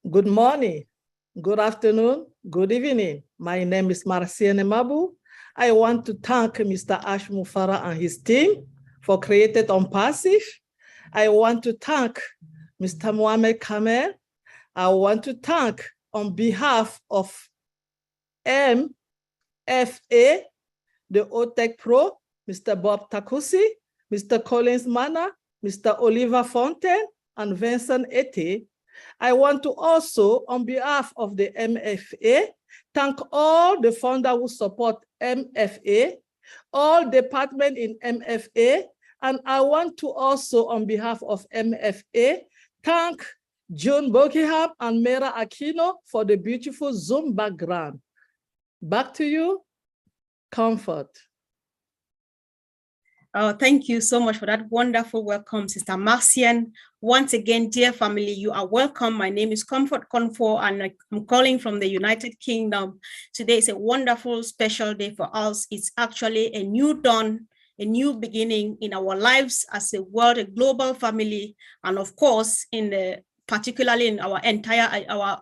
Good morning, good afternoon, good evening. My name is Marciene Mabu. I want to thank Mr. Ash Mufara and his team for creating ONPASSIVE. I want to thank Mr. Mohamed Kamel. I want to thank on behalf of MFA, the OTEC Pro, Mr. Bob Takusi, Mr. Collins Mana, Mr. Oliver Fontaine, and Vincent Ete. I want to also, on behalf of the MFA, thank all the funders who support MFA, all departments in MFA, and I want to also, on behalf of MFA, thank June Buckingham and Mera Aquino for the beautiful Zoom background. Back to you, Comfort. Oh, thank you so much for that wonderful welcome, Sister Marcian. Once again, dear family, you are welcome. My name is Comfort Comfort, and I'm calling from the United Kingdom. Today is a wonderful, special day for us. It's actually a new dawn, a new beginning in our lives as a world, a global family, and of course, particularly in our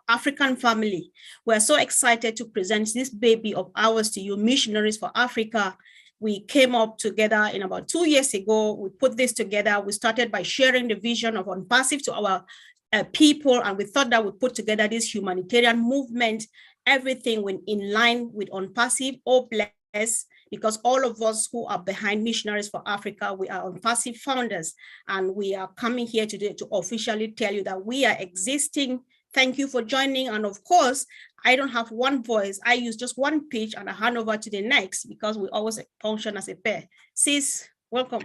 African family. We're so excited to present this baby of ours to you, Missionaries for Africa. We came up together in about 2 years ago. We put this together. We started by sharing the vision of ONPASSIVE to our people, and we thought that we put together this humanitarian movement, everything in line with ONPASSIVE. Oh, bless, because all of us who are behind Missionaries for Africa, we are ONPASSIVE founders, and we are coming here today to officially tell you that we are existing. Thank you for joining. And of course, I don't have one voice. I use just one pitch and I hand over to the next because we always function as a pair. Sis, welcome.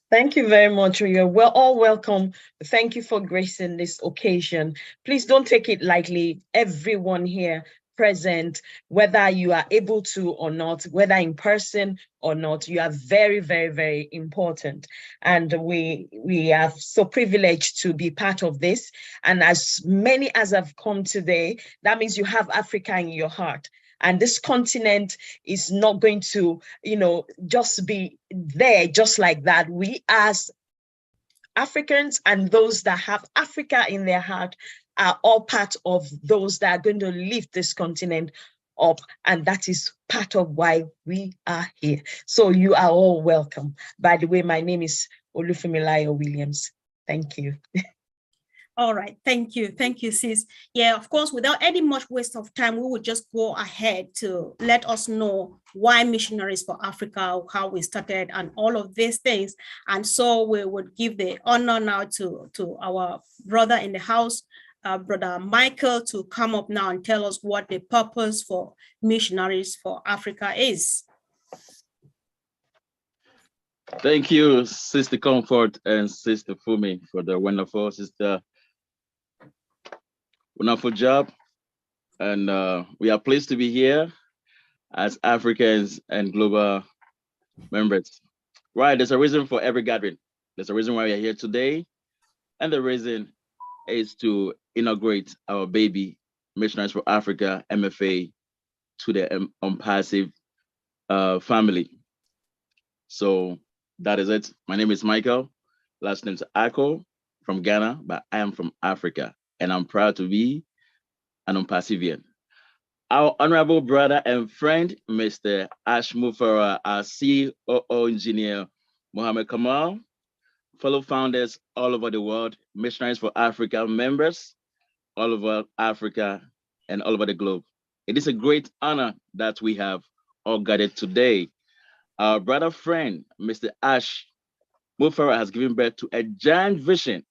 Thank you very much. You're all welcome. Thank you for gracing this occasion. Please don't take it lightly. Everyone here present, whether you are able to or not, whether in person or not, you are very, very, very important. And we are so privileged to be part of this. And as many as have come today, that means you have Africa in your heart. And this continent is not going to, just be there just like that. We as Africans and those that have Africa in their heart are all part of those that are going to lift this continent up. And that is part of why we are here. So you are all welcome. By the way, my name is Olufumilayo Williams. Thank you. All right, thank you, sis. Yeah, of course, without any much waste of time, we would just go ahead to let us know why Missionaries for Africa, how we started, and all of these things. And so we would give the honor now to our brother in the house, Brother Michael, to come up now and tell us what the purpose for Missionaries for Africa is. Thank you, Sister Comfort and Sister Fumi, for the wonderful job. And we are pleased to be here as Africans and global members. Right, there's a reason for every gathering. There's a reason why we are here today. And the reason is to inaugurate our baby, Missionaries for Africa, MFA, to the ONPASSIVE family. So that is it. My name is Michael. Last name is Ako, from Ghana, but I am from Africa. And I'm proud to be an ONPASSIVian. Our honorable brother and friend, Mr. Ash Mufara, our COO engineer, Mohamed Kamal, fellow founders all over the world, Missionaries for Africa members all over Africa and all over the globe. It is a great honor that we have all gathered today. Our brother friend, Mr. Ash Mufara, has given birth to a giant vision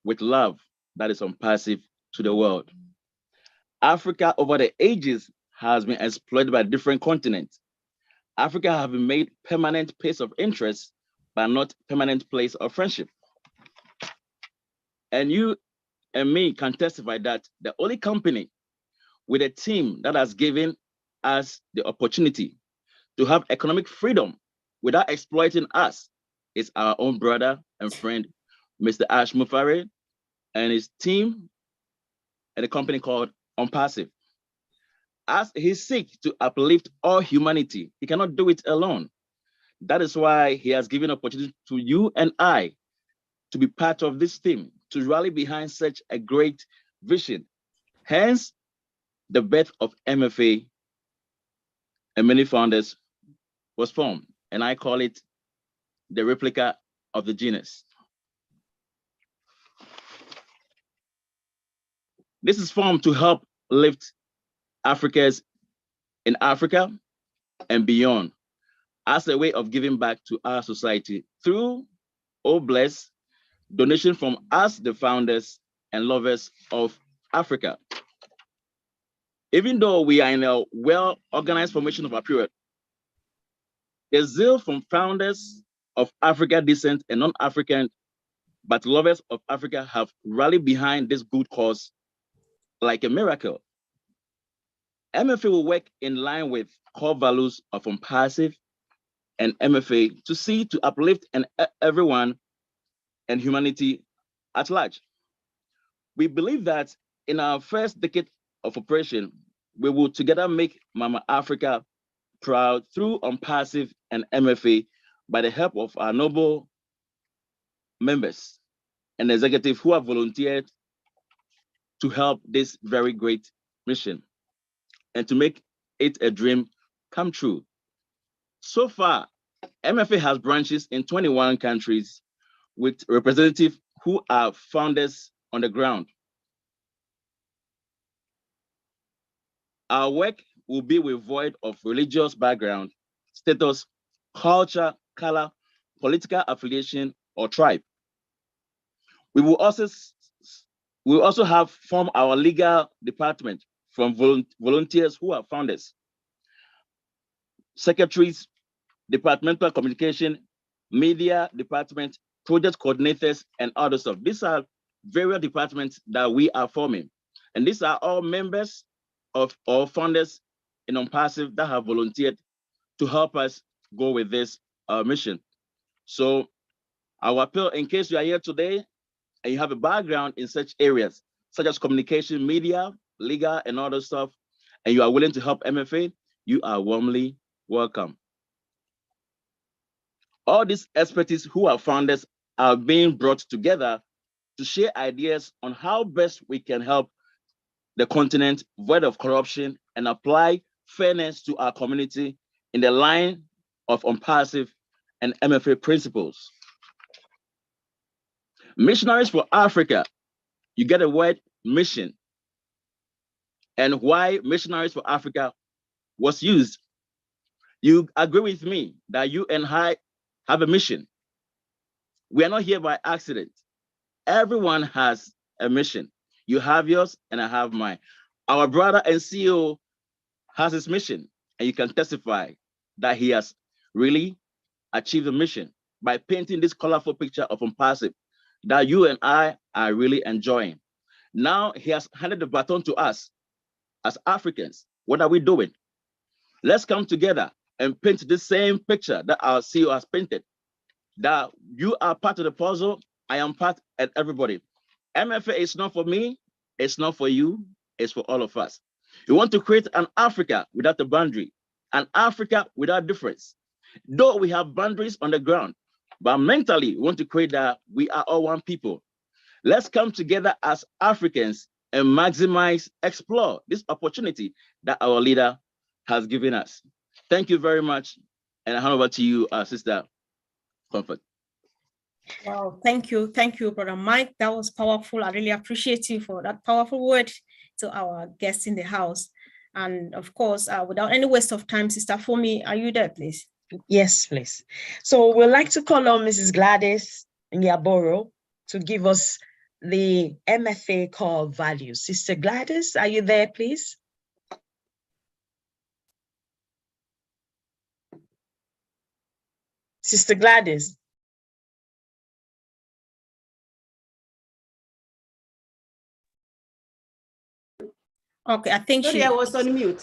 with love that is ONPASSIVE to the world. Africa over the ages has been exploited by different continents. Africa has been made permanent place of interest, but not permanent place of friendship. And you and me can testify that the only company with a team that has given us the opportunity to have economic freedom without exploiting us is our own brother and friend, Mr. Ash Mufara, and his team at a company called ONPASSIVE. As he seeks to uplift all humanity, he cannot do it alone. That is why he has given opportunity to you and I to be part of this team, to rally behind such a great vision. Hence, the birth of MFA and many founders was formed, and I call it the replica of the genus. This is formed to help lift Africans in Africa and beyond as a way of giving back to our society through, oh bless, donation from us, the founders and lovers of Africa. Even though we are in a well-organized formation of our period, the zeal from founders of Africa descent and non-African, but lovers of Africa have rallied behind this good cause like a miracle. MFA will work in line with core values of ONPASSIVE and MFA to see to uplift everyone and humanity at large. We believe that in our first decade of operation, we will together make Mama Africa proud through ONPASSIVE and MFA by the help of our noble members and executives who have volunteered to help this very great mission and to make it a dream come true. So far, MFA has branches in 21 countries with representatives who are founders on the ground. Our work will be void of religious background, status, culture, color, political affiliation, or tribe. We will also have formed our legal department from volunteers who are founders, secretaries, departmental communication, media department, project coordinators, and other stuff. These are various departments that we are forming. And these are all members of our founders in ONPASSIVE that have volunteered to help us go with this mission. So our appeal, in case you are here today and you have a background in such areas, such as communication, media, legal, and other stuff, and you are willing to help MFA, you are warmly welcome. All these expertise who are founders are being brought together to share ideas on how best we can help the continent void of corruption and apply fairness to our community in the line of ONPASSIVE and MFA principles. Missionaries for Africa, you get the word mission and why Missionaries for Africa was used. You agree with me that you and I have a mission. We are not here by accident. Everyone has a mission. You have yours and I have mine. Our brother and CEO has his mission, and you can testify that he has really achieved the mission by painting this colorful picture of ONPASSIVE that you and I are really enjoying. Now he has handed the baton to us as Africans. What are we doing? Let's come together and paint the same picture that our CEO has painted, that you are part of the puzzle, I am part, and everybody. MFA is not for me, it's not for you, it's for all of us. We want to create an Africa without a boundary, an Africa without difference. Though we have boundaries on the ground, but mentally we want to create that we are all one people. Let's come together as Africans and maximize, explore this opportunity that our leader has given us. Thank you very much. And I hand over to you, Sister Comfort. Wow, thank you, Brother Mike. That was powerful. I really appreciate you for that powerful word to our guests in the house. And of course, without any waste of time, Sister Fumi, are you there, please? Yes, please. So we'd like to call on Mrs. Gladys Nyaboro to give us the MFA core values. Sister Gladys, are you there, please? Sister Gladys. Okay, I think sorry, I was on mute.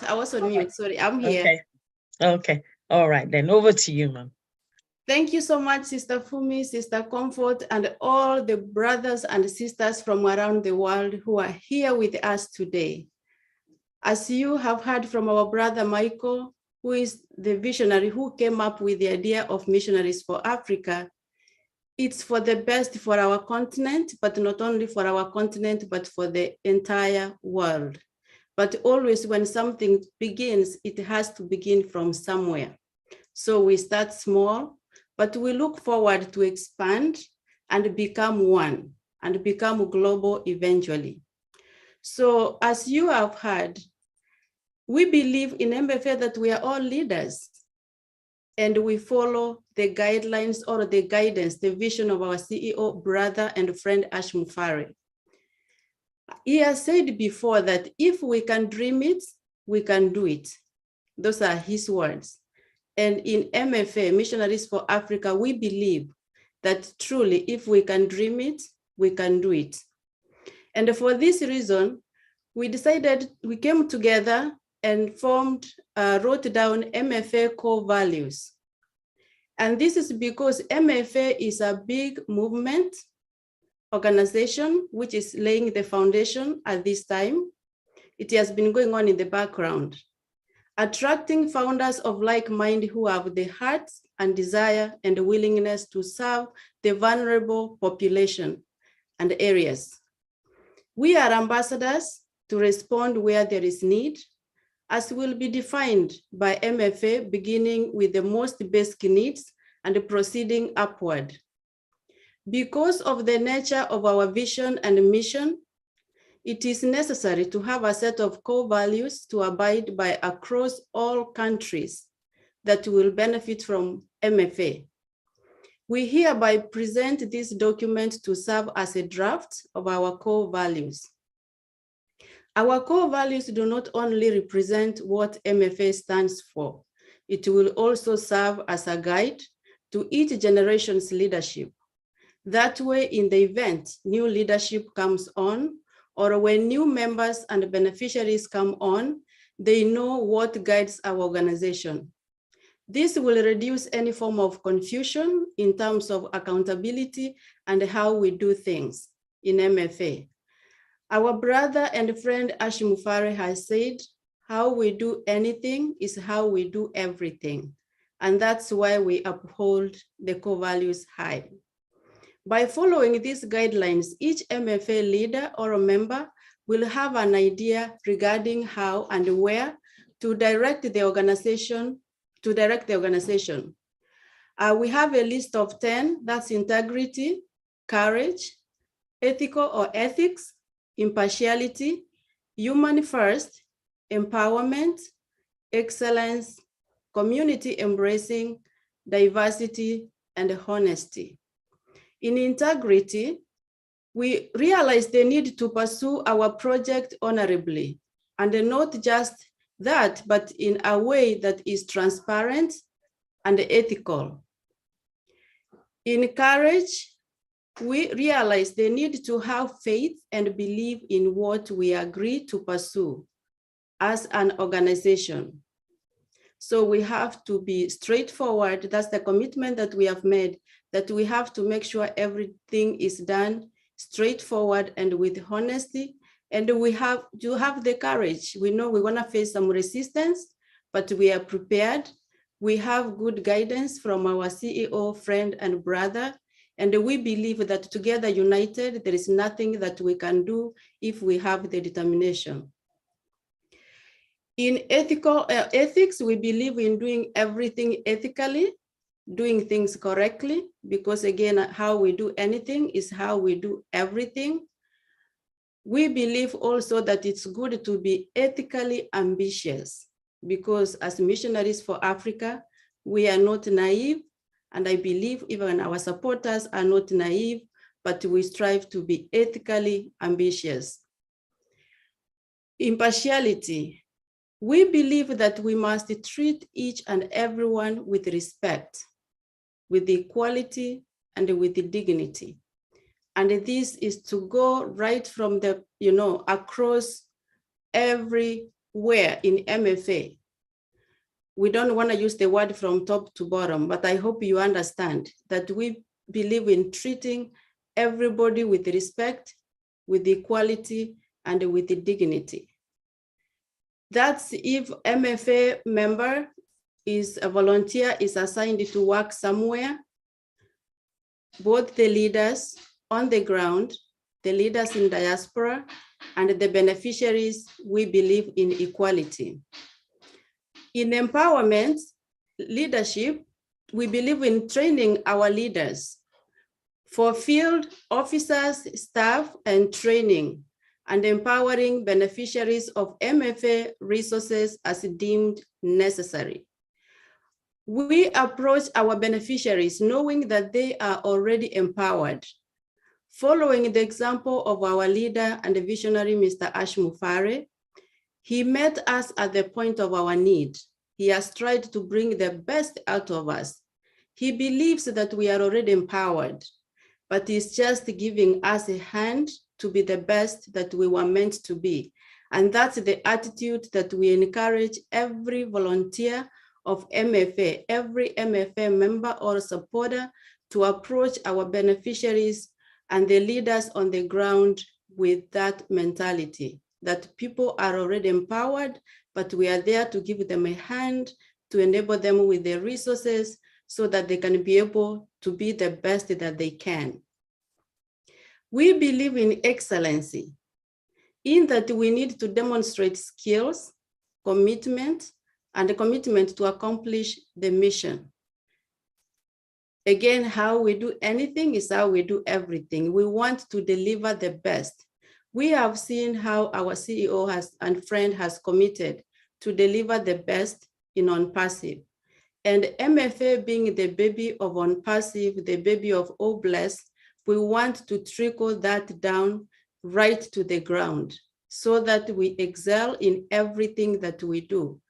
Sorry, I'm here. Okay. All right, then over to you, ma'am. Thank you so much, Sister Fumi, Sister Comfort, and all the brothers and sisters from around the world who are here with us today. As you have heard from our brother Michael, who is the visionary who came up with the idea of Missionaries for Africa, it's for the best for our continent, but not only for our continent, but for the entire world. But always when something begins, it has to begin from somewhere. So we start small, but we look forward to expand and become one and become global eventually. So as you have heard, we believe in MFA that we are all leaders and we follow the guidelines or the guidance, the vision of our CEO, brother and friend Ash Mufari. He has said before that if we can dream it, we can do it. Those are his words. And in MFA, Missionaries for Africa, we believe that truly, if we can dream it, we can do it. And for this reason, we decided, we came together and wrote down MFA core values. And this is because MFA is a big movement organization, which is laying the foundation at this time. It has been going on in the background, attracting founders of like mind who have the heart and desire and the willingness to serve the vulnerable population and areas. We are ambassadors to respond where there is need, as will be defined by MFA, beginning with the most basic needs and proceeding upward. Because of the nature of our vision and mission, it is necessary to have a set of core values to abide by across all countries that will benefit from MFA. We hereby present this document to serve as a draft of our core values. Our core values do not only represent what MFA stands for, it will also serve as a guide to each generation's leadership. That way, in the event new leadership comes on, or when new members and beneficiaries come on, they know what guides our organization. This will reduce any form of confusion in terms of accountability and how we do things in MFA. Our brother and friend Ash Mufari has said, how we do anything is how we do everything. And that's why we uphold the core values high. By following these guidelines, each MFA leader or a member will have an idea regarding how and where to direct the organization. We have a list of 10, that's integrity, courage, ethical or ethics, impartiality, human first, empowerment, excellence, community embracing, diversity, and honesty. In integrity, we realize the need to pursue our project honorably, and not just that, but in a way that is transparent and ethical. In courage, we realize the need to have faith and believe in what we agree to pursue as an organization. So we have to be straightforward. That's the commitment that we have made, that we have to make sure everything is done straightforward and with honesty. And we have to have the courage. We know we're gonna face some resistance, but we are prepared. We have good guidance from our CEO, friend, and brother. And we believe that together united, there is nothing that we can do if we have the determination. In ethics, we believe in doing everything ethically, doing things correctly, because again, how we do anything is how we do everything. We believe also that it's good to be ethically ambitious, because as Missionaries for Africa, we are not naive, and I believe even our supporters are not naive, but we strive to be ethically ambitious. Impartiality. We believe that we must treat each and everyone with respect, with equality, and with dignity. And this is to go right from the, across everywhere in MFA. We don't want to use the word from top to bottom, but I hope you understand that we believe in treating everybody with respect, with equality, and with dignity. That's if MFA member is a volunteer, is assigned to work somewhere, both the leaders on the ground, the leaders in diaspora, and the beneficiaries. We believe in equality. In empowerment leadership, we believe in training our leaders for field officers, staff, and training, and empowering beneficiaries of MFA resources as deemed necessary. We approach our beneficiaries knowing that they are already empowered. Following the example of our leader and visionary, Mr. Ash Mufare, he met us at the point of our need. He has tried to bring the best out of us. He believes that we are already empowered, but he's just giving us a hand to be the best that we were meant to be. And that's the attitude that we encourage every volunteer of MFA, every MFA member or supporter to approach our beneficiaries and the leaders on the ground with that mentality, that people are already empowered, but we are there to give them a hand, to enable them with the resources so that they can be able to be the best that they can. We believe in excellency, in that we need to demonstrate skills, commitment, and a commitment to accomplish the mission. Again, how we do anything is how we do everything. We want to deliver the best. We have seen how our CEO and friend has committed to deliver the best in ONPASSIVE. And MFA being the baby of ONPASSIVE, the baby of All Blessed, we want to trickle that down right to the ground so that we excel in everything that we do.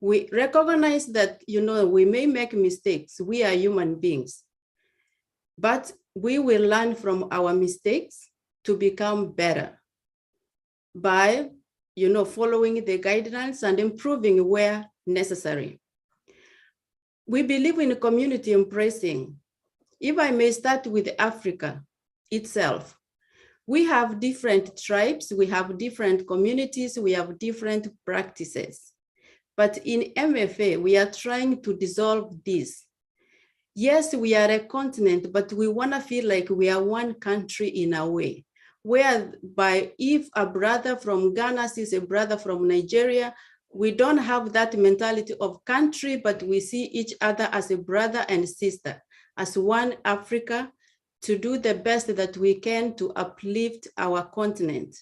We recognize that, we may make mistakes. We are human beings, but we will learn from our mistakes to become better by, following the guidelines and improving where necessary. We believe in community embracing. If I may start with Africa itself, we have different tribes, we have different communities, we have different practices. But in MFA, we are trying to dissolve this. Yes, we are a continent, but we want to feel like we are one country in a way, whereby if a brother from Ghana sees a brother from Nigeria, we don't have that mentality of country, but we see each other as a brother and sister, as one Africa, to do the best that we can to uplift our continent.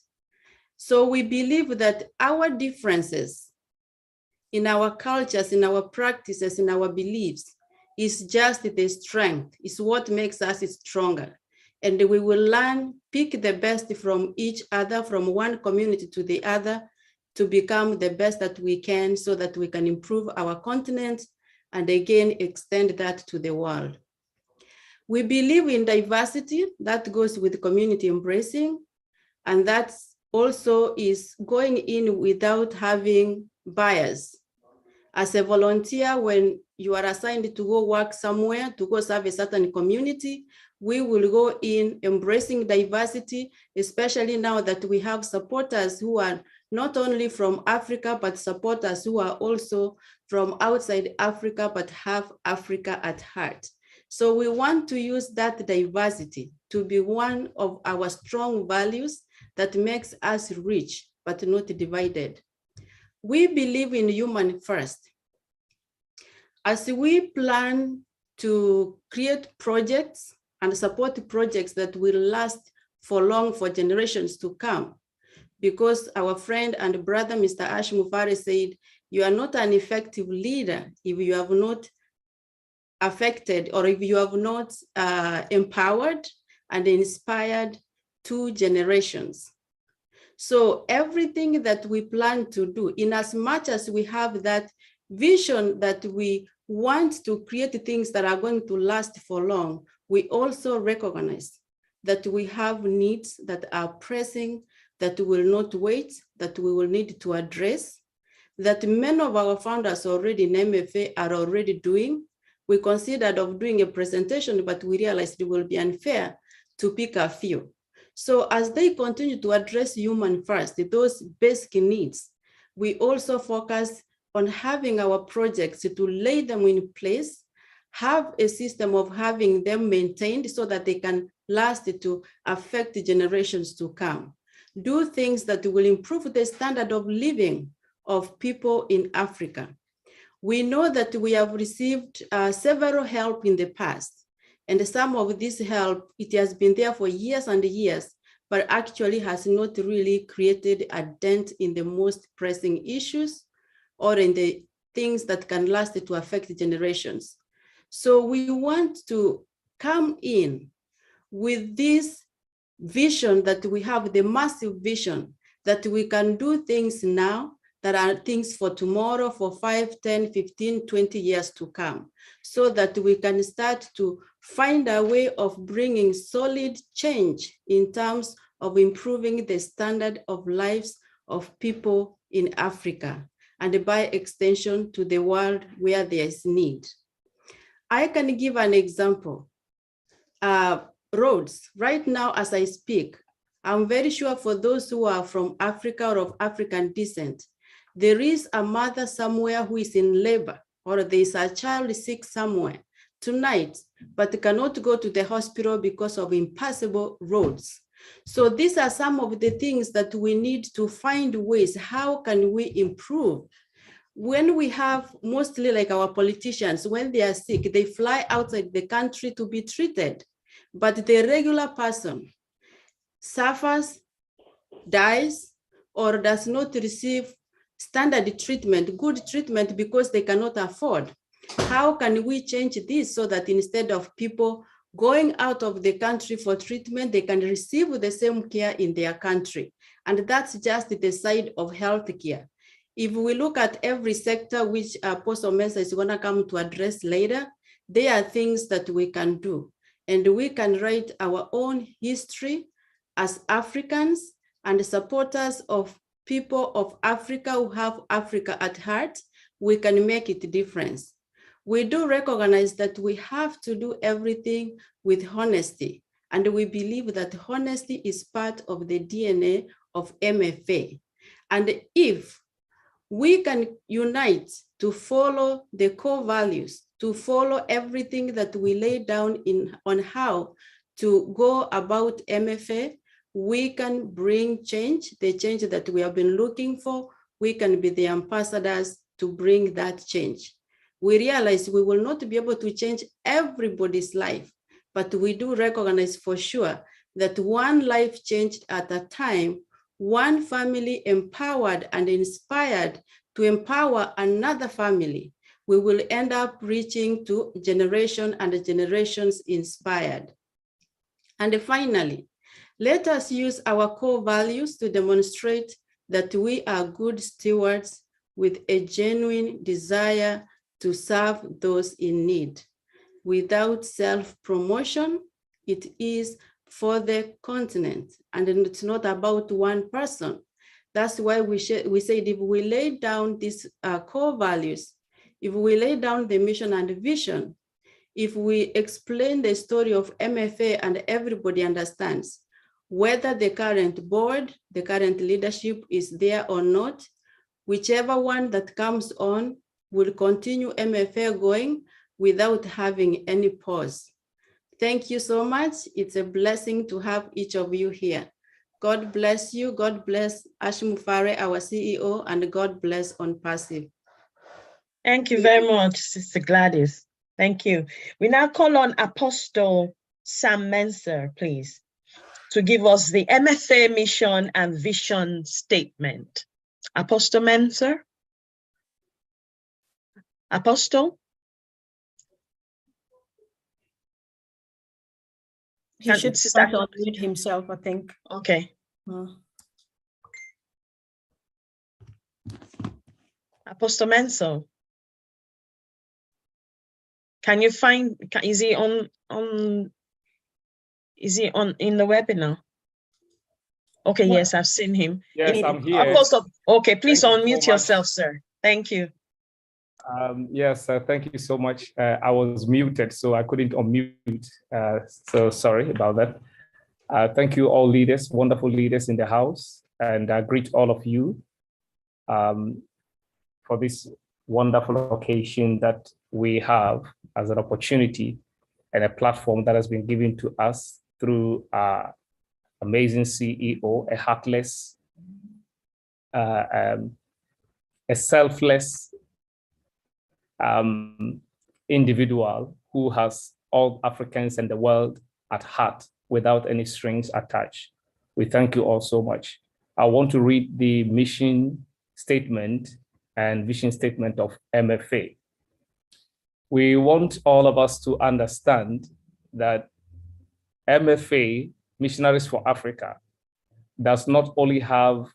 So we believe that our differences in our cultures, in our practices, in our beliefs, is just the strength, is what makes us stronger. And we will pick the best from each other, from one community to the other, to become the best that we can so that we can improve our continent and again, extend that to the world. We believe in diversity, that goes with community embracing, and that also is going in without having bias. As a volunteer, when you are assigned to go work somewhere, to go serve a certain community, we will go in embracing diversity, especially now that we have supporters who are not only from Africa, but supporters who are also from outside Africa, but have Africa at heart. So we want to use that diversity to be one of our strong values that makes us rich, but not divided. We believe in human first. As we plan to create projects and support projects that will last for long, for generations to come, because our friend and brother, Mr. Ash Mufare, said, you are not an effective leader if you have not affected or if you have not empowered and inspired 2 generations. So everything that we plan to do, in as much as we have that vision that we want to create things that are going to last for long, we also recognize that we have needs that are pressing, that will not wait, that we will need to address, that many of our founders already in MFA are already doing. We considered of doing a presentation, but we realized it will be unfair to pick a few. So as they continue to address human first, those basic needs, we also focus on having our projects to lay them in place have a system of having them maintained so that they can last to affect the generations to come. Do things that will improve the standard of living of people in Africa. We know that we have received several help in the past, and some of this help, it has been there for years and years, but actually has not really created a dent in the most pressing issues or in the things that can last to affect generations. So we want to come in with this vision that we have, the massive vision that we can do things now that are things for tomorrow, for 5, 10, 15, 20 years to come, so that we can start to find a way of bringing solid change in terms of improving the standard of lives of people in Africa, and by extension to the world where there is need. I can give an example. Roads, right now as I speak, I'm very sure for those who are from Africa or of African descent, there is a mother somewhere who is in labor, or there is a child sick somewhere tonight, but cannot go to the hospital because of impassable roads. So these are some of the things that we need to find ways. How can we improve? When we have mostly like our politicians, when they are sick, they fly outside the country to be treated. But the regular person suffers, dies, or does not receive standard treatment, good treatment, because they cannot afford. How can we change this so that instead of people going out of the country for treatment, they can receive the same care in their country? And that's just the side of healthcare. If we look at every sector, which Apostle Mensah is going to come to address later, there are things that we can do. And we can write our own history as Africans and supporters of people of Africa who have Africa at heart. We can make it a difference. We do recognize that we have to do everything with honesty. And we believe that honesty is part of the DNA of MFA. And if we can unite to follow the core values, to follow everything that we lay down on how to go about MFA, we can bring change, the change that we have been looking for. We can be the ambassadors to bring that change. We realize we will not be able to change everybody's life, but we do recognize for sure that one life changed at a time, one family empowered and inspired to empower another family, we will end up reaching to generation and generations inspired. And finally, let us use our core values to demonstrate that we are good stewards with a genuine desire to serve those in need. Without self-promotion, it is for the continent, and it's not about one person. That's why we said if we lay down these core values, if we lay down the mission and vision, if we explain the story of MFA and everybody understands, whether the current board, the current leadership is there or not, whichever one that comes on will continue MFA going without having any pause. Thank you so much. It's a blessing to have each of you here. God bless you. God bless Ashmu Fare, our CEO, and God bless ONPASSIVE. Thank you very much, Sister Gladys. Thank you. We now call on Apostle Sam Mensah, please, to give us the MFA mission and vision statement. Apostle Mensah? Apostle? He should start to unmute himself, I think. Okay. Apostle Mensah, can you find? Is he on? Is he on in the webinar? Okay. Well, yes, I've seen him. Yes, I'm here. Apostle, okay, please unmute yourself, sir. Thank you. Yes, thank you so much. I was muted, so I couldn't unmute. So sorry about that. Thank you, all leaders, wonderful leaders in the house, and I greet all of you for this wonderful occasion that we have as an opportunity and a platform that has been given to us through our amazing CEO, a heartless, a selfless individual who has all Africans and the world at heart without any strings attached. We thank you all so much. I want to read the mission statement and vision statement of MFA. We want all of us to understand that MFA, Missionaries for Africa, does not only have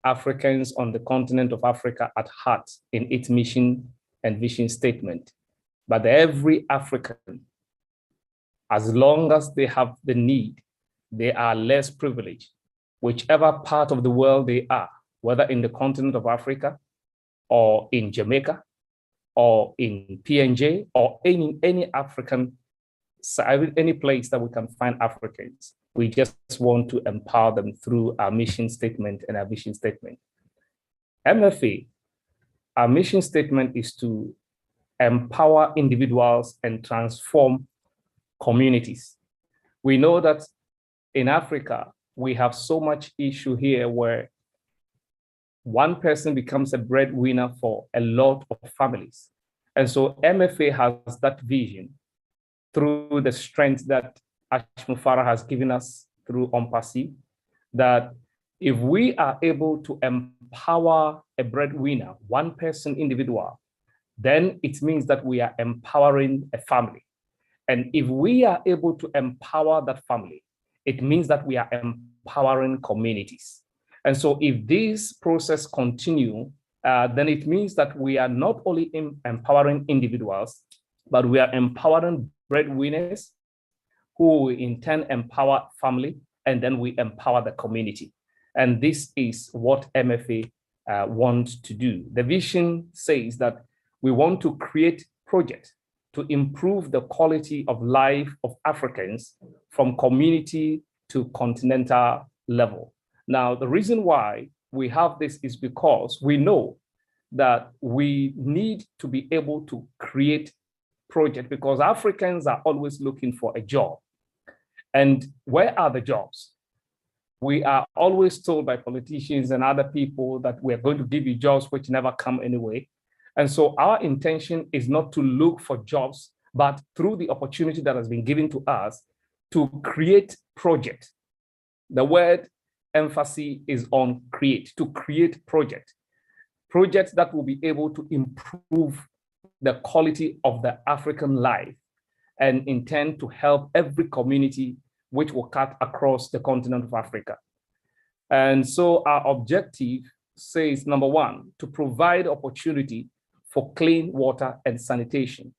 Africans on the continent of Africa at heart in its mission and vision statement, but every African, as long as they have the need, they are less privileged, whichever part of the world they are, whether in the continent of Africa or in Jamaica or in PNJ or any African, any place that we can find Africans. We just want to empower them through our mission statement and our vision statement. MFA, our mission statement is to empower individuals and transform communities. We know that in Africa, we have so much issue here where one person becomes a breadwinner for a lot of families. And so MFA has that vision through the strength that Ashmu Farah has given us through ONPASSIVE, that if we are able to empower a breadwinner, one person individual, then it means that we are empowering a family. And if we are able to empower that family, it means that we are empowering communities. And so if this process continue, then it means that we are not only empowering individuals, but we are empowering breadwinners who in turn empower family, and then we empower the community. And this is what MFA wants to do. The vision says that we want to create projects to improve the quality of life of Africans from community to continental level. Now, the reason why we have this is because we know that we need to be able to create projects because Africans are always looking for a job. And where are the jobs? We are always told by politicians and other people that we're going to give you jobs which never come anyway. And so our intention is not to look for jobs, but through the opportunity that has been given to us to create projects. The word emphasis is on create, to create projects that will be able to improve the quality of the African life and intend to help every community which will cut across the continent of Africa. And so our objective says, number one, to provide opportunity for clean water and sanitation.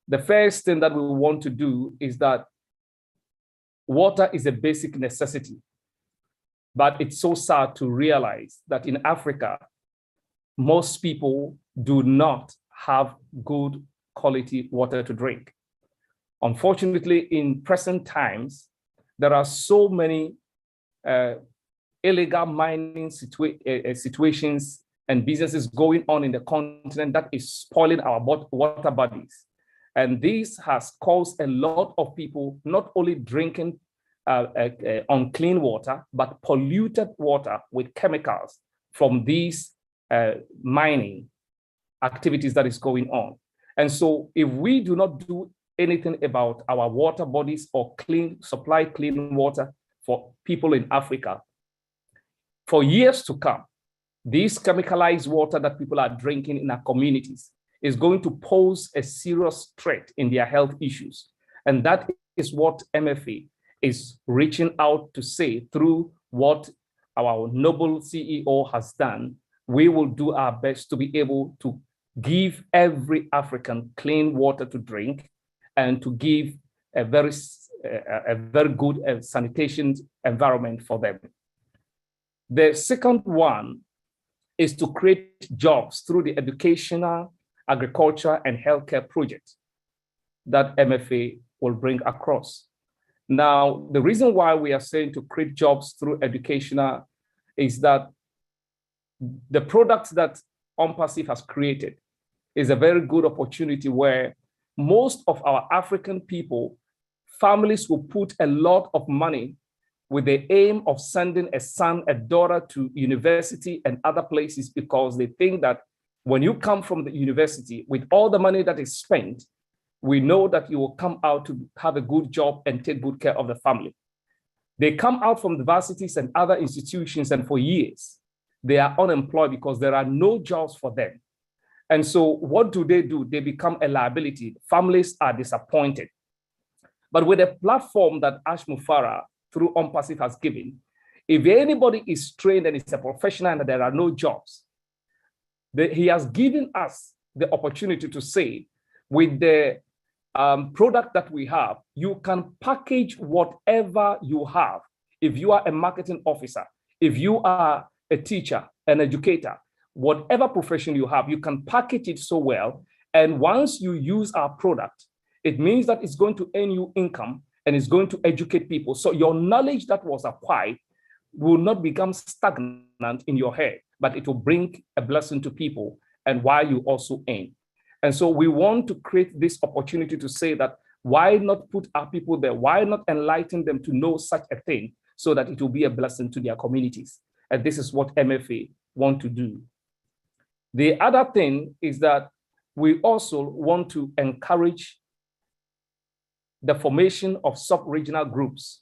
The first thing that we want to do is that water is a basic necessity, but it's so sad to realize that in Africa, most people do not have good quality water to drink. Unfortunately, in present times, there are so many illegal mining situations and businesses going on in the continent that is spoiling our water bodies. And this has caused a lot of people not only drinking unclean water, but polluted water with chemicals from these mining activities that is going on. And so if we do not do anything about our water bodies or supply clean water for people in Africa, for years to come, this chemicalized water that people are drinking in our communities is going to pose a serious threat in their health issues. And that is what MFA is reaching out to say through what our noble CEO has done. We will do our best to be able to give every African clean water to drink and to give a very good sanitation environment for them. The second one is to create jobs through the educational, agriculture, and healthcare projects that MFA will bring across. Now, the reason why we are saying to create jobs through educational is that the products that ONPASSIVE has created is a very good opportunity where most of our African people, families will put a lot of money with the aim of sending a son, a daughter to university and other places, because they think that when you come from the university with all the money that is spent, we know that you will come out to have a good job and take good care of the family. They come out from the universities and other institutions, and for years, they are unemployed because there are no jobs for them. And so what do? They become a liability. Families are disappointed. But with a platform that Ash Mufara through ONPASSIVE has given, if anybody is trained and is a professional and there are no jobs, he has given us the opportunity to say, with the product that we have, you can package whatever you have. If you are a marketing officer, if you are a teacher, an educator, whatever profession you have, you can package it so well. And once you use our product, it means that it's going to earn you income and it's going to educate people. So your knowledge that was acquired will not become stagnant in your head, but it will bring a blessing to people and while you also earn. And so we want to create this opportunity to say that why not put our people there? Why not enlighten them to know such a thing so that it will be a blessing to their communities? And this is what MFA want to do. The other thing is that we also want to encourage the formation of sub-regional groups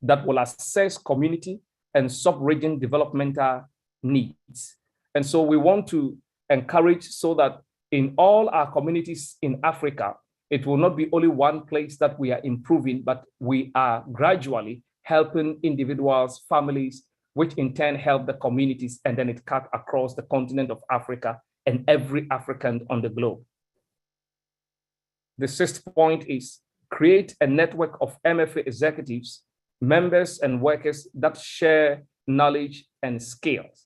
that will assess community and sub-region developmental needs. And so we want to encourage so that in all our communities in Africa, it will not be only one place that we are improving, but we are gradually helping individuals, families, which in turn help the communities, and then it cuts across the continent of Africa and every African on the globe. The sixth point is create a network of MFA executives, members and workers that share knowledge and skills.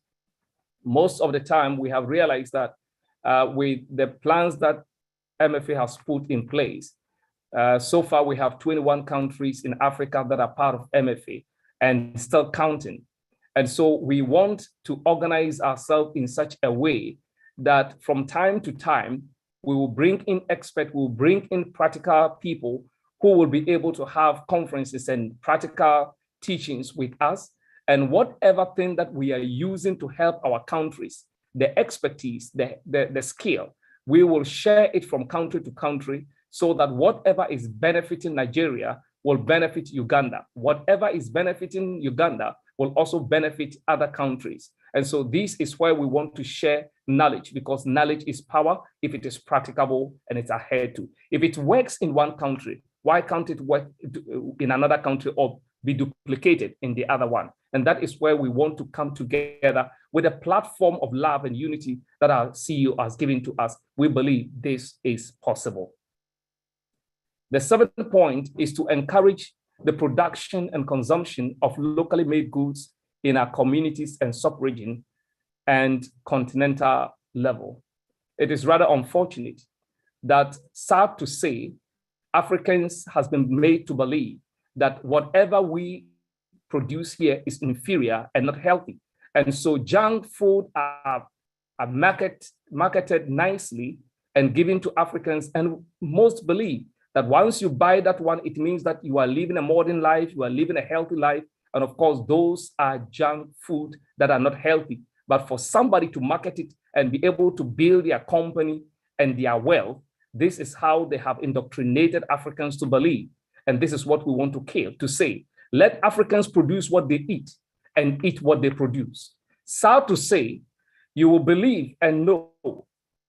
Most of the time, we have realized that with the plans that MFA has put in place, so far we have 21 countries in Africa that are part of MFA and still counting. And so we want to organize ourselves in such a way that from time to time, we will bring in experts, we will bring in practical people who will be able to have conferences and practical teachings with us. And whatever thing that we are using to help our countries, the expertise, the skill, we will share it from country to country so that whatever is benefiting Nigeria will benefit Uganda. Whatever is benefiting Uganda will also benefit other countries. And so this is where we want to share knowledge, because knowledge is power if it is practicable and it's adhered to. If it works in one country, why can't it work in another country or be duplicated in the other one? And that is where we want to come together with a platform of love and unity that our CEO has given to us. We believe this is possible. The seventh point is to encourage the production and consumption of locally made goods in our communities and sub-region and continental level. It is rather unfortunate that, sad to say, Africans has been made to believe that whatever we produce here is inferior and not healthy. And so junk food are marketed nicely and given to Africans, and most believe that once you buy that one, it means that you are living a modern life, you are living a healthy life. And of course, those are junk food that are not healthy. But for somebody to market it and be able to build their company and their wealth, this is how they have indoctrinated Africans to believe. And this is what we want to kill, to say, let Africans produce what they eat and eat what they produce. Sad to say, you will believe and know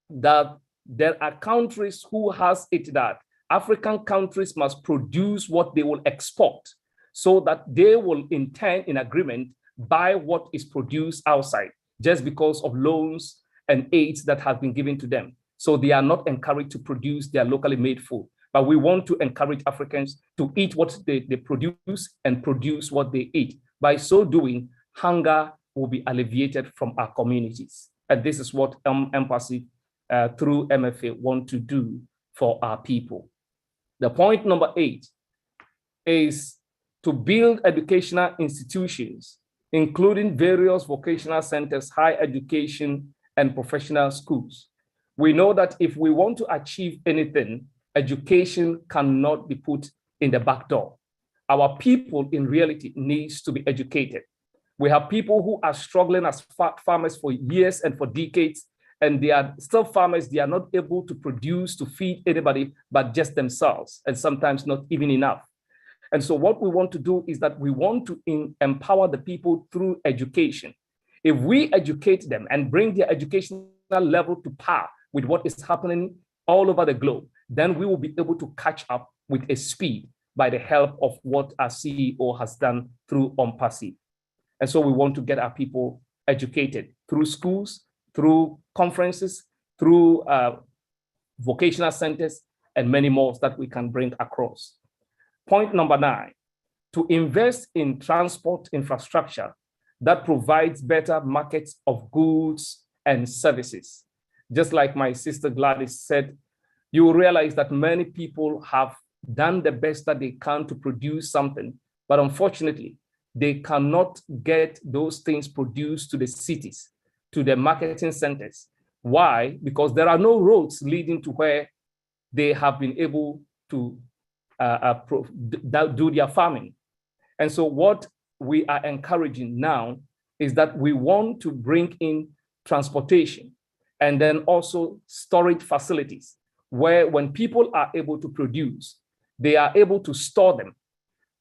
that there are countries who has it that African countries must produce what they will export so that they will in turn, in agreement, buy what is produced outside just because of loans and aids that have been given to them. So they are not encouraged to produce their locally made food. But we want to encourage Africans to eat what they produce and produce what they eat. By so doing, hunger will be alleviated from our communities. And this is what ONPASSIVE through MFA want to do for our people. The point number 8 is to build educational institutions, including various vocational centers, higher education, and professional schools. We know that if we want to achieve anything, education cannot be put in the back door. Our people in reality needs to be educated. We have people who are struggling as farmers for years and for decades, and they are still farmers. They are not able to produce to feed anybody but just themselves, and sometimes not even enough. And so what we want to do is that we want to empower the people through education. If we educate them and bring their educational level to par with what is happening all over the globe, then we will be able to catch up with a speed by the help of what our CEO has done through ONPASSIVE. And so we want to get our people educated through schools, through conferences, through vocational centers, and many more that we can bring across. Point number 9, to invest in transport infrastructure that provides better markets of goods and services. Just like my sister Gladys said, you will realize that many people have done the best that they can to produce something, but unfortunately, they cannot get those things produced to the cities, to the marketing centers. Why? Because there are no roads leading to where they have been able to do their farming. And so what we are encouraging now is that we want to bring in transportation and then also storage facilities where when people are able to produce, they are able to store them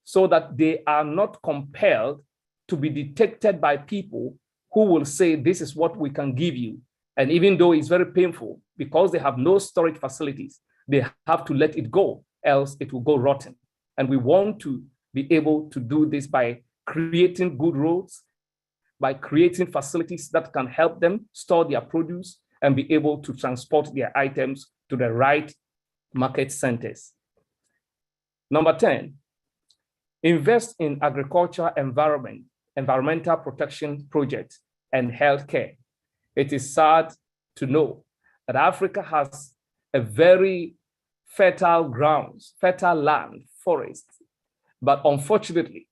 so that they are not compelled to be detected by people who will say, this is what we can give you. And even though it's very painful, because they have no storage facilities, they have to let it go, else it will go rotten. And we want to be able to do this by creating good roads, by creating facilities that can help them store their produce and be able to transport their items to the right market centers. Number 10, invest in agriculture, environmental protection projects, and healthcare. It is sad to know that Africa has a very fertile grounds, fertile land, forests, but unfortunately,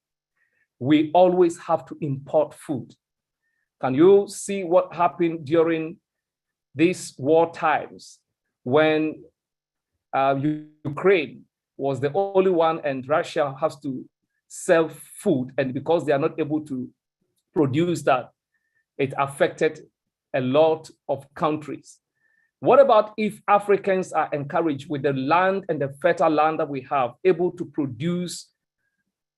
we always have to import food. Can you see what happened during these war times when Ukraine was the only one and Russia has to sell food, and because they are not able to produce that, it affected a lot of countries. What about if Africans are encouraged with the land and the fertile land that we have, able to produce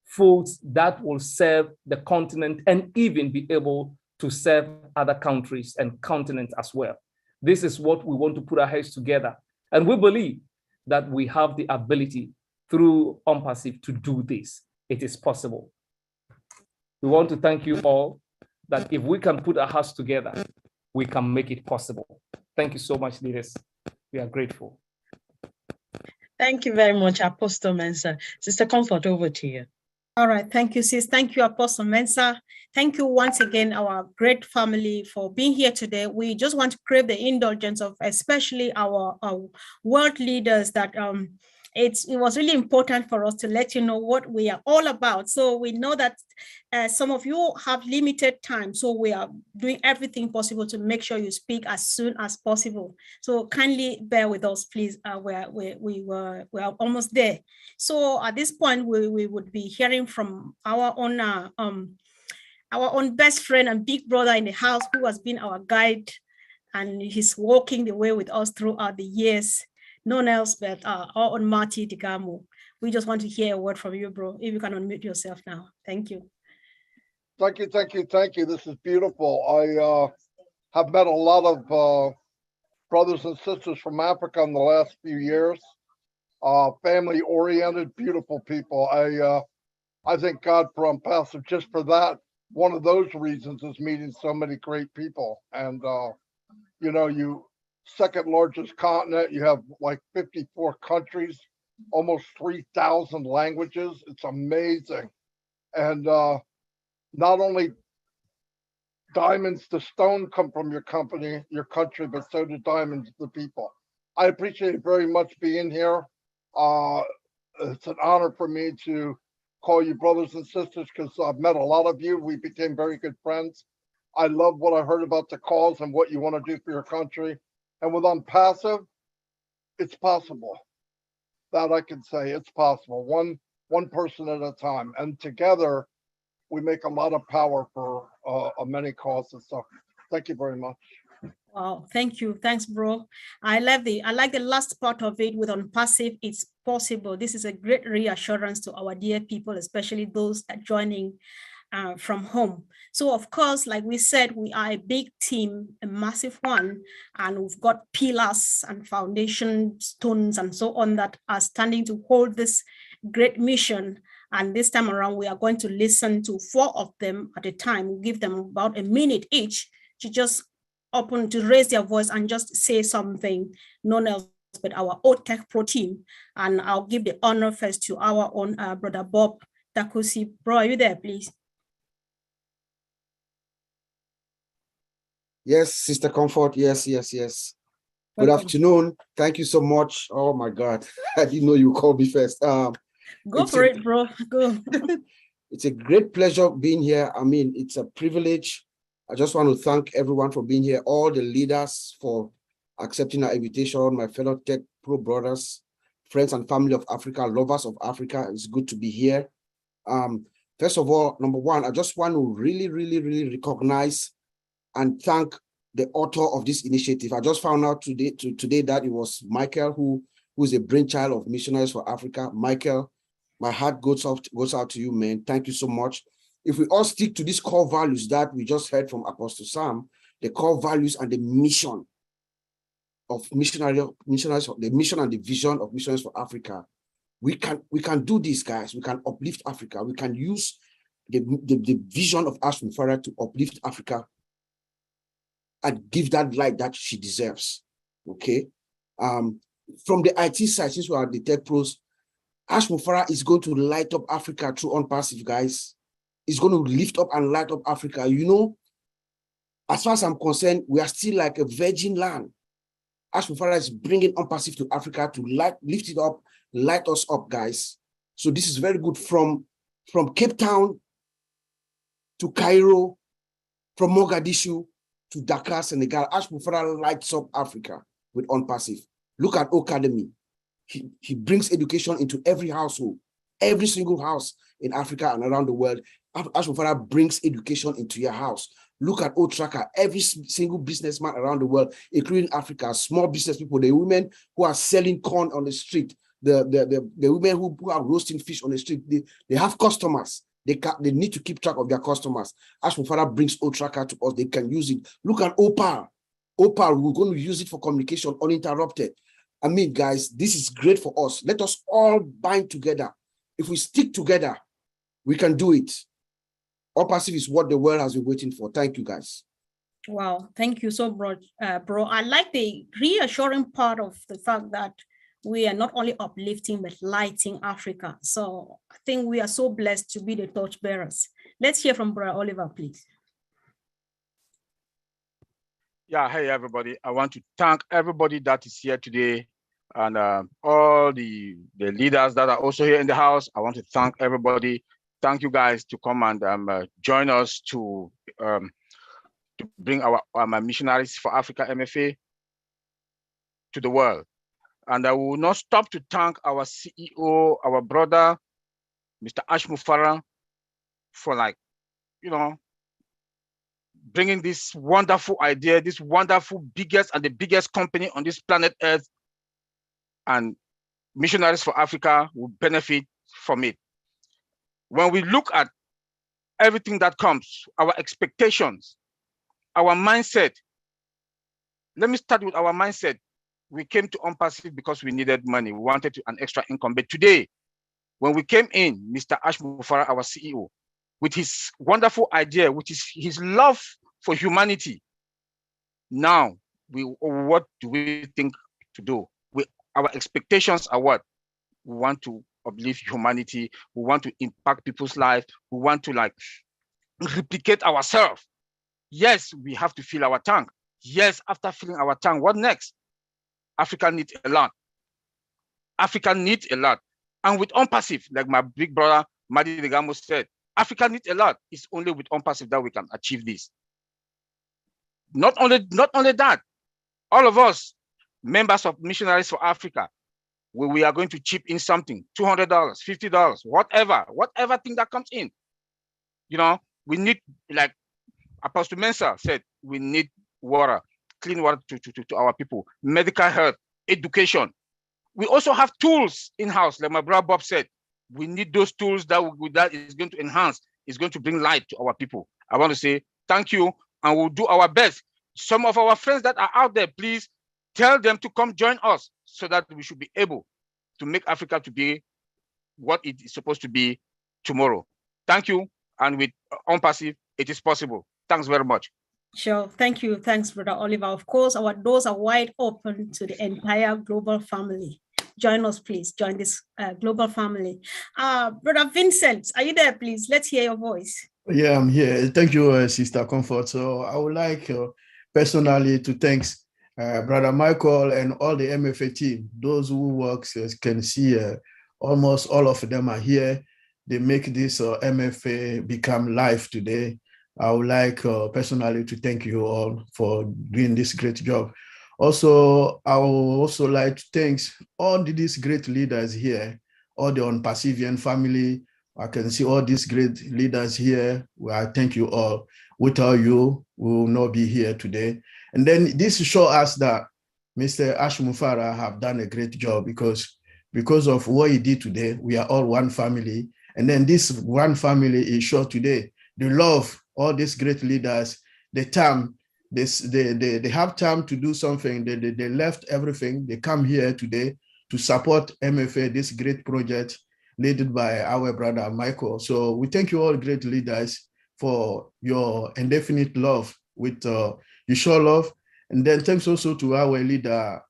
foods that will serve the continent and even be able to serve other countries and continents as well? This is what we want to put our heads together. And we believe that we have the ability through ONPASSIVE to do this. It is possible. We want to thank you all that if we can put our hearts together, we can make it possible. Thank you so much, leaders. We are grateful. Thank you very much, Apostle Mensah. Sister Comfort, over to you. All right, thank you, sis. Thank you, Apostle Mensah. Thank you once again, our great family, for being here today. We just want to crave the indulgence of especially our world leaders that it was really important for us to let you know what we are all about. So we know that some of you have limited time, so we are doing everything possible to make sure you speak as soon as possible. So kindly bear with us, please. We're almost there. So at this point, we would be hearing from our own best friend and big brother in the house, who has been our guide, and he's walking the way with us throughout the years. None else but our own Marty Digamo. We just want to hear a word from you, bro. If you can unmute yourself now. Thank you. Thank you, thank you, thank you. This is beautiful. I have met a lot of brothers and sisters from Africa in the last few years. Family-oriented, beautiful people. I thank God for ONPASSIVE just for that. One of those reasons is meeting so many great people. And, you know, second largest continent, you have like 54 countries, almost 3,000 languages. It's amazing. And not only diamonds to stone come from your company, your country, but so do diamonds to people. I appreciate it very much being here. It's an honor for me to call you brothers and sisters because I've met a lot of you. We became very good friends. I love what I heard about the cause and what you want to do for your country. And with ONPASSIVE, it's possible. That I can say, it's possible. One person at a time, and together we make a lot of power for many causes. So thank you very much. Wow, thank you. Thanks, bro. I like the last part of it with ONPASSIVE. It's possible. This is a great reassurance to our dear people, especially those that are joining from home. So of course, like we said, we are a big team, a massive one, and we've got pillars and foundation stones and so on that are standing to hold this great mission. And this time around, we are going to listen to 4 of them at a time. We'll give them about a minute each to just open to raise their voice and just say something, none else but our OTech Pro team. And I'll give the honor first to our own brother Bob Takusi. Bro, are you there, please? Yes, Sister Comfort. Yes. Good Welcome. afternoon. Thank you so much. Oh my God, I didn't know you called me first. Go for it, bro. Go. It's a great pleasure being here. I mean, it's a privilege. I just want to thank everyone for being here, all the leaders for accepting our invitation, my fellow Tech Pro brothers, friends and family of Africa, lovers of Africa. It's good to be here. First of all, number one, I just want to really recognize and thank the author of this initiative. I just found out today that it was Michael, who is a brainchild of Missionaries for Africa. Michael, my heart goes out to you, man. Thank you so much. If we all stick to these core values that we just heard from Apostle Sam, the core values and the mission of missionaries, the mission and the vision of Missionaries for Africa, we can do this, guys. We can uplift Africa. We can use the vision of Ash Mufara to uplift Africa and give that light that she deserves. Okay. From the IT side, since we are the Tech Pros, Ash Mufara is going to light up Africa through ONPASSIVE, guys. It's going to lift up and light up Africa. You know, as far as I'm concerned, we are still like a virgin land. Ash Mufara is bringing ONPASSIVE to Africa to lift it up, light us up, guys. So this is very good from Cape Town to Cairo, from Mogadishu to Dakar, Senegal. Ash Mufara lights up Africa with ONPASSIVE. Look at Academy. He brings education into every household, every single house in Africa and around the world. Ash Mufara brings education into your house. Look at O-Tracker, every single businessman around the world, including Africa, small business people, the women who are selling corn on the street, the women who are roasting fish on the street, they have customers. They need to keep track of their customers. Ash Mufara brings O-Tracker to us. They can use it. Look at Opal. Opal, we're going to use it for communication uninterrupted. I mean, guys, this is great for us. Let us all bind together. If we stick together, we can do it. ONPASSIVE is what the world has been waiting for. Thank you, guys. Wow, thank you so much, bro. I like the reassuring part of the fact that we are not only uplifting, but lighting Africa. So I think we are so blessed to be the torch bearers. Let's hear from Brother Oliver, please. Yeah, hey, everybody. I want to thank everybody that is here today and all the leaders that are also here in the house. I want to thank everybody. Thank you guys to come and join us to bring our Missionaries for Africa MFA to the world. And I will not stop to thank our CEO, our brother, Mr. Ash Mufara, for bringing this wonderful idea, this wonderful the biggest company on this planet Earth, and Missionaries for Africa will benefit from it. When we look at everything that comes, our expectations, our mindset, let me start with our mindset. We came to ONPASSIVE because we needed money. We wanted an extra income. But today, when we came in, Mr. Ash Mufara, our CEO, with his wonderful idea, which is his love for humanity, now, what do we think to do? Our expectations are what? We want to uplift humanity. We want to impact people's lives. We want to replicate ourselves. Yes, we have to fill our tank. Yes, after filling our tank, what next? Africa needs a lot. Africa needs a lot. And with ONPASSIVE, like my big brother, Madi Degamo said, Africa needs a lot. It's only with ONPASSIVE that we can achieve this. Not only that, all of us, members of Missionaries for Africa, we are going to chip in something, $200, $50, whatever thing that comes in. You know, we need, like Apostle Mensah said, we need water, clean water to our people, medical health, education. We also have tools in-house, like my brother Bob said. We need those tools that is going to enhance, is going to bring light to our people. I want to say thank you, and we'll do our best. Some of our friends that are out there, please tell them to come join us so that we should be able to make Africa to be what it is supposed to be tomorrow. Thank you. And with ONPASSIVE, it is possible. Thanks very much. Sure. Thank you. Thanks, Brother Oliver. Of course, our doors are wide open to the entire global family. Join us, please. Join this global family. Brother Vincent, are you there, please? Let's hear your voice. Yeah, I'm here. Thank you, Sister Comfort. So I would like personally to thank Brother Michael and all the MFA team. Those who work can see almost all of them are here. They make this MFA become live today. I would like personally to thank you all for doing this great job. Also, I would also like to thank all these great leaders here, all the ONPASSIVIan family. I can see all these great leaders here. Well, I thank you all. Without you, we will not be here today. And then this shows us that Mr. Ash Mufara have done a great job because of what he did today, we are all one family. And then this one family is sure today. They love all these great leaders. They have time to do something. They left everything. They come here today to support MFA, this great project led by our brother Michael. So we thank you all great leaders for your indefinite love with you show love. And then thanks also to our leader,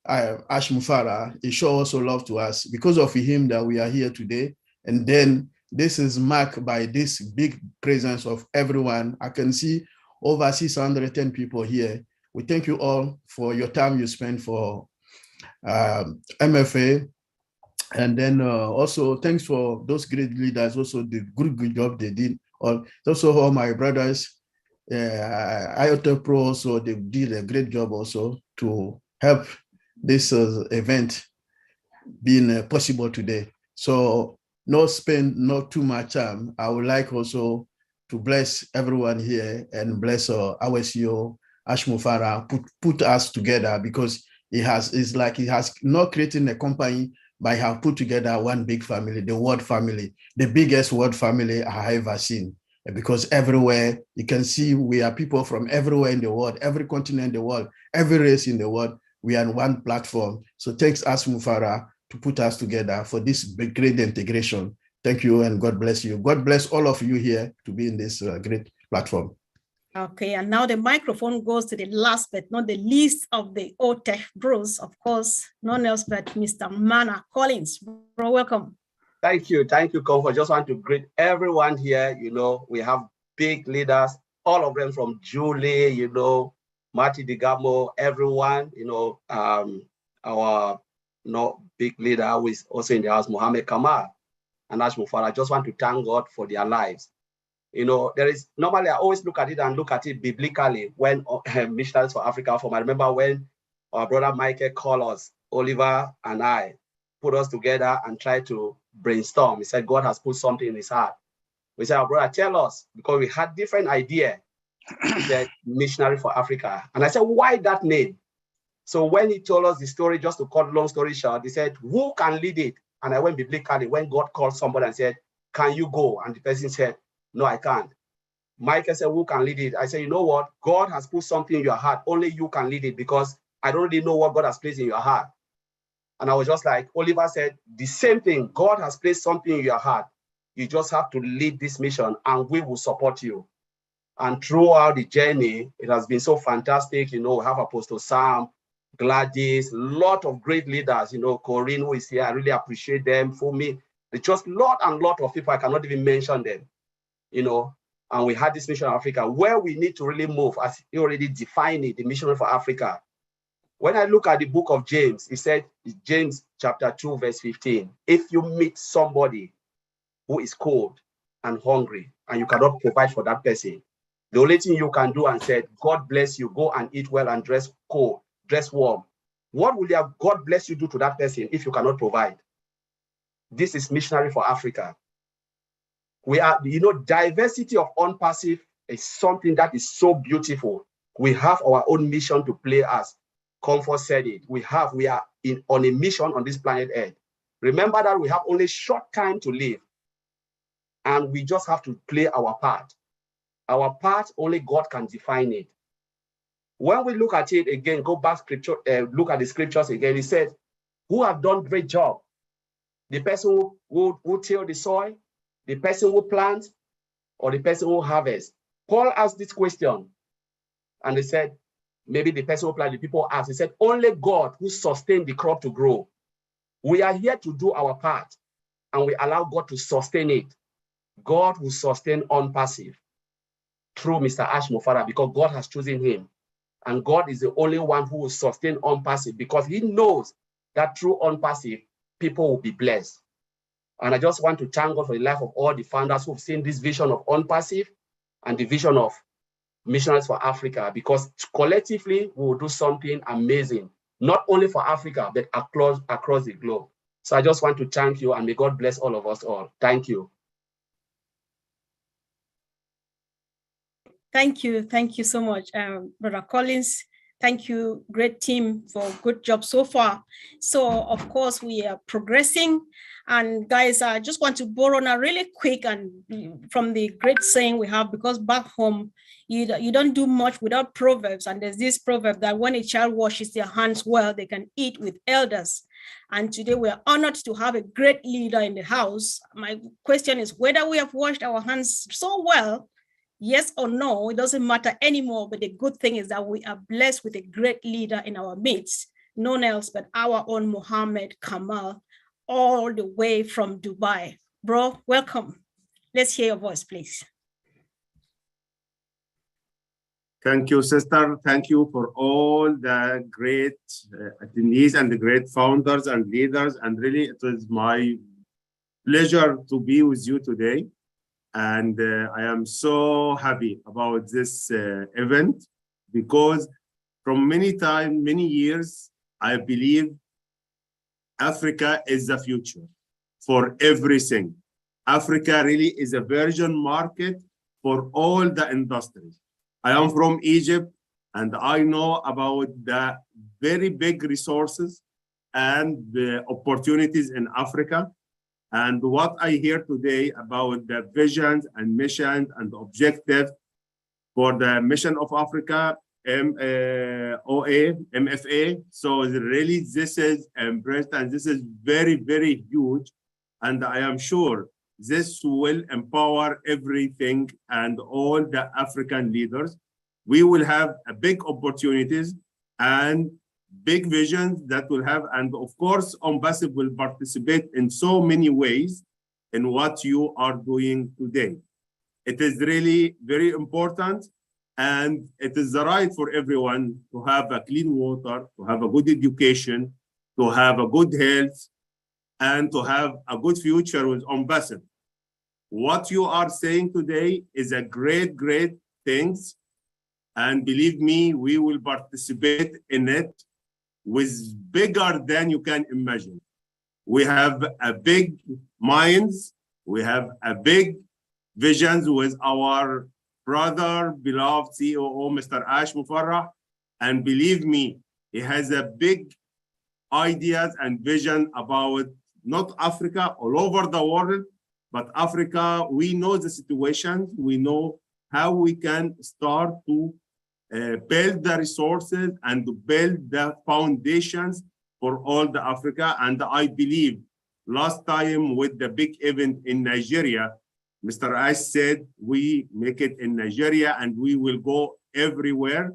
Ash Mufara. He show also love to us because of him that we are here today. And then this is marked by this big presence of everyone. I can see over 610 people here. We thank you all for your time you spend for MFA. And then also thanks for those great leaders, also the good job they did. Also all my brothers, IOTA Pro, also they did a great job also to help this event being possible today. So not too much time. I would like also to bless everyone here and bless our CEO, Ash Mufara, put us together because it's like he has not created a company, but he have put together one big family, the world family, the biggest world family I have ever seen. Because everywhere you can see we are people from everywhere in the world, every continent in the world, every race in the world, we are on one platform. So thanks Ash Mufara to put us together for this big, great integration. Thank you and God bless you. God bless all of you here to be in this great platform. Okay, and now the microphone goes to the last but not the least of the OTech bros, of course, none else but Mr. Mana Collins. Bro, welcome. Thank you, Comfort. Just want to greet everyone here. You know, we have big leaders, all of them from Julie, you know, Marty Digamo, everyone, you know, our big leader who is also in the house, Mohammed Kamal and Ash Mufara. I just want to thank God for their lives. You know, normally I always look at it biblically when Missionaries for Africa I remember when our brother Michael called us, Oliver and I, put us together and tried to brainstorm. He said, God has put something in his heart. We said, our brother, tell us, because we had different idea. He said, Missionary for Africa. And I said, why that name? So when he told us the story, just to cut long story short, he said, who can lead it? And I went biblically when God called somebody and said, can you go? And the person said, no, I can't. Michael said, who can lead it? I said, you know what? God has put something in your heart. Only you can lead it because I don't really know what God has placed in your heart. And I was just like, Oliver said, the same thing. God has placed something in your heart. You just have to lead this mission and we will support you. And throughout the journey, it has been so fantastic. You know, we have Apostle Sam, Gladys, a lot of great leaders, you know, Corinne, who is here. I really appreciate them. For me, it's just lot of people. I cannot even mention them, you know. And we had this Mission of Africa where we need to really move, as you already defined it, the Mission for Africa. When I look at the book of James, it said, James chapter 2, verse 15, if you meet somebody who is cold and hungry and you cannot provide for that person, The only thing you can do and say, God bless you, go and eat well and dress cold, dress warm. What will your God bless you do to that person if you cannot provide? This is Missionary for Africa. We are, diversity of ONPASSIVE is something that is so beautiful. We have our own mission to play as Comfort said it. We are on a mission on this planet Earth. Remember that we have only short time to live, and we just have to play our part. Our part, only God can define it. When we look at it again, go back scripture, look at the scriptures again, it says, who have done great job? The person who till the soil, the person who plants, or the person who harvests? Paul asked this question, and they said, maybe the person who planted, the people asked, he said, only God who sustained the crop to grow. We are here to do our part, and we allow God to sustain it. God will sustain ONPASSIVE through Mr. Ash Mufara, because God has chosen him. And God is the only one who will sustain ONPASSIVE, because he knows that through ONPASSIVE, people will be blessed. And I just want to thank God for the life of all the founders who've seen this vision of ONPASSIVE and the vision of Missionaries for Africa, because collectively we will do something amazing, not only for Africa, but across the globe. So I just want to thank you, and may God bless all of us all. Thank you. Thank you so much, Brother Collins. Thank you, great team, for good job so far. So of course we are progressing, and guys, I just want to borrow now really quick and from the great saying we have, because back home you don't do much without proverbs, and there's this proverb that when a child washes their hands well, they can eat with elders. And today we are honored to have a great leader in the house. My question is whether we have washed our hands so well. Yes or no, it doesn't matter anymore, but the good thing is that we are blessed with a great leader in our midst, none else but our own Mohammed Kamal, all the way from Dubai. Bro, welcome. Let's hear your voice, please. Thank you, sister. Thank you for all the great attendees and the great founders and leaders. And really, it was my pleasure to be with you today. And I am so happy about this event, because from many years, I believe Africa is the future for everything. Africa really is a virgin market for all the industries. I am from Egypt, and I know about the very big resources and the opportunities in Africa. And what I hear today about the visions and missions and objectives for the Mission of Africa, MFA. So really, this is impressed, and this is very, very huge. And I am sure this will empower everything and all the African leaders. We will have a big opportunities and big visions that will have, and of course, ONPASSIVE will participate in so many ways in what you are doing today. It is really very important, and it is the right for everyone to have a clean water, to have a good education, to have a good health, and to have a good future with ONPASSIVE. What you are saying today is a great, great things, and believe me, we will participate in it with bigger than you can imagine. We have a big minds, we have a big visions with our brother, beloved COO, Mr. Ash Mufara, and believe me, he has a big ideas and vision about not Africa, all over the world, but Africa. We know the situation, we know how we can start to build the resources and to build the foundations for all the Africa. And I believe last time with the big event in Nigeria, Mr. Ash said we make it in Nigeria and we will go everywhere.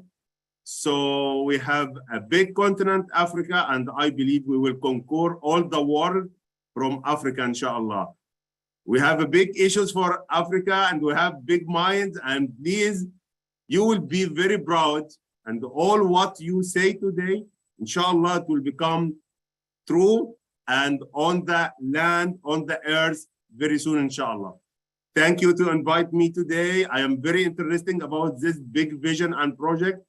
So we have a big continent, Africa, and I believe we will conquer all the world from Africa, inshallah. We have a big issues for Africa and we have big minds, and please, you will be very proud, and all what you say today, inshallah, it will become true and on the land, on the earth very soon, inshallah. Thank you to invite me today. I am very interested about this big vision and project.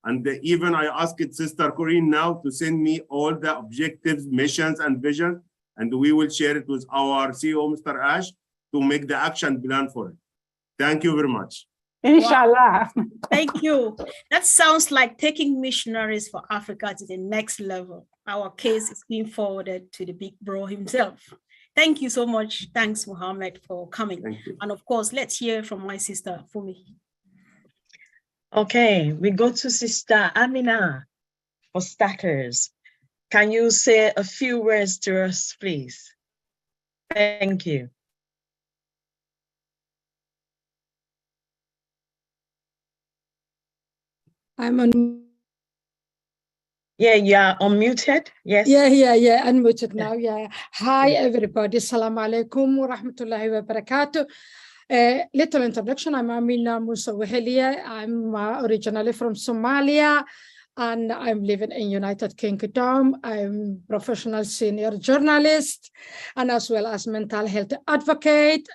And even I asked Sister Corinne now to send me all the objectives, missions, and vision, and we will share it with our CEO, Mr. Ash, to make the action plan for it. Thank you very much. Inshallah. Wow. Thank you. That sounds like taking Missionaries for Africa to the next level. Our case is being forwarded to the big bro himself. Thank you so much. Thanks, Mohammed, for coming. And of course, let's hear from my sister, Fumi. Okay, we go to Sister Amina for starters. Can you say a few words to us, please? Thank you. I'm on. Yeah, you are unmuted. Yes. Yeah, unmuted now. Yeah. Hi, everybody. Assalamu alaikum wa rahmatullahi wa barakatuh. Little introduction. I'm Amina Musa Wahelia. I'm originally from Somalia, and I'm living in United Kingdom. I'm professional senior journalist, and as well as mental health advocate,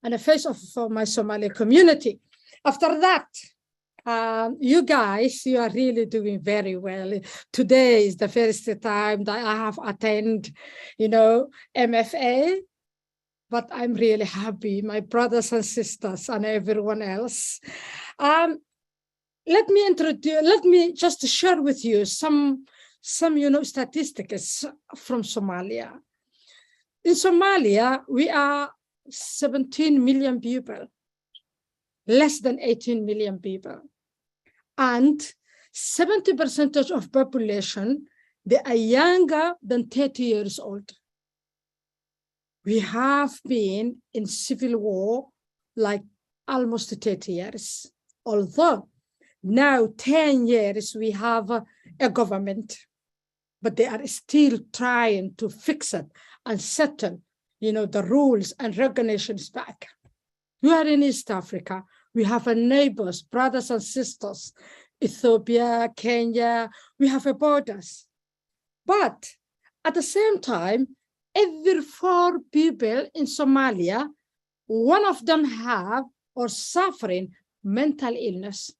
and a face of for my Somali community. After that, you guys, you are really doing very well. Today is the first time that I have attended, MFA, but I'm really happy, my brothers and sisters and everyone else. Let me just share with you some statistics from Somalia. In Somalia, we are 17 million people, less than 18 million people. And 70% of population, they are younger than 30 years old. We have been in civil war like almost 30 years. Although now 10 years we have a government, but they are still trying to fix it and settle, the rules and regulations back. We are in East Africa. We have a neighbors, brothers and sisters, Ethiopia, Kenya, we have a borders. But at the same time, every 4 people in Somalia, one of them have or suffering mental illness.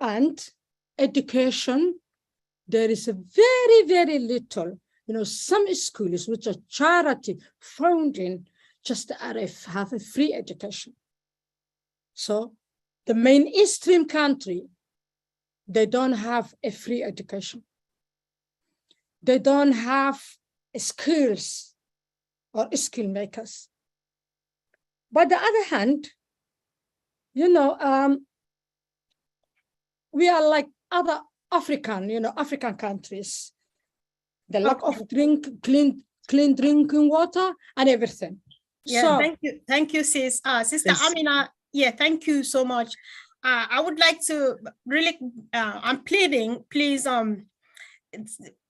And education, there is a very, very little, some schools which are charity founding just have a free education. So the mainstream country, they don't have a free education. They don't have skills or skill makers. But the other hand, we are like other African countries. The lack of clean drinking water and everything. Yeah, so, thank you, sis. Sister Amina, yeah, thank you so much. I would like to really, I'm pleading, please,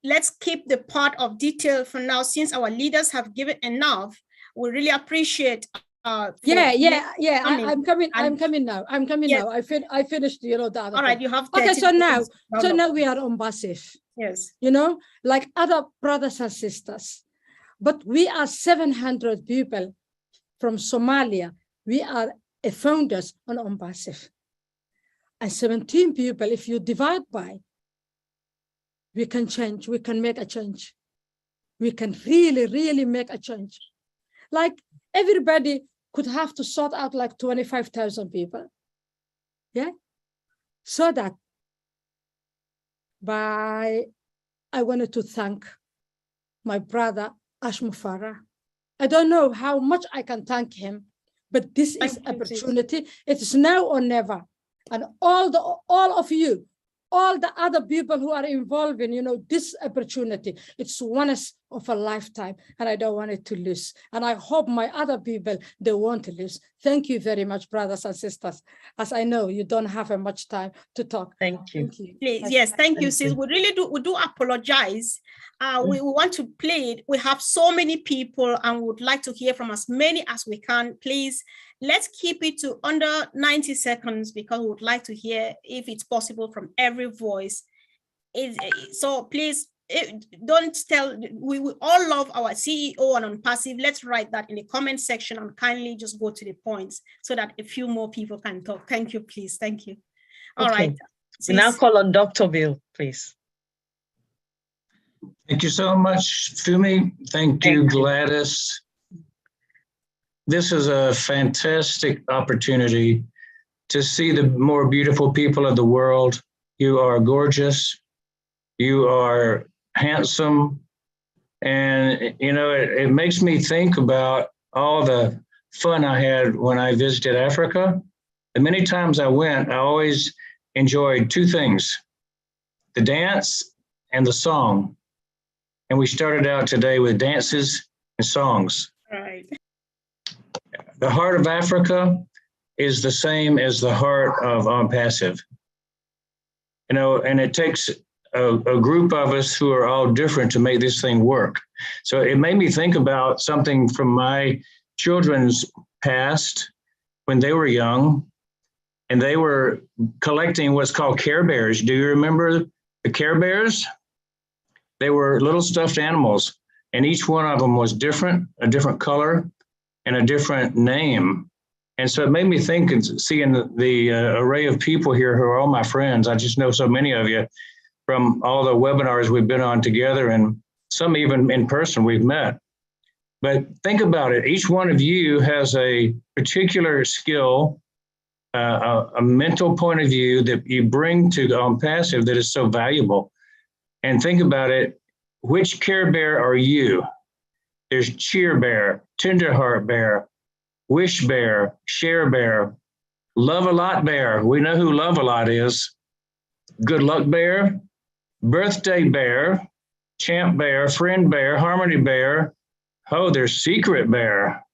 let's keep the part of detail for now, since our leaders have given enough. We really appreciate. I'm coming now. I finished, the other. All right, you have. Okay, so now we are ONPASSIVE. Yes. Like other brothers and sisters, but we are 700 people from Somalia. We are founders on ONPASSIVE. And 17 people, if you divide by, we can change, we can make a change. We can really, really make a change. Like everybody could have to sort out like 25,000 people. Yeah. So that I wanted to thank my brother, Ash Mufara. I don't know how much I can thank him, but this is opportunity. It is now or never. And all of you, all the other people who are involved in, this opportunity, it's once of a lifetime, and I don't want it to lose. And I hope my other people, they won't lose. Thank you very much, brothers and sisters. As I know you don't have much time to talk. Thank you. Please, yes, thank you, sis. We really do apologize. We want to play it. We have so many people and would like to hear from as many as we can. Please, let's keep it to under 90 seconds because we would like to hear, if it's possible, from every voice. So please don't tell, we all love our CEO and ONPASSIVE. Let's write that in the comment section and kindly just go to the points so that a few more people can talk. Thank you, please. Thank you. All right. We now call on Dr. Bill, please. Thank you so much, Fumi. Thank you, Gladys. This is a fantastic opportunity to see the more beautiful people of the world. You are gorgeous. You are handsome. And, you know, it makes me think about all the fun I had when I visited Africa. The many times I went, I always enjoyed two things, the dance and the song. And we started out today with dances and songs. Right. The heart of Africa is the same as the heart of ONPASSIVE. You know, and it takes a group of us who are all different to make this thing work. So it made me think about something from my children's past when they were young, and they were collecting what's called Care Bears. Do you remember the Care Bears? They were little stuffed animals, and each one of them was different, a different color and a different name. And so it made me think, and seeing the array of people here who are all my friends. I just know so many of you from all the webinars we've been on together, and some even in person we've met. But think about it. Each one of you has a particular skill, a mental point of view that you bring to ONPASSIVE that is so valuable. And think about it, which Care Bear are you? There's Cheer Bear, Tender Heart Bear, Wish Bear, Share Bear, Love a Lot Bear. We know who Love a Lot is. Good Luck Bear, Birthday Bear, Champ Bear, Friend Bear, Harmony Bear. Oh, there's Secret Bear.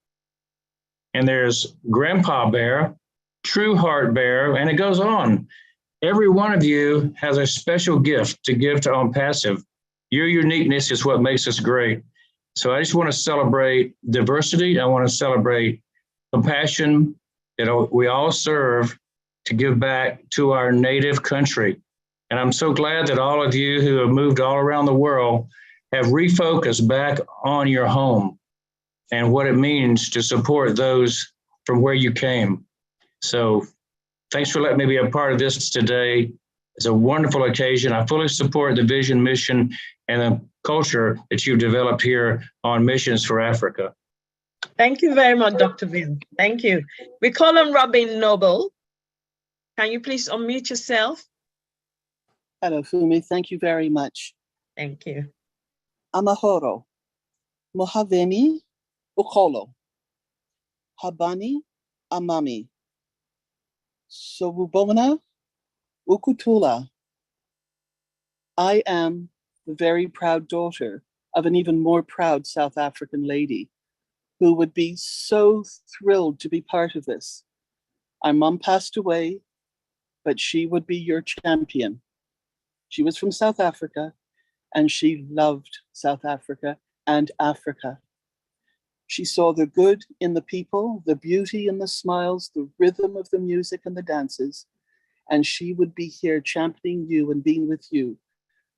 And there's Grandpa Bear, True Heart Bear, and it goes on. Every one of you has a special gift to give to ONPASSIVE. Your uniqueness is what makes us great. So I just want to celebrate diversity. I want to celebrate compassion that we all serve to give back to our native country. And I'm so glad that all of you who have moved all around the world have refocused back on your home and what it means to support those from where you came. So thanks for letting me be a part of this today. It's a wonderful occasion. I fully support the vision, mission, and the culture that you've developed here on Missions for Africa. Thank you very much, Dr. Bill. Thank you. We call on Robin Noble. Can you please unmute yourself? Hello, Fumi. Thank you very much. Thank you. Amahoro. Mohaveni Ukolo. Habani Amami. Sobubona Ukutula. I am the very proud daughter of an even more proud South African lady who would be so thrilled to be part of this. Our mom passed away, but she would be your champion. She was from South Africa, and she loved South Africa and Africa. She saw the good in the people, the beauty in the smiles, the rhythm of the music and the dances, and she would be here championing you and being with you,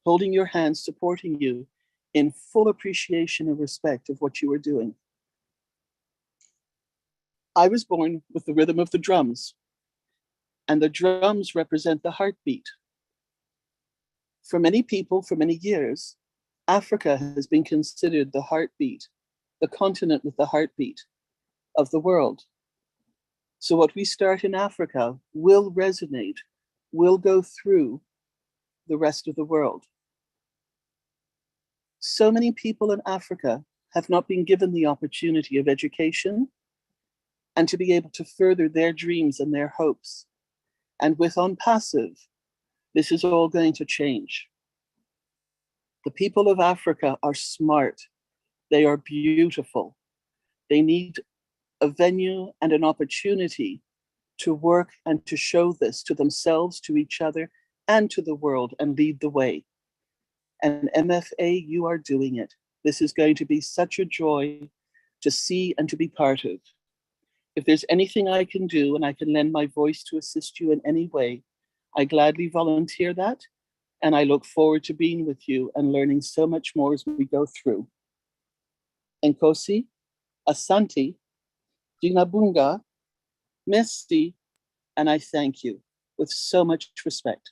holding your hand, supporting you in full appreciation and respect of what you were doing. I was born with the rhythm of the drums, and the drums represent the heartbeat. For many people, for many years, Africa has been considered the heartbeat, the continent with the heartbeat of the world. So what we start in Africa will resonate, will go through the rest of the world. So many people in Africa have not been given the opportunity of education and to be able to further their dreams and their hopes. And with ONPASSIVE, this is all going to change. The people of Africa are smart. They are beautiful. They need a venue and an opportunity to work and to show this to themselves, to each other, and to the world, and lead the way. And MFA, you are doing it. This is going to be such a joy to see and to be part of. If there's anything I can do and I can lend my voice to assist you in any way, I gladly volunteer that. and I look forward to being with you and learning so much more as we go through. Nkosi, Asante, Dinabunga, Messi, and I thank you with so much respect.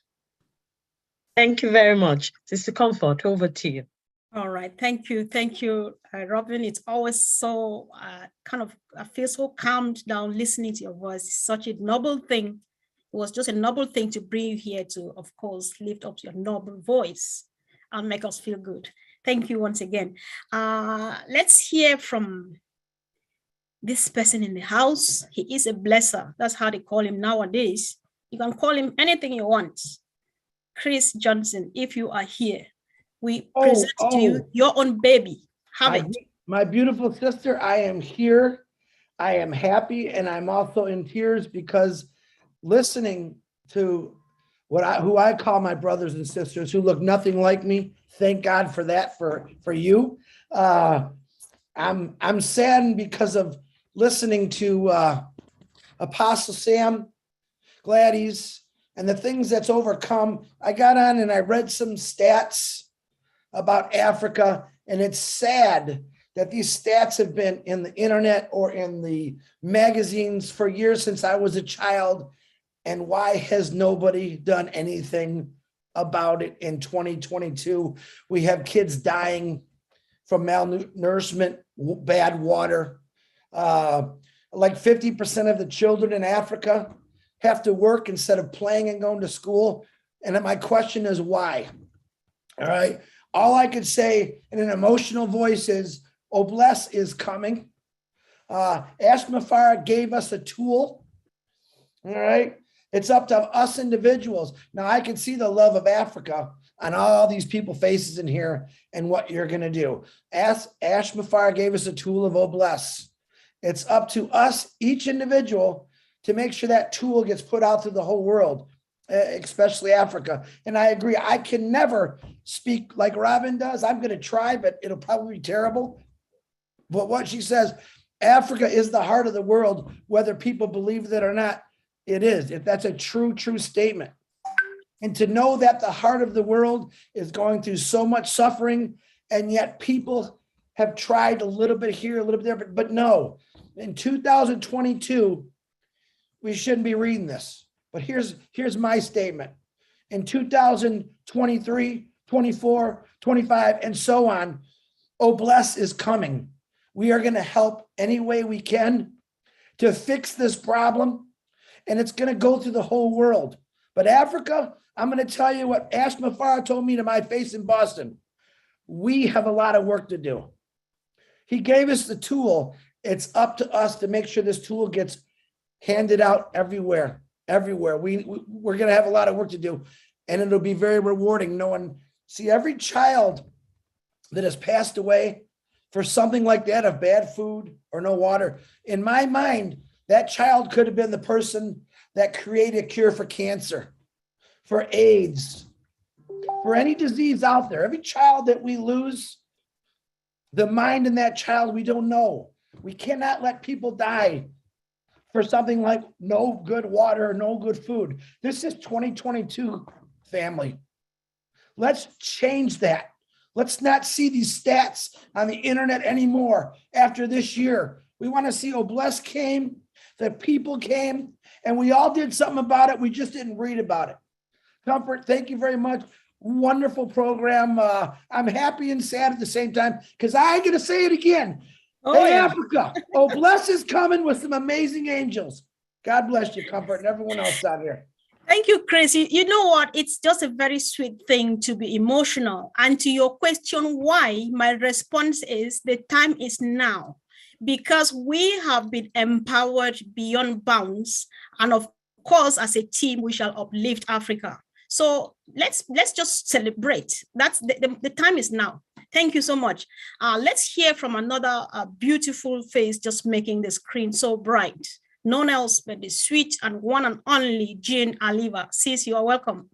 Thank you very much. Sister Comfort, over to you. All right, thank you, Robin. It's always so I feel so calmed down listening to your voice. It's such a noble thing. It was just a noble thing to bring you here to, of course, lift up your noble voice and make us feel good. Thank you once again. Let's hear from this person in the house. He is a blesser. That's how they call him nowadays. You can call him anything you want. Chris Johnson, if you are here, we present to you your own baby. Have it. My beautiful sister, I am here. I am happy, and I'm also in tears because listening to who I call my brothers and sisters who look nothing like me, thank God for that for you. I'm saddened because of listening to Apostle Sam Gladys and the things that's overcome. I got on and I read some stats about Africa, and it's sad that these stats have been in the internet or in the magazines for years since I was a child. And why has nobody done anything about it in 2022? We have kids dying from malnourishment, bad water. Like 50% of the children in Africa have to work instead of playing and going to school. And my question is why? All right. All I could say in an emotional voice is, Obless is coming. Ashmafara gave us a tool. All right. It's up to us individuals. Now I can see the love of Africa on all these people faces in here and what you're going to do. Ashmafara gave us a tool of Obless. It's up to us, each individual, to make sure that tool gets put out to the whole world, especially Africa. And I agree, I can never speak like Robin does. I'm going to try, but it'll probably be terrible. But what she says, Africa is the heart of the world, whether people believe that or not, it is. If that's a true statement. And to know that the heart of the world is going through so much suffering, and yet people have tried a little bit here, a little bit there, but no. In 2022, we shouldn't be reading this. But here's my statement. In 2023, 24, 25, and so on, Obless is coming. We are going to help any way we can to fix this problem, and it's going to go through the whole world. But Africa, I'm going to tell you what Ashmafara told me to my face in Boston. We have a lot of work to do. He gave us the tool. It's up to us to make sure this tool gets handed out everywhere. We're going to have a lot of work to do, and it'll be very rewarding knowing, see, every child that has passed away for something like that, of bad food or no water, in my mind, that child could have been the person that created a cure for cancer, for AIDS, for any disease out there. Every child that we lose, the mind in that child, we don't know. We cannot let people die for something like no good water or no good food. This is 2022, family. Let's change that. Let's not see these stats on the internet anymore after this year. We want to see Obless came, the people came, and we all did something about it. We just didn't read about it. Comfort, thank you very much. Wonderful program. I'm happy and sad at the same time because I got to say it again. Africa, Obless is coming with some amazing angels. God bless you, Comfort, and everyone else out here. Thank you, Chris. You know what? It's just a very sweet thing to be emotional. And to your question, why, my response is the time is now, because we have been empowered beyond bounds. And of course, as a team, we shall uplift Africa. So let's just celebrate. That's the time is now. Thank you so much. Let's hear from another beautiful face just making the screen so bright. None else but the sweet and one and only Jean Aliva. Sis, you are welcome.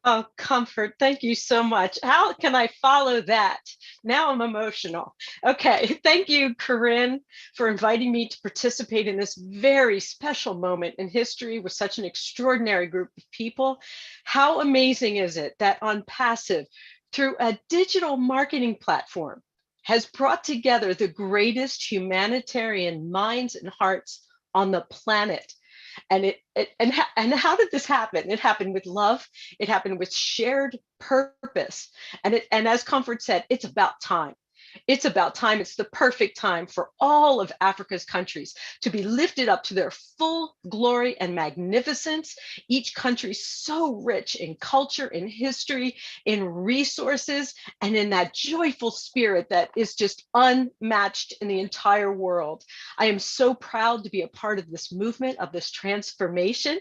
Oh, Comfort, thank you so much. How can I follow that? Now I'm emotional. Okay, thank you, Corinne, for inviting me to participate in this very special moment in history with such an extraordinary group of people. How amazing is it that ONPASSIVE, through a digital marketing platform, has brought together the greatest humanitarian minds and hearts on the planet. And how did this happen? It happened with love. It happened with shared purpose. And as Comfort said, it's about time. It's about time. It's the perfect time for all of Africa's countries to be lifted up to their full glory and magnificence. Each country so rich in culture, in history, in resources, and in that joyful spirit that is just unmatched in the entire world. I am so proud to be a part of this movement, of this transformation.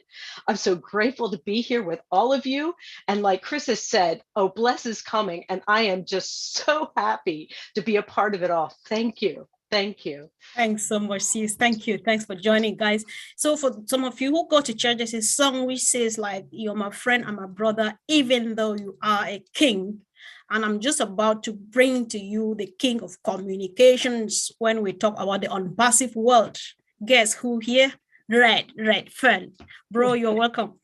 I'm so grateful to be here with all of you. And like Chris has said, oh, bless is coming. And I am just so happy to be a part of it all. Thank you. Thank you. Thanks so much, sis. Thank you. Thanks for joining, guys. So for some of you who go to church, there's a song which says like, you're my friend and my brother, even though you are a king. And I'm just about to bring to you the king of communications when we talk about the ONPASSIVE world. Guess who here? Red Fern. Bro, you're welcome.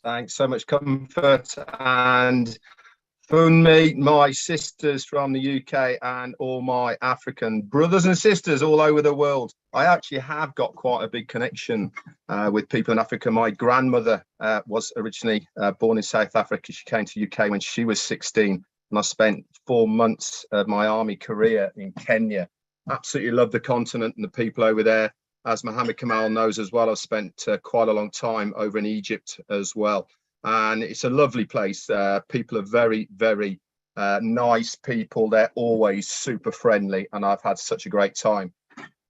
Thanks so much, Comfort, and Funmi, my sisters from the UK, and all my African brothers and sisters all over the world. I actually have got quite a big connection with people in Africa. My grandmother was originally born in South Africa. She came to the UK when she was 16, and I spent 4 months of my army career in Kenya. Absolutely love the continent and the people over there. As Mohammed Kamal knows as well, I've spent quite a long time over in Egypt as well. And it's a lovely place. People are very, very nice people. They're always super friendly, and I've had such a great time.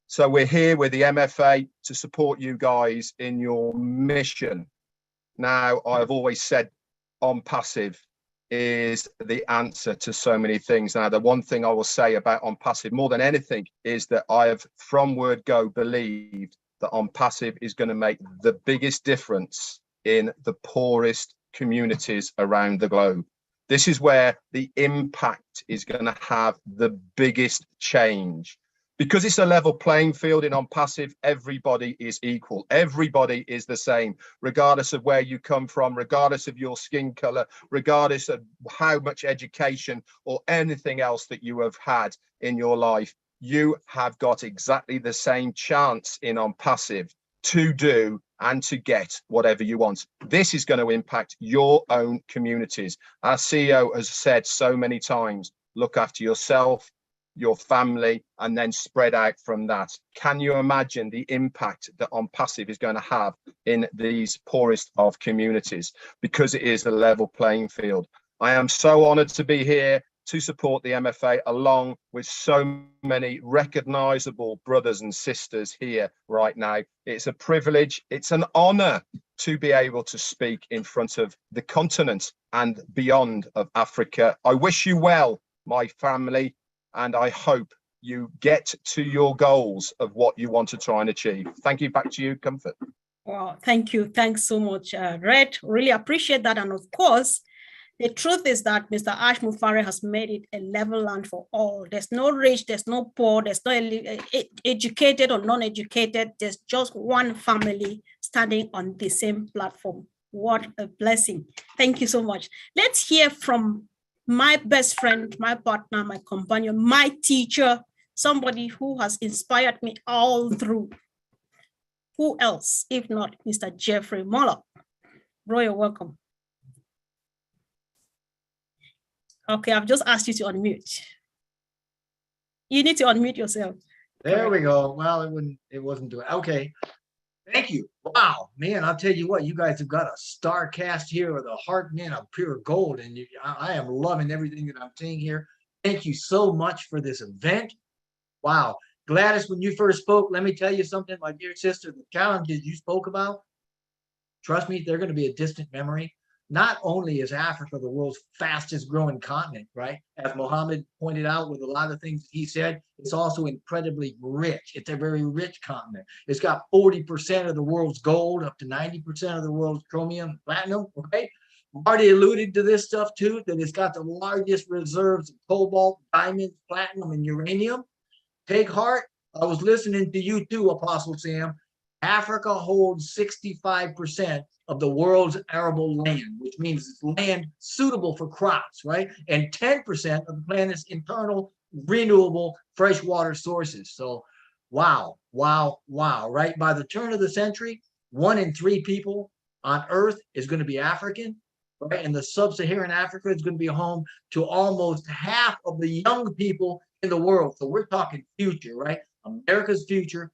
So we're here with the MFA to support you guys in your mission. Now, I've always said ONPASSIVE is the answer to so many things. Now, the one thing I will say about ONPASSIVE more than anything is that I have from word go believed that ONPASSIVE is going to make the biggest difference in the poorest communities around the globe. This is where the impact is going to have the biggest change. Because it's a level playing field in ONPASSIVE, everybody is equal. Everybody is the same, regardless of where you come from, regardless of your skin color, regardless of how much education or anything else that you have had in your life. You have got exactly the same chance in ONPASSIVE to do and to get whatever you want. This is going to impact your own communities. Our CEO has said so many times, look after yourself, your family, and then spread out from that. Can you imagine the impact that ONPASSIVE is going to have in these poorest of communities? Because it is a level playing field. I am so honored to be here to support the MFA along with so many recognizable brothers and sisters here right now. It's a privilege, it's an honor to be able to speak in front of the continent and beyond of Africa. I wish you well, my family, and I hope you get to your goals of what you want to try and achieve. Thank you. Back to you, Comfort. Wow, thank you. Thanks so much, Red. Really appreciate that. And of course, the truth is that Mr. Ash Mufare has made it a level land for all. There's no rich, there's no poor, there's no educated or non-educated. There's just one family standing on the same platform. What a blessing. Thank you so much. Let's hear from my best friend, my partner, my companion, my teacher, somebody who has inspired me all through. Who else, if not Mr. Jeffrey Mollock? Bro, you're welcome. Okay, I've just asked you to unmute. You need to unmute yourself. There we go. Well, it wasn't doing okay. Thank you. Wow, man, I'll tell you what, you guys have got a star cast here with a heart, man, of pure gold. And I am loving everything that I'm seeing here. Thank you so much for this event. Wow. Gladys, when you first spoke, let me tell you something, my dear sister, the challenges you spoke about, trust me, they're going to be a distant memory. Not only is Africa the world's fastest growing continent, right? As Mohammed pointed out with a lot of things he said, it's also incredibly rich. It's a very rich continent. It's got 40% of the world's gold, up to 90% of the world's chromium, platinum, right? Marty alluded to this stuff too, that it's got the largest reserves of cobalt, diamonds, platinum, and uranium. Take heart. I was listening to you too, Apostle Sam. Africa holds 65% of the world's arable land, which means it's land suitable for crops, right? And 10% of the planet's internal renewable freshwater sources. So, wow, wow, wow, right? By the turn of the century, 1 in 3 people on Earth is going to be African, right? And the sub-Saharan Africa is going to be home to almost half of the young people in the world. So we're talking future, right? America's future.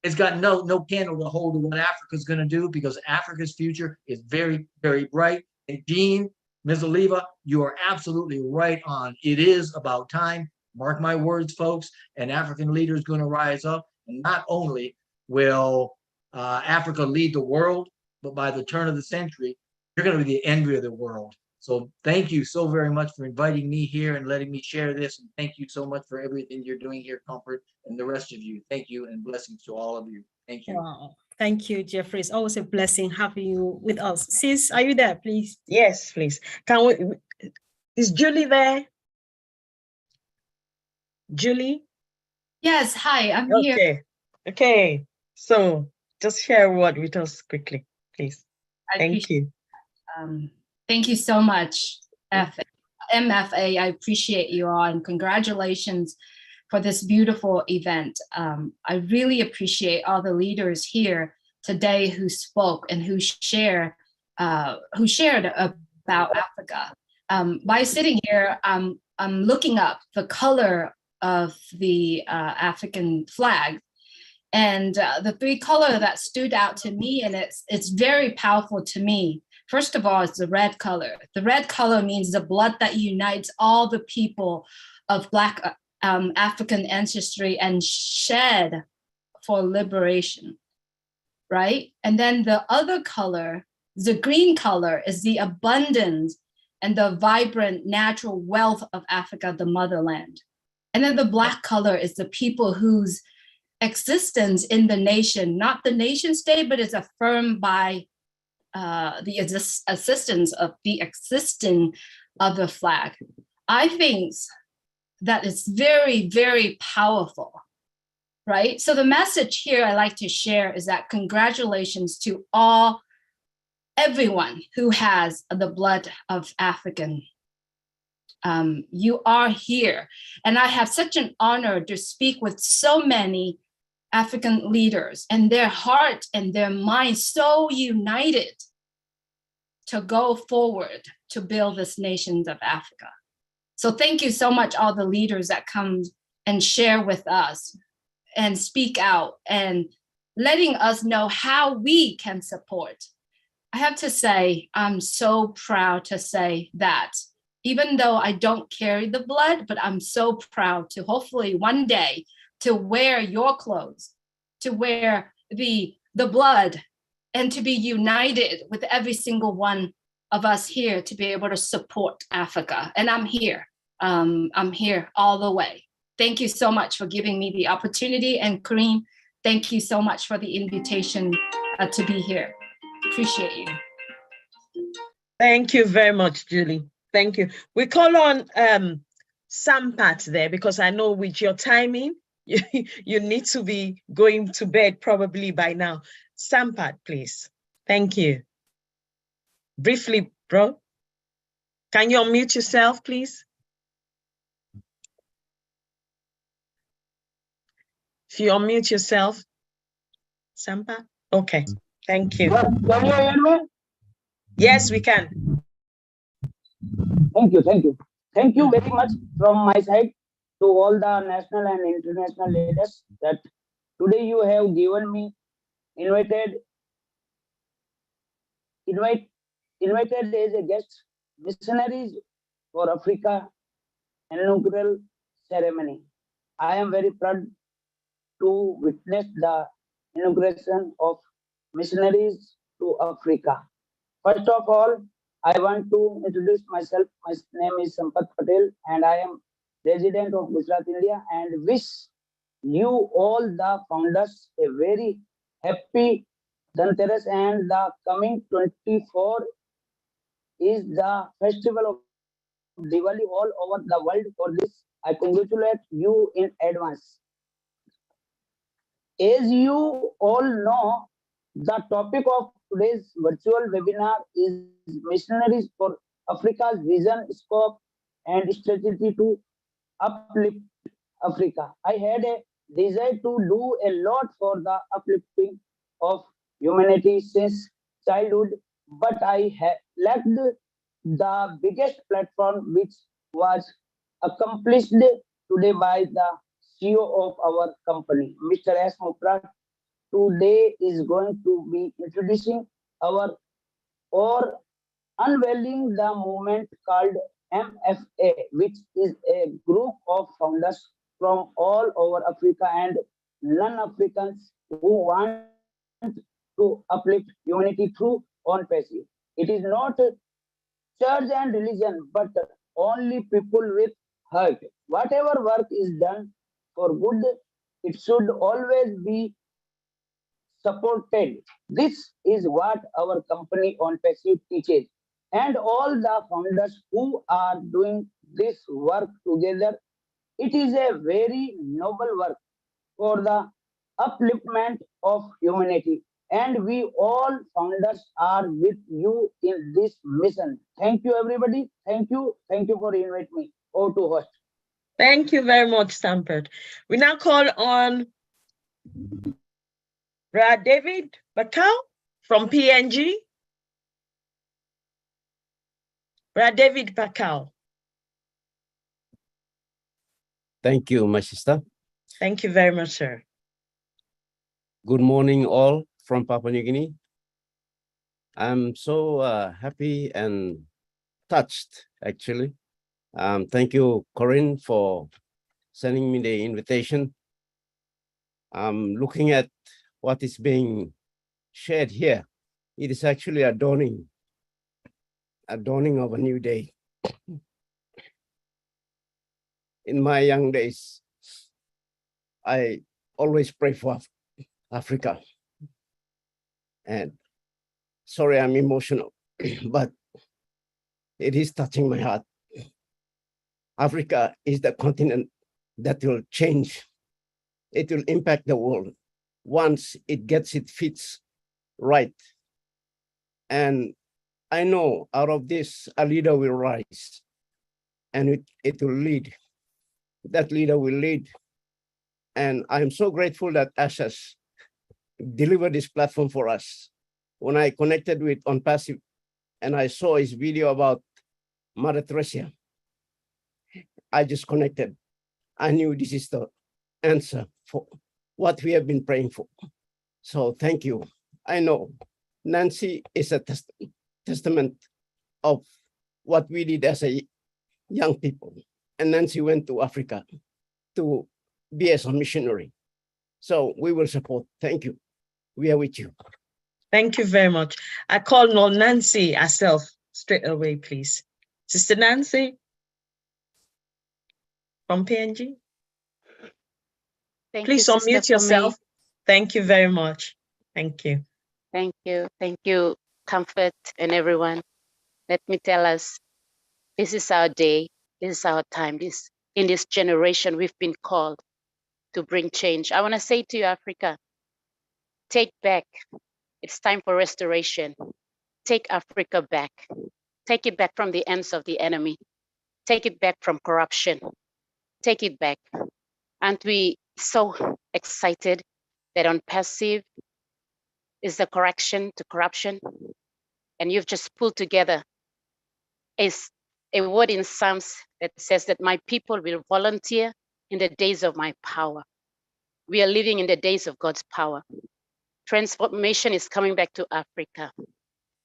It's got no candle to hold to what Africa's going to do, because Africa's future is very, very bright. And Jean, Ms. Oliva, you are absolutely right on. It is about time. Mark my words, folks. An African leader is going to rise up. And not only will Africa lead the world, but by the turn of the century, you're going to be the envy of the world. So thank you so very much for inviting me here and letting me share this. And thank you so much for everything you're doing here, Comfort, and the rest of you. Thank you, and blessings to all of you. Thank you. Wow. Thank you, Jeffrey. It's always a blessing having you with us. Sis, are you there, please? Yes, please. Can we? Is Julie there? Julie? Yes, hi, I'm here. Okay. Okay. So just share a word with us quickly, please. Thank you. Thank you so much, MFA. I appreciate you all, and congratulations for this beautiful event. I really appreciate all the leaders here today who spoke and who shared about Africa. By sitting here, I'm looking up the color of the African flag, and the 3 colors that stood out to me, and it's very powerful to me. First of all, it's the red color. The red color means the blood that unites all the people of Black African ancestry and shed for liberation, right? And then the other color, the green color, is the abundance and the vibrant natural wealth of Africa, the motherland. And then the black color is the people whose existence in the nation, not the nation state, but is affirmed by the existence of the flag. I think that it's very, very powerful, right? So the message here I like to share is that congratulations to everyone who has the blood of African. You are here, and I have such an honor to speak with so many African leaders, and their heart and their mind so united to go forward to build this nation of Africa. So thank you so much, all the leaders that come and share with us and speak out and letting us know how we can support. I have to say, I'm so proud to say that even though I don't carry the blood, but I'm so proud to hopefully one day to wear your clothes, to wear the blood, and to be united with every single one of us here to be able to support Africa. And I'm here. I'm here all the way. Thank you so much for giving me the opportunity. And Kareem, thank you so much for the invitation to be here. Appreciate you. Thank you very much, Julie. Thank you. We call on Sampat there, because I know with your timing, you need to be going to bed probably by now. Sampat, please. Thank you. Briefly, bro. Can you unmute yourself, please? If you unmute yourself, Sampat. Okay. Thank you. Can you hear me? Yes, we can. Thank you. Thank you. Thank you very much from my side to all the national and international leaders that today you have given me invited as a guest, Missionaries for Africa inaugural ceremony. I am very proud to witness the inauguration of Missionaries to Africa. First of all, I want to introduce myself. My name is Sampat Patel, and I am resident of Gujarat, India, and wish you all the founders a very happy Dhanteras and the coming 24 is the festival of Diwali all over the world. For this, I congratulate you in advance. As you all know, the topic of today's virtual webinar is Missionaries for Africa's Vision, Scope, and Strategy to Uplift Africa. I had a desire to do a lot for the uplifting of humanity since childhood, but I lacked the biggest platform, which was accomplished today by the CEO of our company, Mr. S. Mupra. Today is going to be introducing our or unveiling the movement called MFA, which is a group of founders from all over Africa and non-Africans who want to uplift humanity through ONPASSIVE. It is not church and religion, but only people with heart. Whatever work is done for good, it should always be supported. This is what our company ONPASSIVE teaches. And all the founders who are doing this work together, it is a very noble work for the upliftment of humanity. And we all founders are with you in this mission. Thank you, everybody. Thank you. Thank you for inviting me. Over to host. Thank you very much, Stampert. We now call on Brad David Bakau from PNG. Brad David Bakau. Thank you, my sister. Thank you very much, sir. Good morning, all from Papua New Guinea. I'm so happy and touched, actually. Thank you, Corinne, for sending me the invitation. I'm looking at what is being shared here. It is actually a dawning of a new day. In my young days, I always pray for Africa. And sorry, I'm emotional, but it is touching my heart. Africa is the continent that will change. It will impact the world once it gets its feet right. And I know out of this, a leader will rise and it will lead. That leader will lead. And I'm so grateful that Ashas delivered this platform for us. When I connected with ONPASSIVE and I saw his video about Mother Teresa, I just connected. I knew this is the answer for what we have been praying for. So thank you. I know Nancy is a testament of what we did as a young people. And Nancy went to Africa to be as a missionary. So we will support. Thank you. We are with you. Thank you very much. I call on Nancy herself straight away, please. Sister Nancy from PNG. Please unmute yourself. Thank you very much. Thank you. Thank you. Thank you, Comfort and everyone. Let me tell us, this is our day. This is our time. In this generation, we've been called to bring change. I want to say to you, Africa, take back. It's time for restoration. Take Africa back. Take it back from the hands of the enemy. Take it back from corruption. Take it back. Aren't we so excited that ONPASSIVE is the correction to corruption? And you've just pulled together a word in Psalms that says that my people will volunteer in the days of my power. We are living in the days of God's power. Transformation is coming back to Africa.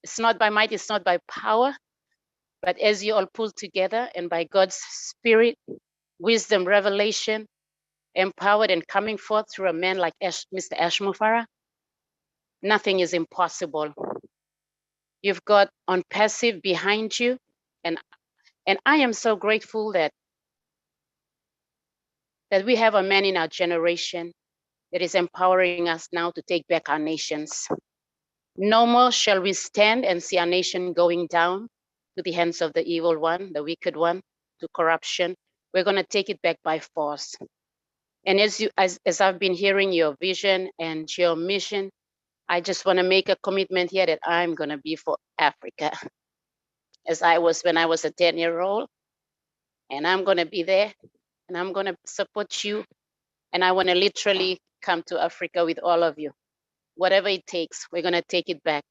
It's not by might, it's not by power, but as you all pull together and by God's spirit, wisdom, revelation, empowered and coming forth through a man like Mr. Ashmufara, nothing is impossible. You've got ONPASSIVE behind you, and I am so grateful that we have a man in our generation that is empowering us now to take back our nations. No more shall we stand and see our nation going down. to the hands of the evil one, the wicked one, to corruption. We're going to take it back by force. And as I've been hearing your vision and your mission, I just want to make a commitment here that I'm going to be for Africa, as I was when I was a 10-year-old. And I'm going to be there, and I'm going to support you. And I want to literally come to Africa with all of you. Whatever it takes, we're going to take it back.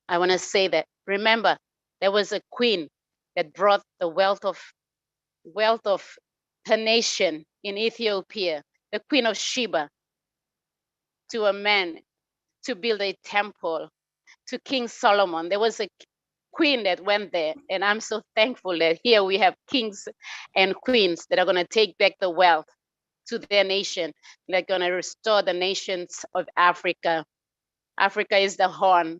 I want to say that, remember, there was a queen that brought the wealth of her nation in Ethiopia, the Queen of Sheba, to a man to build a temple to King Solomon. There was a queen that went there, and I'm so thankful that here we have kings and queens that are going to take back the wealth to their nation. They're going to restore the nations of Africa. Africa is the horn,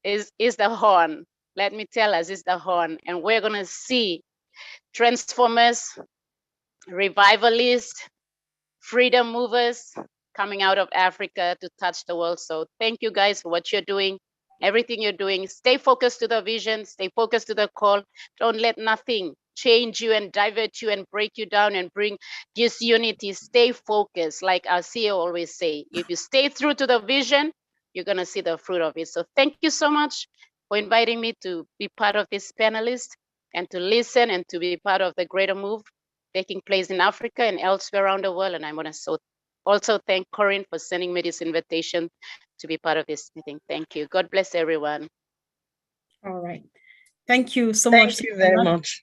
is the horn. Let me tell us, it's the horn. And we're going to see transformers, revivalists, freedom movers coming out of Africa to touch the world. So thank you guys for what you're doing, everything you're doing. Stay focused to the vision, stay focused to the call. Don't let nothing change you and divert you and break you down and bring disunity. Stay focused, like our CEO always say. If you stay true to the vision, you're gonna see the fruit of it. So thank you so much for inviting me to be part of this panelist and to listen and to be part of the greater move taking place in Africa and elsewhere around the world. And I want to also thank Corinne for sending me this invitation to be part of this meeting. Thank you. God bless everyone. All right. Thank you so much. Thank you very much.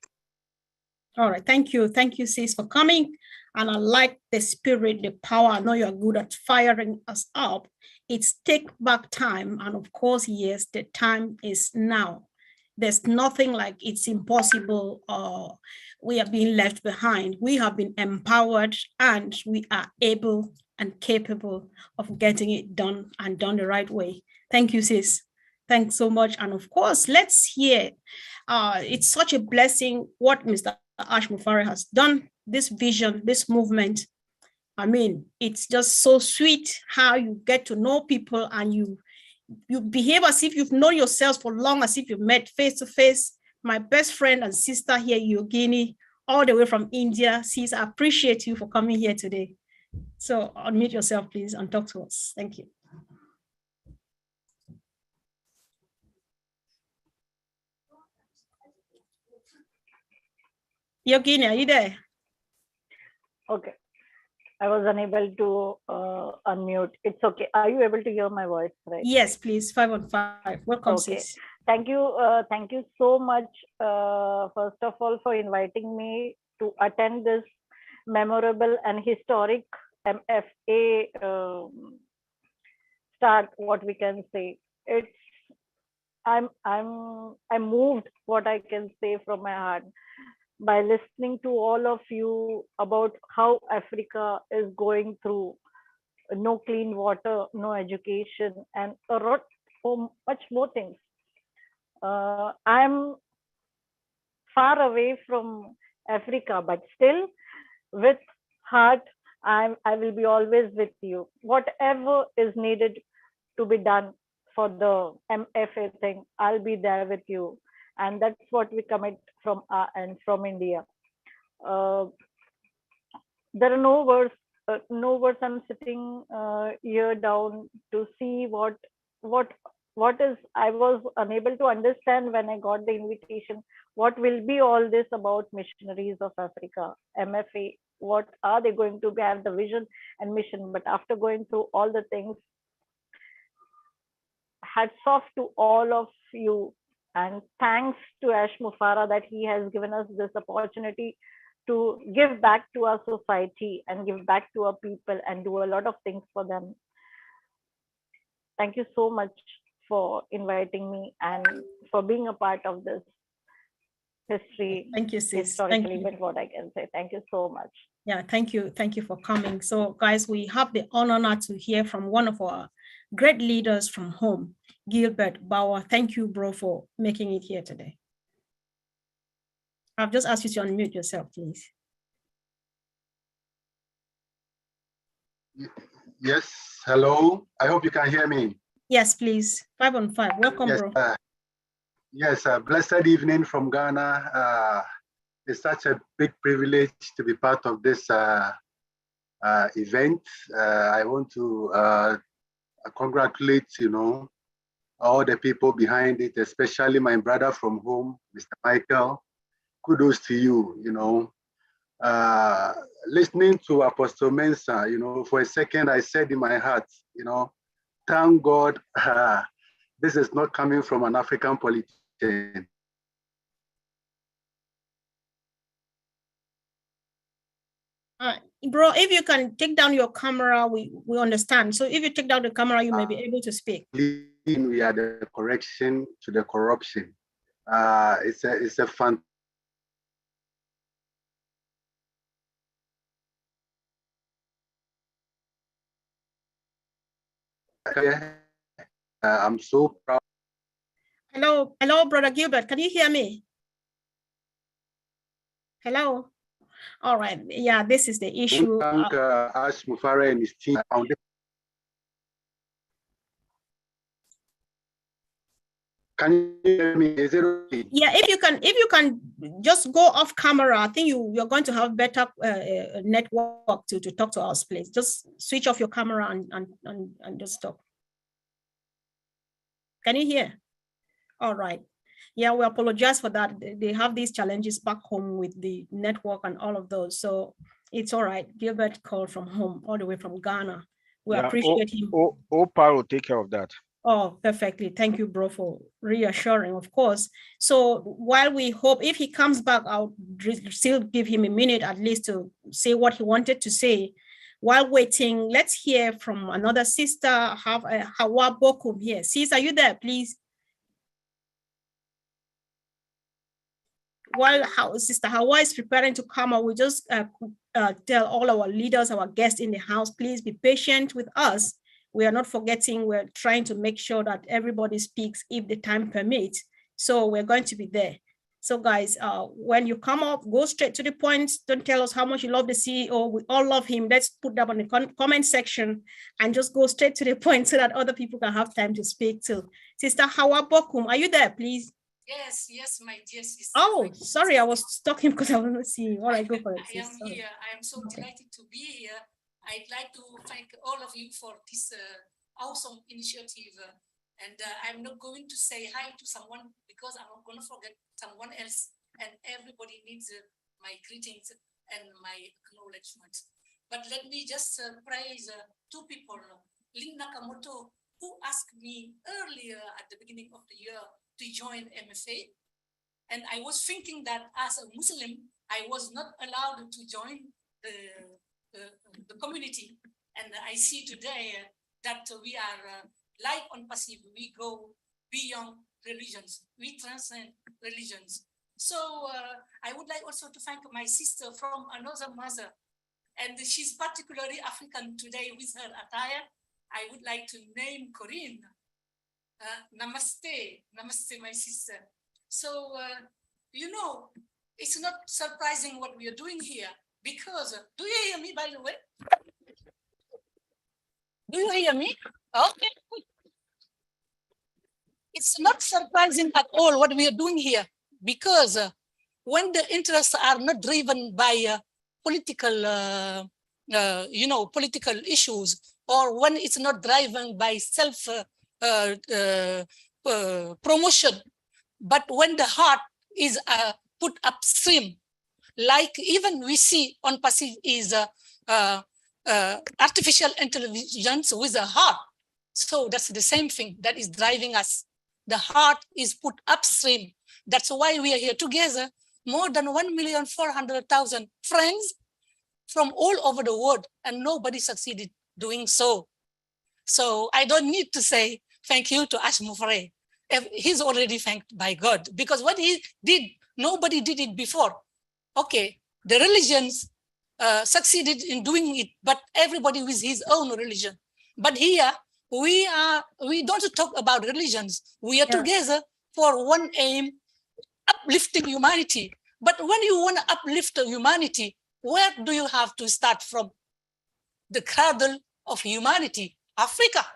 All right. Thank you. Thank you, sis, for coming. And I like the spirit, the power. I know you're good at firing us up. It's take back time. And of course, yes, the time is now. There's nothing like it's impossible or we are being left behind. We have been empowered and we are able and capable of getting it done and done the right way. Thank you, sis. Thanks so much. And of course, let's hear. It's such a blessing what Mr. Ash Mufari has done, this vision, this movement. I mean, it's just so sweet how you get to know people and you behave as if you've known yourselves for long, as if you've met face to face. My best friend and sister here, Yogini, all the way from India. Sis, I appreciate you for coming here today. So unmute yourself, please, and talk to us. Thank you. Yogini, are you there? Okay. I was unable to unmute. It's okay. Are you able to hear my voice, right? Yes, please. 5 on 5. Welcome, okay. sis. Thank you. Thank you so much, first of all, for inviting me to attend this memorable and historic MFA start, what we can say. It's I'm moved, what I can say from my heart, by listening to all of you about how Africa is going through no clean water, no education, and a lot so much more things. I'm far away from Africa, but still with heart, I will be always with you. Whatever is needed to be done for the MFA thing, I'll be there with you. And that's what we commit from and from India. There are no words. I'm sitting here down to see what is. I was unable to understand when I got the invitation. What will be all this about Missionaries of Africa, MFA? What are they going to have the vision and mission? But after going through all the things, hats off to all of you. And thanks to Ash Mufara that he has given us this opportunity to give back to our society and give back to our people and do a lot of things for them. Thank you so much for inviting me and for being a part of this history. Thank you, sis. Historical Thank you. event, what I can say. Thank you so much. Yeah, thank you. Thank you for coming. So guys, we have the honor now to hear from one of our great leaders from home, Gilbert Bauer. Thank you, bro, for making it here today. I've just asked you to unmute yourself, please. Yes, hello. I hope you can hear me. Yes, please. 5 on 5. Welcome, yes, bro. Yes, blessed evening from Ghana. It's such a big privilege to be part of this event. I want to congratulate, all the people behind it, especially my brother from home, Mr. Michael. Kudos to you, listening to Apostle Mensah, for a second I said in my heart, thank God this is not coming from an African politician. Bro, if you can take down your camera, we understand. So if you take down the camera, you may be able to speak. We are the correction to the corruption. It's a fun. I'm so proud. Hello, Brother Gilbert. Can you hear me? Hello. All right. Yeah, this is the issue. Thank Ash Mufare and his team. Can you hear me? Is it okay? Yeah, if you can just go off camera, I think you're going to have better network to talk to us, please. Just switch off your camera and just talk. Can you hear? All right. Yeah, we apologize for that. They have these challenges back home with the network and all of those. So it's all right. Gilbert called from home, all the way from Ghana. We appreciate him. Opa will take care of that. Oh, perfectly. Thank you, bro, for reassuring, of course. So while we hope, if he comes back, I'll still give him a minute at least to say what he wanted to say. While waiting, let's hear from another sister, Hawa Bokum here. Sis, are you there, please? While Sister Hawa is preparing to come out, we just tell all our leaders, our guests in the house, please be patient with us. We are not forgetting, we're trying to make sure that everybody speaks if the time permits. So we're going to be there. So guys, when you come up, go straight to the point. Don't tell us how much you love the CEO. We all love him. Let's put that on the comment section and just go straight to the point so that other people can have time to speak too. Sister Hawa Bokum, are you there, please? Yes, my dear sister. Oh, sorry, I was talking because I wasn't seeing you. All right, go for it. I am here. I am so delighted to be here. I'd like to thank all of you for this awesome initiative. And I'm not going to say hi to someone because I'm not going to forget someone else. And everybody needs my greetings and my acknowledgement. But let me just praise two people. Lynn Nakamoto, who asked me earlier at the beginning of the year to join MFA. And I was thinking that as a Muslim, I was not allowed to join the community. And I see today that we are like ONPASSIVE, we go beyond religions, we transcend religions. So I would like also to thank my sister from another mother, and she's particularly African today with her attire. I would like to name Corinne. Namaste, namaste, my sister. So, it's not surprising what we are doing here because, do you hear me, by the way? Do you hear me? Okay. It's not surprising at all what we are doing here because when the interests are not driven by political, political issues, or when it's not driven by self promotion, but when the heart is put upstream, like even we see ONPASSIVE is artificial intelligence with a heart. So that's the same thing that is driving us. The heart is put upstream. That's why we are here together, more than 1,400,000 friends from all over the world, and nobody succeeded doing so. So I don't need to say thank you to Ash Mufare. He's already thanked by God because what he did, nobody did it before. Okay, the religions succeeded in doing it, but everybody with his own religion. But here, we don't talk about religions. We are together for one aim, uplifting humanity. But when you want to uplift humanity, where do you have to start from? The cradle of humanity, Africa.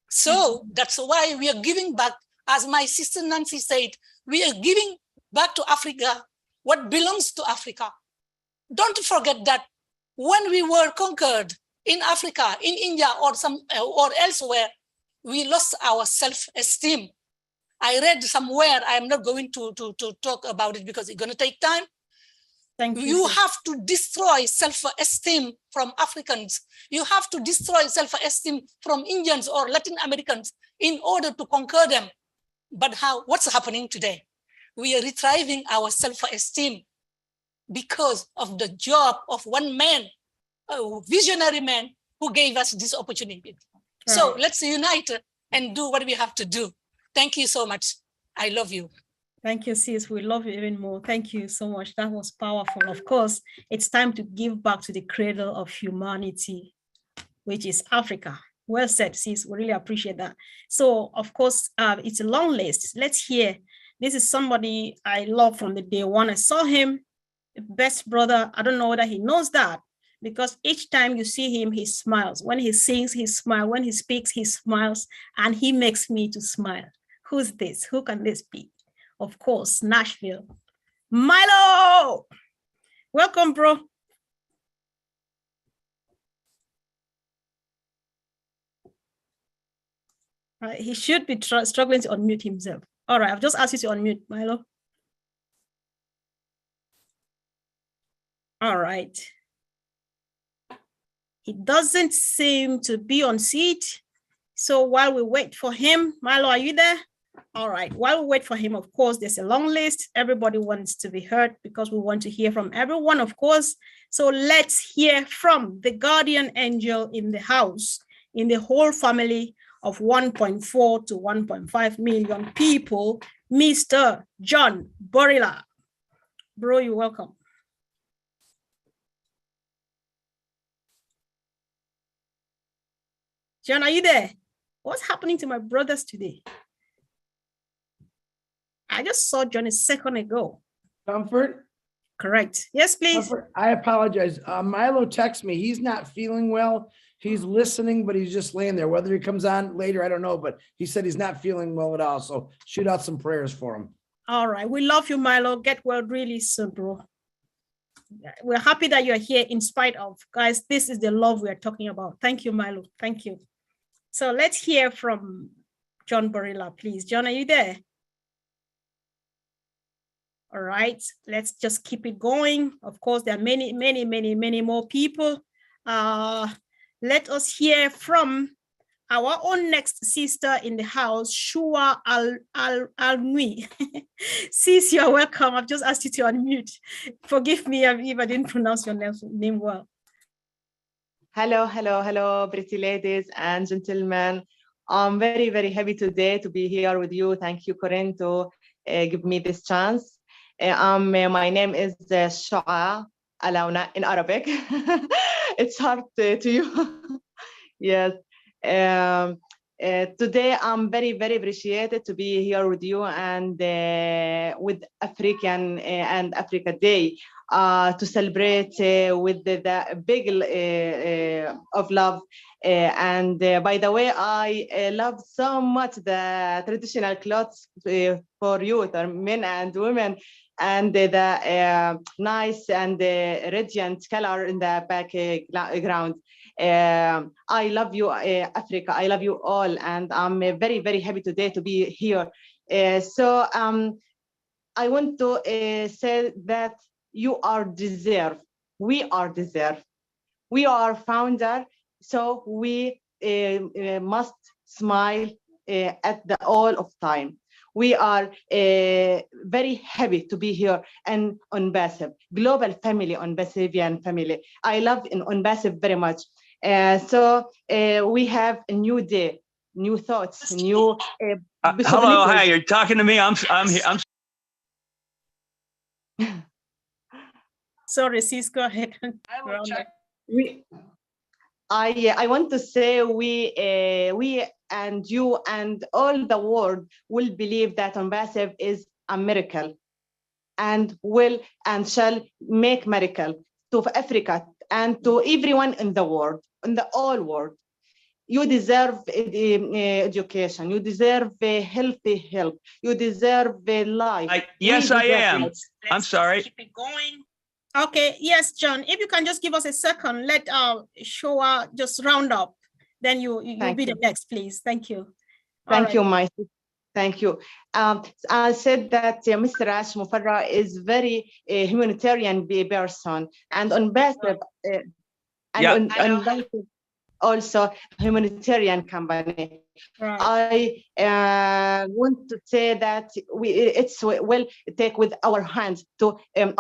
So that's why we are giving back As my sister Nancy said, we are giving back to Africa what belongs to Africa. Don't forget that when we were conquered in Africa, in India, or elsewhere, we lost our self-esteem. I read somewhere, I'm not going to talk about it because it's going to take time. You have to destroy self-esteem from Africans. You have to destroy self-esteem from Indians or Latin Americans in order to conquer them. But what's happening today? We are retrieving our self-esteem because of the job of one man, a visionary man who gave us this opportunity. Right. So let's unite and do what we have to do. Thank you so much. I love you. Thank you, sis. We love you even more. Thank you so much. That was powerful. Of course, it's time to give back to the cradle of humanity, which is Africa. Well said, sis. We really appreciate that. So, of course, it's a long list. Let's hear. This is somebody I love from the day one I saw him. Best brother. I don't know whether he knows that, because each time you see him, he smiles. When he sings, he smiles. When he speaks, he smiles, and he makes me to smile. Who's this? Who can this be? Of course, Nashville. Milo! Welcome, bro. He should be struggling to unmute himself. All right, I've just asked you to unmute, Milo. All right. He doesn't seem to be on seat. So while we wait for him, Milo, are you there? All right, while we wait for him, of course, there's a long list. Everybody wants to be heard because we want to hear from everyone, of course. So let's hear from the guardian angel in the house, in the whole family of 1.4 to 1.5 million people, Mr. John Borila. Bro, you're welcome. John, are you there? What's happening to my brothers today? I just saw John a second ago. Comfort? Correct. Yes, please. Comfort, I apologize. Milo texted me. He's not feeling well. He's listening, but he's just laying there. Whether he comes on later, I don't know, but he said he's not feeling well at all. So shoot out some prayers for him. All right. We love you, Milo. Get well really soon, bro. We're happy that you're here in spite of. Guys, this is the love we are talking about. Thank you, Milo. Thank you. So let's hear from John Borila, please. John, are you there? All right, let's just keep it going. Of course, there are many, many, many, many more people. Let us hear from our own next sister in the house, Shua Al-Nui. Sis, you're welcome. I've just asked you to unmute. Forgive me if I didn't pronounce your name well. Hello, hello, hello, pretty ladies and gentlemen. I'm very, very happy today to be here with you. Thank you, Corinne, to give me this chance. My name is Shua Alauna in Arabic. It's hard to you. Yes. Today, I'm very, very appreciated to be here with you and with African and Africa Day to celebrate with the big of love. And by the way, I love so much the traditional clothes for youth, or men and women, and the nice and radiant color in the background. I love you, Africa. I love you all, and I'm very, very happy today to be here. So I want to say that you are deserved. We are deserved. We are founder, so we must smile at the all of time. We are very happy to be here and ONPASSIVE, global family, ONPASSIVian family. I love ONPASSIVE very much. So we have a new day, new thoughts, new. Hello, hi. You're talking to me. I'm here. Sorry, sis. Go ahead. I want to say we and you and all the world will believe that ONPASSIVE is a miracle, and will and shall make miracle to Africa and to everyone in the world, in the whole world. You deserve education. You deserve healthy health. You deserve life. Yes, I am. I'm sorry. Keep it going. Okay, yes, John, if you can just give us a second, let Shoa just round up. Then you'll be the next, please. Thank you. Thank you, my sister. Thank you. I said that Mr. Ash Mufarra is very humanitarian person and ONPASSIVE also humanitarian company. Right. I want to say that it's well take with our hands to make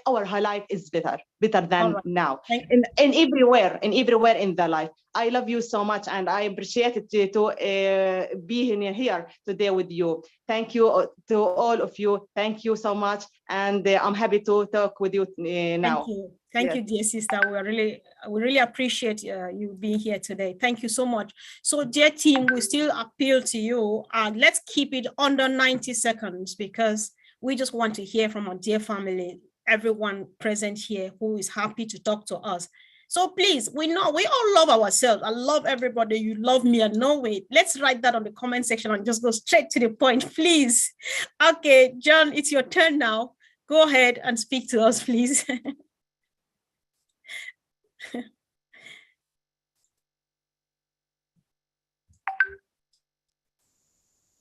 our life is better than now in everywhere in the life. I love you so much and I appreciate it to be here today with you. Thank you to all of you. Thank you so much, and I'm happy to talk with you now. Thank you. Thank you, dear sister. We really appreciate you being here today. Thank you so much. So, dear team, we still appeal to you. Let's keep it under 90 seconds because we just want to hear from our dear family, everyone present here who is happy to talk to us. So please, we know we all love ourselves. I love everybody. You love me and no way. Let's write that on the comment section and just go straight to the point, please. Okay, John, it's your turn now. Go ahead and speak to us, please.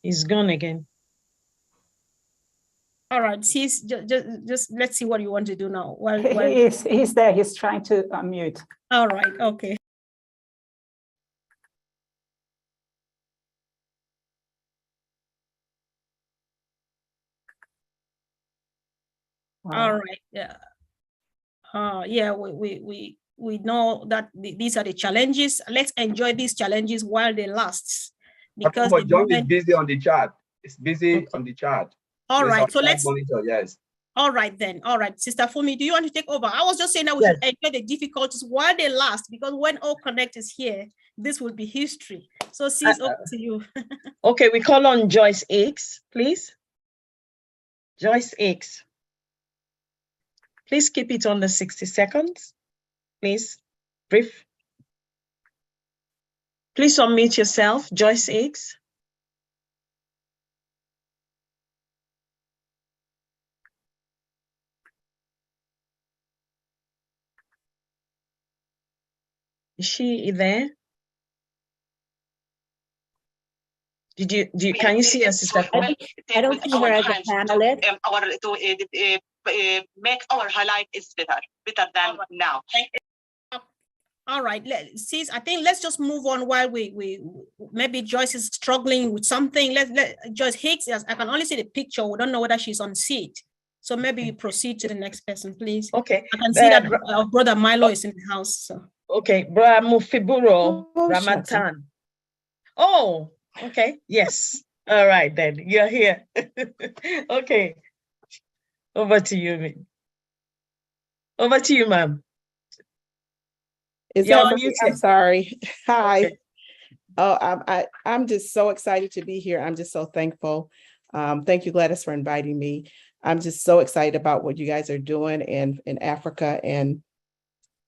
He's gone again. All right, just let's see what you want to do now. Well, he's there. He's trying to unmute. All right. Okay. Wow. All right. Yeah. Yeah. We know that these are the challenges. Let's enjoy these challenges while they last. Because but John is busy on the chat. It's busy on the chat. All right. So let's monitor. Yes. All right then. All right, Sister Fumi, do you want to take over? I was just saying that we should enjoy the difficulties while they last, because when All Connect is here, this will be history. So, sis, over to you. Okay, we call on Joyce X, please. Joyce X. Please keep it under 60 seconds. Please, brief. Please unmute yourself, Joyce X. Is she there? Can you see us, Sister? I don't see her as a panelist. Make our life is better than now. All right, sis, I think let's just move on while we maybe Joyce is struggling with something. Let Joyce Hicks, I can only see the picture. We don't know whether she's on seat. So maybe we proceed to the next person, please. Okay. I can see that our brother Milo is in the house. So. Okay, Brother Mufiburo Ramatan. Oh, okay. Yes. All right, then. You're here. Okay. Over to you, over to you, ma'am. I'm sorry. Hi. Okay. Oh, I'm just so excited to be here. I'm just so thankful. Thank you, Gladys, for inviting me. I'm just so excited about what you guys are doing in Africa, and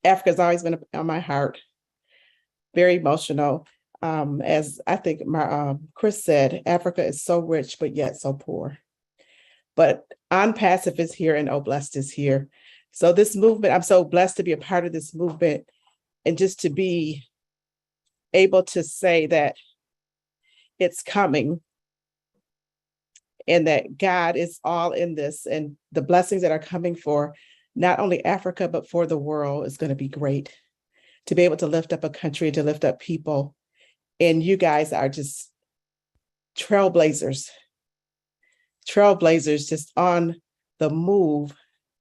Africa's always been on my heart. Very emotional. As I think Chris said, Africa is so rich, but yet so poor. But ONPASSIVE is here and Oblast is here. So this movement, I'm so blessed to be a part of this movement and just to be able to say that it's coming and that God is all in this, and the blessings that are coming for not only Africa, but for the world is going to be great. To be able to lift up a country, to lift up people. And you guys are just trailblazers just on the move,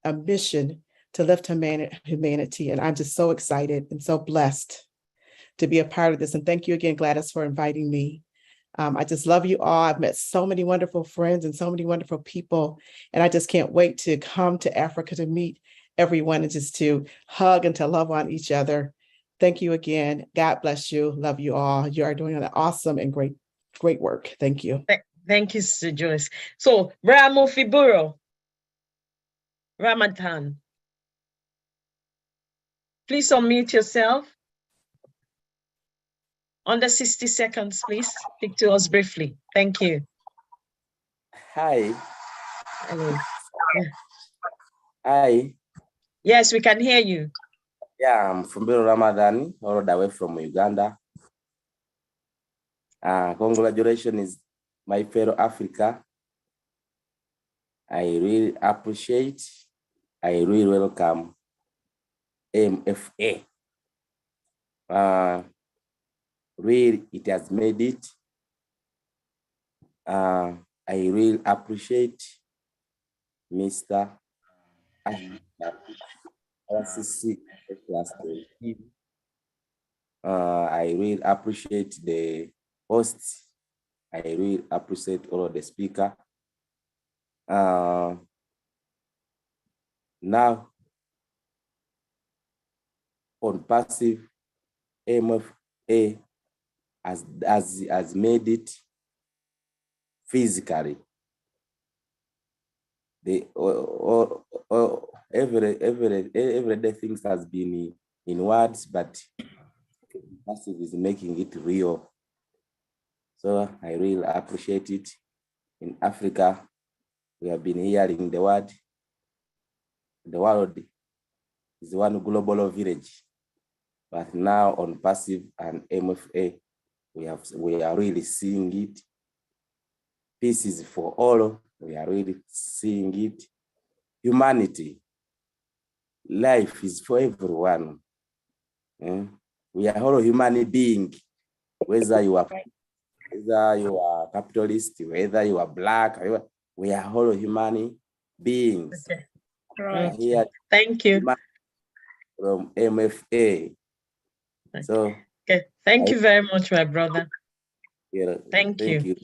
a mission to lift humanity. And I'm just so excited and so blessed to be a part of this. And thank you again, Gladys, for inviting me. I just love you all. I've met so many wonderful friends and so many wonderful people. And I just can't wait to come to Africa to meet everyone and just to hug and to love on each other. Thank you again. God bless you. Love you all. You are doing an awesome and great work. Thank you. Thank you, Sister Joyce. So, Ramofiburo Ramadan, please unmute yourself. Under 60 seconds, please. Speak to us briefly. Thank you. Hi. Hello. Hi. Yes, we can hear you. Yeah, I'm from Biro Ramadan, all the way from Uganda. Congratulations, my fellow Africa. I really appreciate, I really welcome MFA. Really, it has made it. I really appreciate Mr. RCC. I really appreciate the hosts. I really appreciate all of the speaker. Now, ONPASSIVE MFA has made it physically. Everyday things has been in words, but ONPASSIVE is making it real. So I really appreciate it. In Africa, we have been hearing the word. The world is one global village, but now ONPASSIVE and MFA, we are really seeing it. Peace is for all. We are really seeing it. Humanity, life is for everyone. We are all human beings, whether you are capitalist, whether you are black, we are all human beings. Okay. Right. Here, thank you. From MFA. So, okay. Thank you very much, my brother. Yeah, thank you.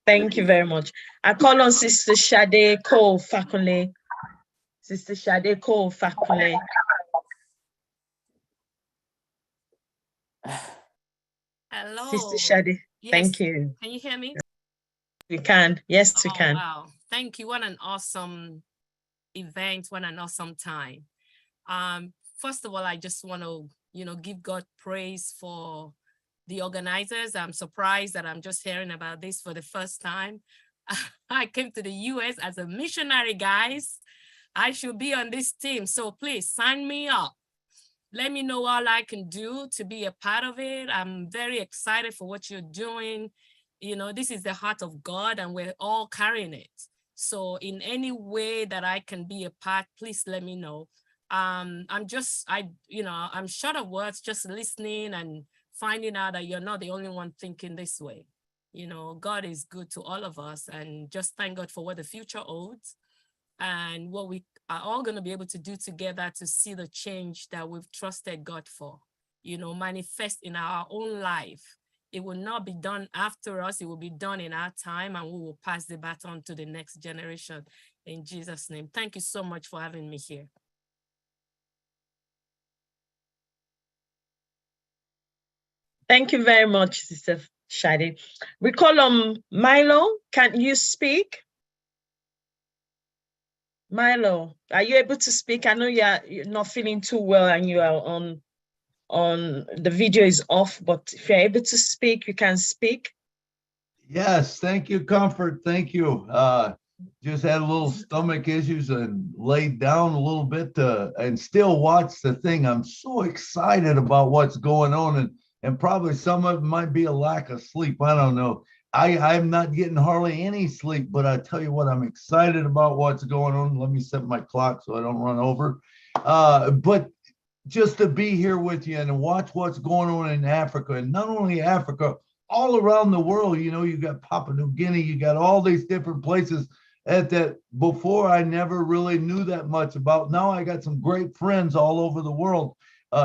Thank you very much. I call on Sister Shade Cole Fakunle. Sister Shade Cole Fakunle. Hello. Sister Shade, yes. thank you. Can you hear me? We can. Yes, we can. Wow. Thank you. What an awesome event. What an awesome time. First of all, I just want to, give God praise for the organizers. I'm surprised that I'm just hearing about this for the first time. I came to the US as a missionary, guys. I should be on this team. So please sign me up. Let me know all I can do to be a part of it. I'm very excited for what you're doing. This is the heart of God and we're all carrying it. So in any way that I can be a part, please let me know. I'm short of words, just listening and finding out that you're not the only one thinking this way. God is good to all of us, and just thank God for what the future holds and what we are all going to be able to do together to see the change that we've trusted God for, manifest in our own life. It will not be done after us. It will be done in our time, and we will pass the baton to the next generation in Jesus' name. Thank you so much for having me here. Thank you very much, Sister Shade. We call on Milo. Can you speak? Milo, are you able to speak? I know you're not feeling too well and you are on the video is off, but if you're able to speak, you can speak. Yes, thank you, Comfort. Thank you. Just had a little stomach issues and laid down a little bit and still watch the thing. I'm so excited about what's going on, and probably some of it might be a lack of sleep. I don't know. I'm not getting hardly any sleep, but I tell you what, I'm excited about what's going on. Let me set my clock so I don't run over. But just to be here with you and watch what's going on in Africa, and not only Africa, all around the world. You got Papua New Guinea, you got all these different places that before I never really knew that much about. Now I got some great friends all over the world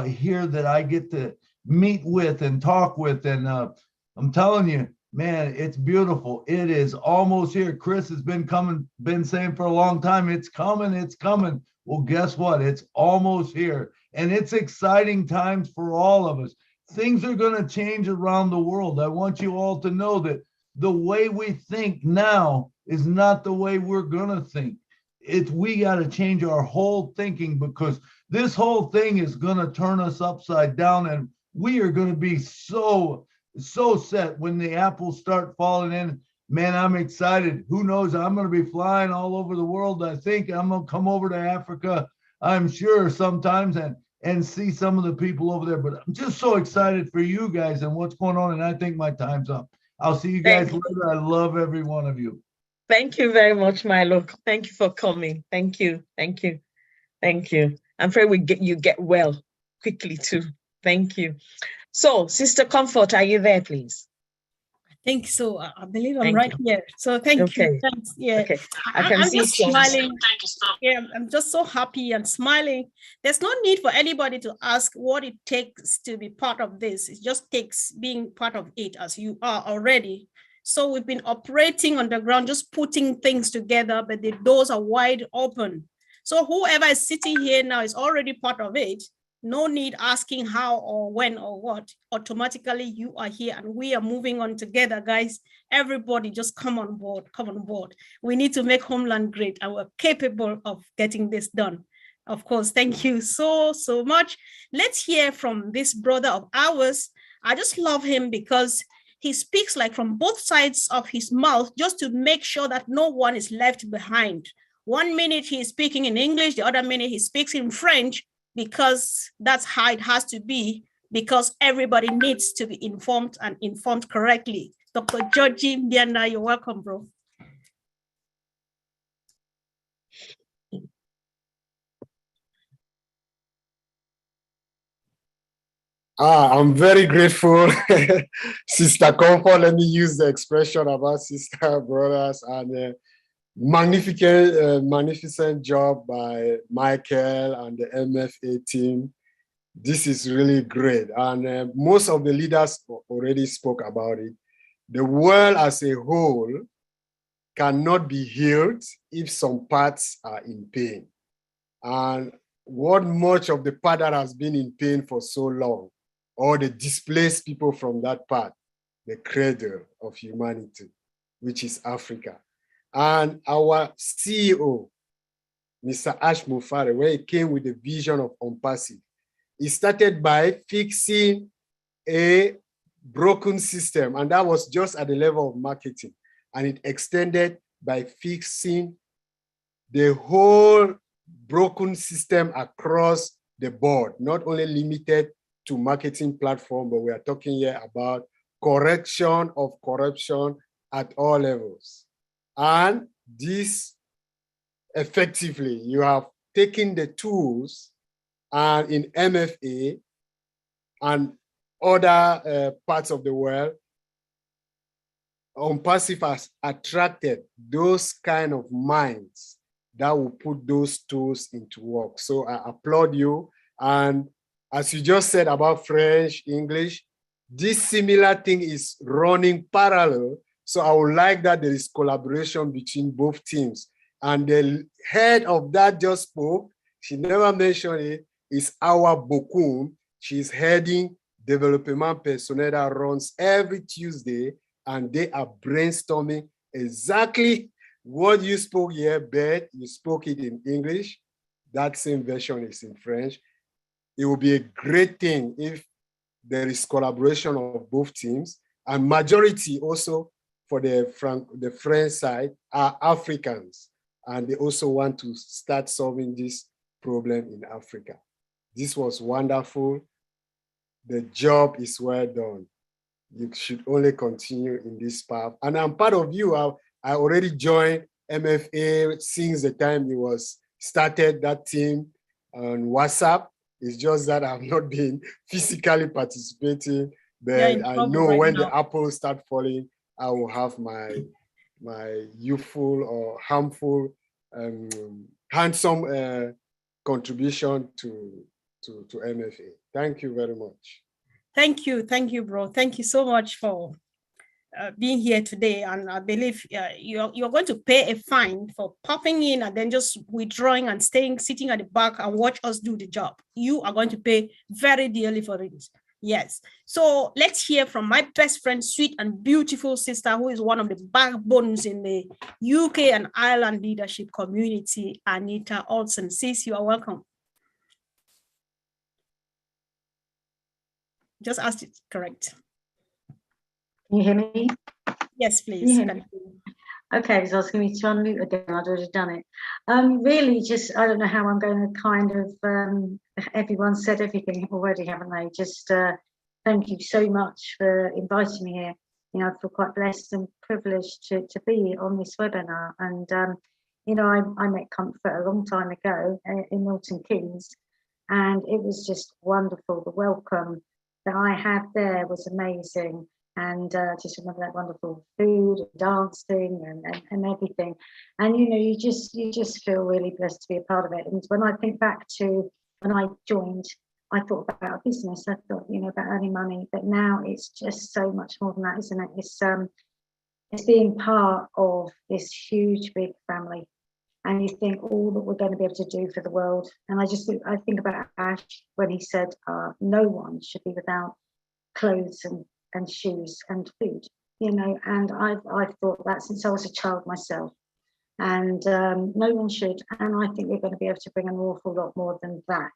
here that I get to meet with and talk with. And I'm telling you, man, it's beautiful. It is almost here. Chris has been saying for a long time, it's coming, it's coming. Well, guess what? It's almost here. And it's exciting times for all of us. Things are going to change around the world. I want you all to know that the way we think now is not the way we're going to think. We got to change our whole thinking, because this whole thing is going to turn us upside down, and we are going to be so so set when the apples start falling in. Man, I'm excited. Who knows? I'm going to be flying all over the world. I think I'm going to come over to Africa, I'm sure, sometimes and see some of the people over there. But I'm just so excited for you guys and what's going on. And I think my time's up. I'll see you guys later. I love every one of you. Thank you very much, Milo. Thank you for coming. Thank you. Thank you. Thank you. I'm afraid you get well quickly too. Thank you. So, Sister Comfort, are you there, please? I think so. I believe I'm right here. So thank you. Thanks. Yeah. Okay. I can I'm see just smiling. Yeah, I'm just so happy and smiling. There's no need for anybody to ask what it takes to be part of this. It just takes being part of it as you are already. So we've been operating on the ground, just putting things together, but the doors are wide open. So whoever is sitting here now is already part of it. No need asking how or when or what. Automatically you are here and we are moving on together, guys. Everybody just come on board, come on board. We need to make Homeland great and we're capable of getting this done. Of course, thank you so much. Let's hear from this brother of ours. I just love him because he speaks like from both sides of his mouth just to make sure that no one is left behind. 1 minute he's speaking in English, the other minute he speaks in French, because that's how it has to be, because everybody needs to be informed and informed correctly. Dr. Georgie Mbiana, you're welcome, bro. I'm very grateful, Sister Comfort. Let me use the expression about sister brothers, and magnificent job by Michael and the MFA team. This is really great. And most of the leaders already spoke about it. The world as a whole cannot be healed if some parts are in pain. And what much of the part that has been in pain for so long, or the displaced people from that part, the cradle of humanity, which is Africa. And our CEO, Mr. Ash Mufare, when he came with the vision of ONPASSIVE, he started by fixing a broken system, and that was just at the level of marketing. And it extended by fixing the whole broken system across the board, not only limited to marketing platform, but we are talking here about correction of corruption at all levels. And this effectively, you have taken the tools and in MFA and other parts of the world, ONPASSIVE has attracted those kind of minds that will put those tools into work. So I applaud you. And as you just said about French, English, this similar thing is running parallel. So I would like that there is collaboration between both teams. And the head of that just spoke, she never mentioned it, is Awa Bokum. She's heading development personnel that runs every Tuesday, and they are brainstorming exactly what you spoke here, Beth. You spoke it in English. That same version is in French. It will be a great thing if there is collaboration of both teams, and majority also for the French side are Africans, and they also want to start solving this problem in Africa. This was wonderful. The job is well done. You should only continue in this path. And I'm part of you. I already joined MFA since the time it was started, that team on WhatsApp. It's just that I've not been physically participating, but I know when the apples start falling, I will have my youthful or harmful, handsome contribution to MFA. Thank you very much. Thank you, bro. Thank you so much for being here today. And I believe you're going to pay a fine for popping in and then just withdrawing and sitting at the back and watch us do the job. You are going to pay very dearly for it. Yes. So let's hear from my best friend, sweet and beautiful sister, who is one of the backbones in the UK and Ireland leadership community, Anita Olsen. Sis, you are welcome. Just asked it correct. Can you hear me? Yes, please. Yeah. Okay, so I was going to try and mute again. I'd already done it. Really, just I don't know how I'm going to kind of. Everyone said everything already, haven't they? Just thank you so much for inviting me here. You know, I feel quite blessed and privileged to be on this webinar. And you know, I met Comfort a long time ago in Milton Keynes, and it was just wonderful. The welcome that I had there was amazing. And just remember that wonderful food, dancing, and everything. And you know, you just feel really blessed to be a part of it. And when I think back to when I joined, I thought about business. I thought, you know, about earning money. But now it's just so much more than that, isn't it? It's being part of this huge, big family. And you think all that we're going to be able to do for the world. And I think about Ash when he said, no one should be without clothes and shoes and food, you know, and I've thought that since I was a child myself, and no one should. And I think we're going to be able to bring an awful lot more than that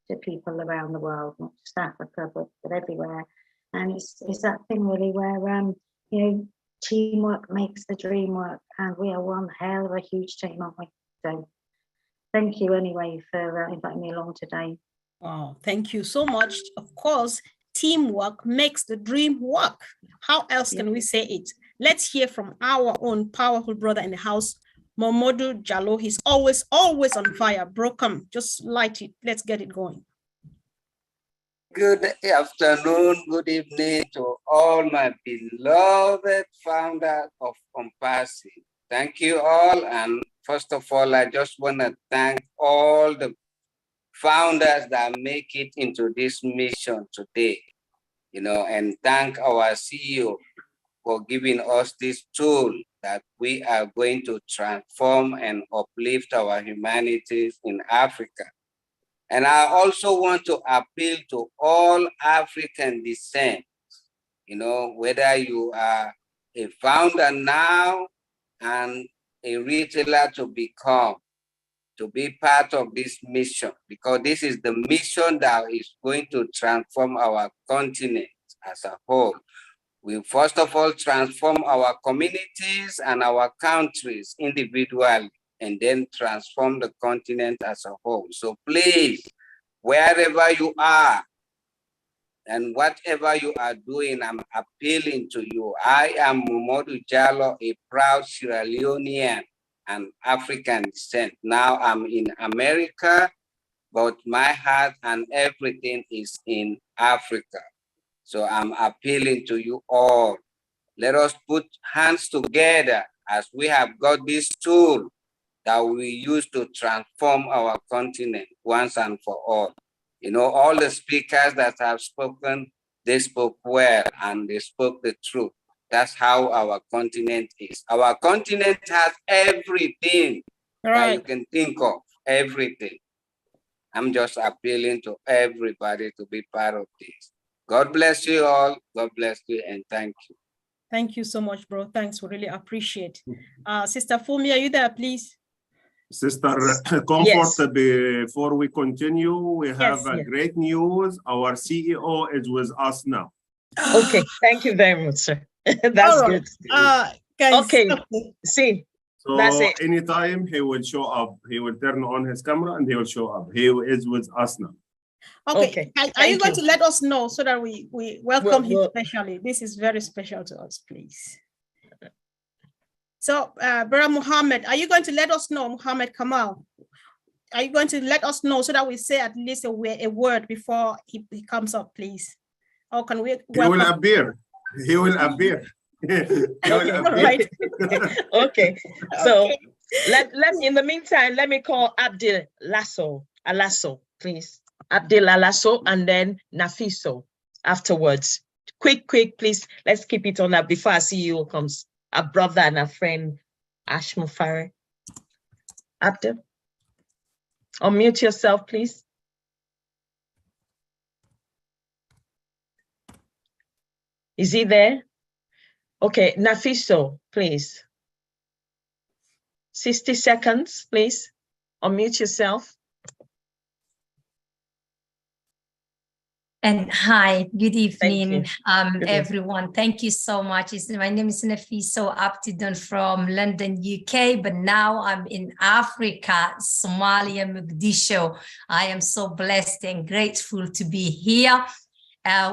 to people around the world, not just Africa, but everywhere. And it's that thing really where you know, teamwork makes the dream work, and we are one hell of a huge team, aren't we? So thank you anyway for inviting me along today. Wow, thank you so much. Of course, teamwork makes the dream work. How else can we say it? Let's hear from our own powerful brother in the house, Momodu Jallo. He's always on fire. Bro, come, just light it. Let's get it going. Good afternoon, good evening to all my beloved founders of ONPASSIVE. Thank you all. And first of all, I just want to thank all the founders that make it into this mission today, you know, and thank our CEO for giving us this tool that we are going to transform and uplift our humanities in Africa. And I also want to appeal to all African descent, you know, whether you are a founder now and a retailer to become, to be part of this mission, because this is the mission that is going to transform our continent as a whole. We first of all transform our communities and our countries individually, and then transform the continent as a whole. So please, wherever you are and whatever you are doing, I'm appealing to you. I am Momodu Jallo, a proud Sierra Leonean and African descent. Now I'm in America, but my heart and everything is in Africa. So I'm appealing to you all. Let us put hands together as we have got this tool that we use to transform our continent once and for all. You know, all the speakers that have spoken, they spoke well and they spoke the truth. That's how our continent is. Our continent has everything that you can think of, everything. I'm just appealing to everybody to be part of this. God bless you all. God bless you and thank you. Thank you so much, bro. Thanks, we really appreciate. Sister Fumi, are you there, please? Sister Comfort, before we continue, we have great news. Our CEO is with us now. Okay, thank you very much, sir. That's good. Guys, okay, see. So that's it. Anytime he will show up, he will turn on his camera and he will show up. He is with us now. Okay. Are you going to let us know so that we welcome him specially? This is very special to us, please. So, Brother Muhammad, are you going to let us know, Muhammad Kamal? Are you going to let us know so that we say at least a word before he comes up, please? Or can we? He will appear. He will appear. Right. Okay. So let me, in the meantime, let me call Abdil Alasso, please. Abdil Alasso and then Nafiso afterwards. Quick, please. Let's keep it on that before our CEO comes. A brother and a friend, Ash Mufare. Abdil, unmute yourself, please. Is he there? Okay, Nafiso, please. 60 seconds, please. Unmute yourself. And hi, good evening, Good everyone. Thank you so much. My name is Nefiso Aptidon from London, UK, but now I'm in Africa, Somalia, Mogadishu. I am so blessed and grateful to be here.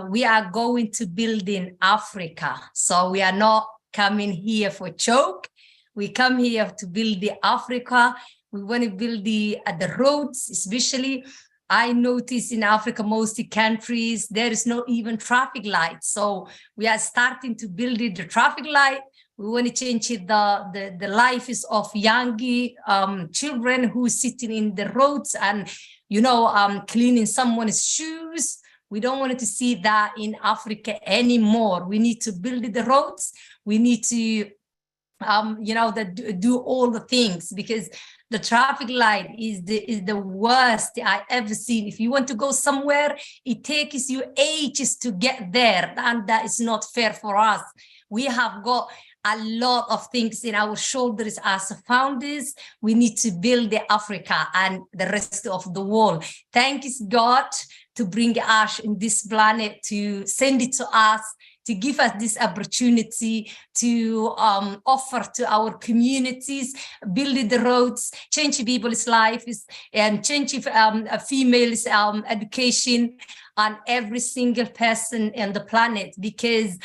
We are going to build in Africa. So we are not coming here for joke. We come here to build the Africa. We want to build the roads, especially. I notice in Africa, most countries, there is no even traffic light. So we are starting to build the traffic light. We want to change the lives of young children who sitting in the roads and, cleaning someone's shoes. We don't want to see that in Africa anymore. We need to build the roads. We need to, do all the things, because the traffic light is the worst I ever seen. If you want to go somewhere, it takes you ages to get there, and that is not fair for us. We have got a lot of things in our shoulders as founders. We need to build the Africa and the rest of the world. Thanks God to bring us in this planet, to send it to us, to give us this opportunity to offer to our communities, build the roads, change people's lives, and change females' education on every single person on the planet. Because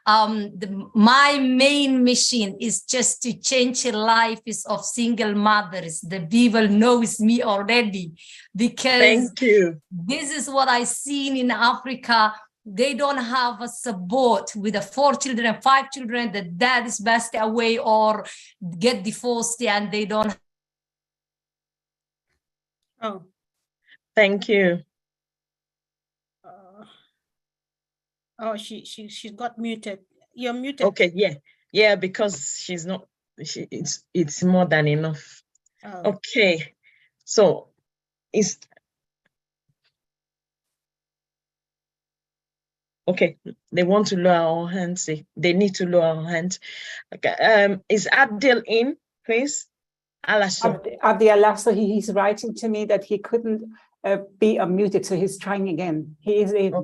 my main mission is just to change the lives of single mothers. The people knows me already, because thank you. This is what I seen in Africa. They don't have a support with the 4 children and 5 children. The dad is passed away or get divorced, and they don't. Oh, thank you. Oh, she got muted. You're muted. Okay, yeah, because she's not. It's more than enough. Oh. Okay, so it's. Okay, they want to lower our hands. They need to lower our hands. Okay, is Abdel in, please? Alasso. Abdel Alasso, he's writing to me that he couldn't be unmuted, so he's trying again. He is in.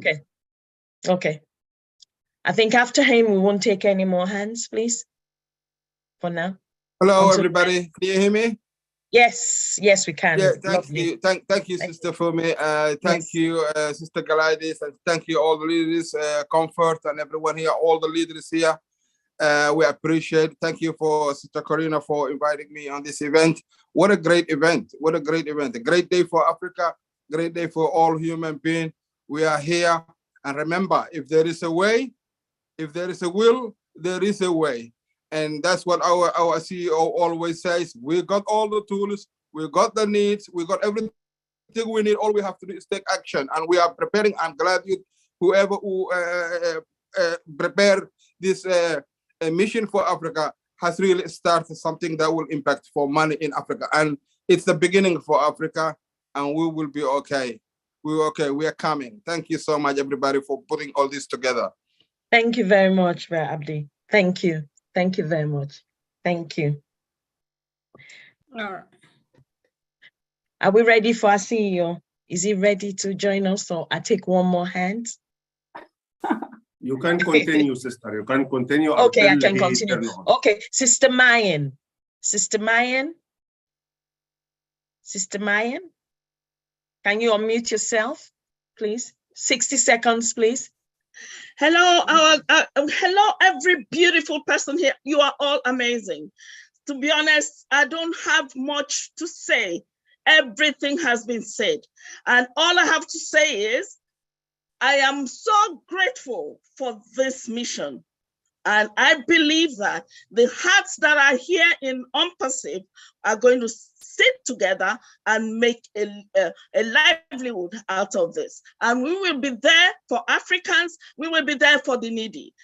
Okay. I think after him, we won't take any more hands, please, for now. Hello, everybody. Can you hear me? Yes, we can. Yeah, thank you. Thank you, Sister Fumi. Thank you, Sister Gladys, and thank you all the leaders, Comfort, and everyone here, all the leaders here. We appreciate. Thank you for Sister Corina for inviting me on this event. What a great event. What a great event. A great day for Africa, great day for all human beings. We are here. And remember, if there is a way, if there is a will, there is a way. And that's what our CEO always says. We got all the tools, we got the needs, we got everything we need. All we have to do is take action. And we are preparing. I'm glad whoever who prepared this mission for Africa has really started something that will impact for money in Africa. And it's the beginning for Africa, and we will be okay. We're okay. We are coming. Thank you so much, everybody, for putting all this together. Thank you very much, Abdi. Thank you. Thank you very much. Thank you. All right. Are we ready for our CEO? Is he ready to join us? So I take one more hand. You can continue, sister. You can continue. Okay, I can continue. Okay, Sister Mayan. Sister Mayan. Sister Mayan. Can you unmute yourself, please? 60 seconds, please. Hello, hello, every beautiful person here. You are all amazing. To be honest, I don't have much to say. Everything has been said. And all I have to say is, I am so grateful for this mission. And I believe that the hearts that are here in ONPASSIVE are going to sit together and make a livelihood out of this. And we will be there for Africans. We will be there for the needy.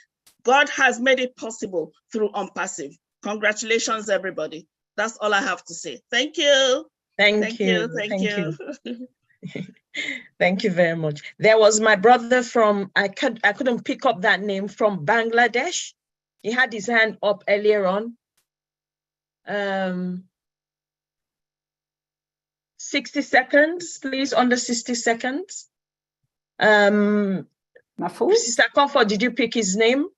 God has made it possible through ONPASSIVE. Congratulations, everybody. That's all I have to say. Thank you. Thank you. Thank you very much. There was my brother from, I couldn't pick up that name, from Bangladesh. He had his hand up earlier on. 60 seconds, please, under 60 seconds. Sister Comfort, did you pick his name?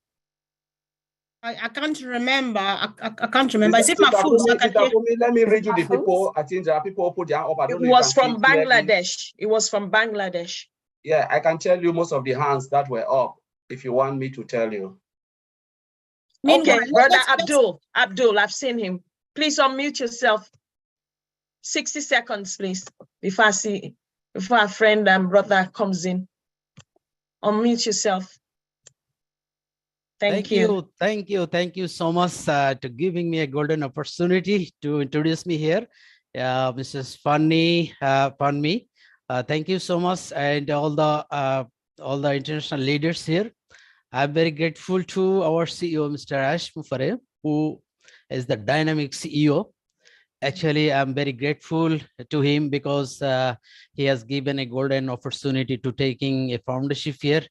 I can't remember. I can't remember. Is it Sister Mahfouz? Fumi, let me read you the people. I think there are people who put their hand up. I don't know if you was can from see clearly. Bangladesh. It was from Bangladesh. Yeah, I can tell you most of the hands that were up if you want me to tell you. Okay, Brother Abdul, I've seen him. Please unmute yourself. 60 seconds, please, before our friend and brother comes in. Unmute yourself. Thank you. Thank you so much to giving me a golden opportunity to introduce me here. Mrs. Funny, thank you so much, and all the international leaders here. I'm very grateful to our CEO, Mr. Ash Mufare, who is the dynamic CEO. Actually, I'm very grateful to him because he has given a golden opportunity to taking a foundership here.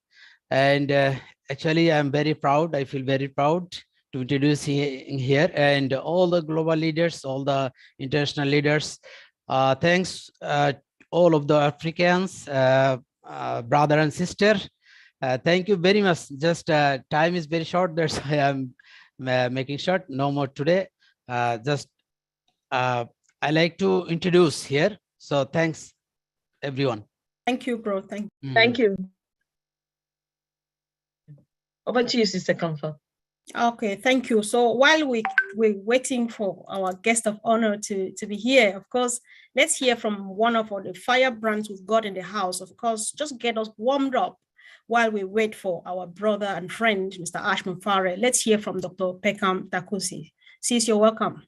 And actually, I'm very proud. I feel very proud to introduce here, and all the global leaders, all the international leaders. Thanks all of the Africans, brother and sister. Thank you very much. Just time is very short. That's why I'm making short. No more today. I like to introduce here. So thanks, everyone. Thank you, bro. Thank you. Over to you, Sister Comfort. Okay, thank you. So while we're waiting for our guest of honor to be here, of course, let's hear from one of the firebrands we've got in the house. Of course, just get us warmed up while we wait for our brother and friend, Mr. Ash Mufare. Let's hear from Dr. Pekam Takusi. Sis, you're welcome.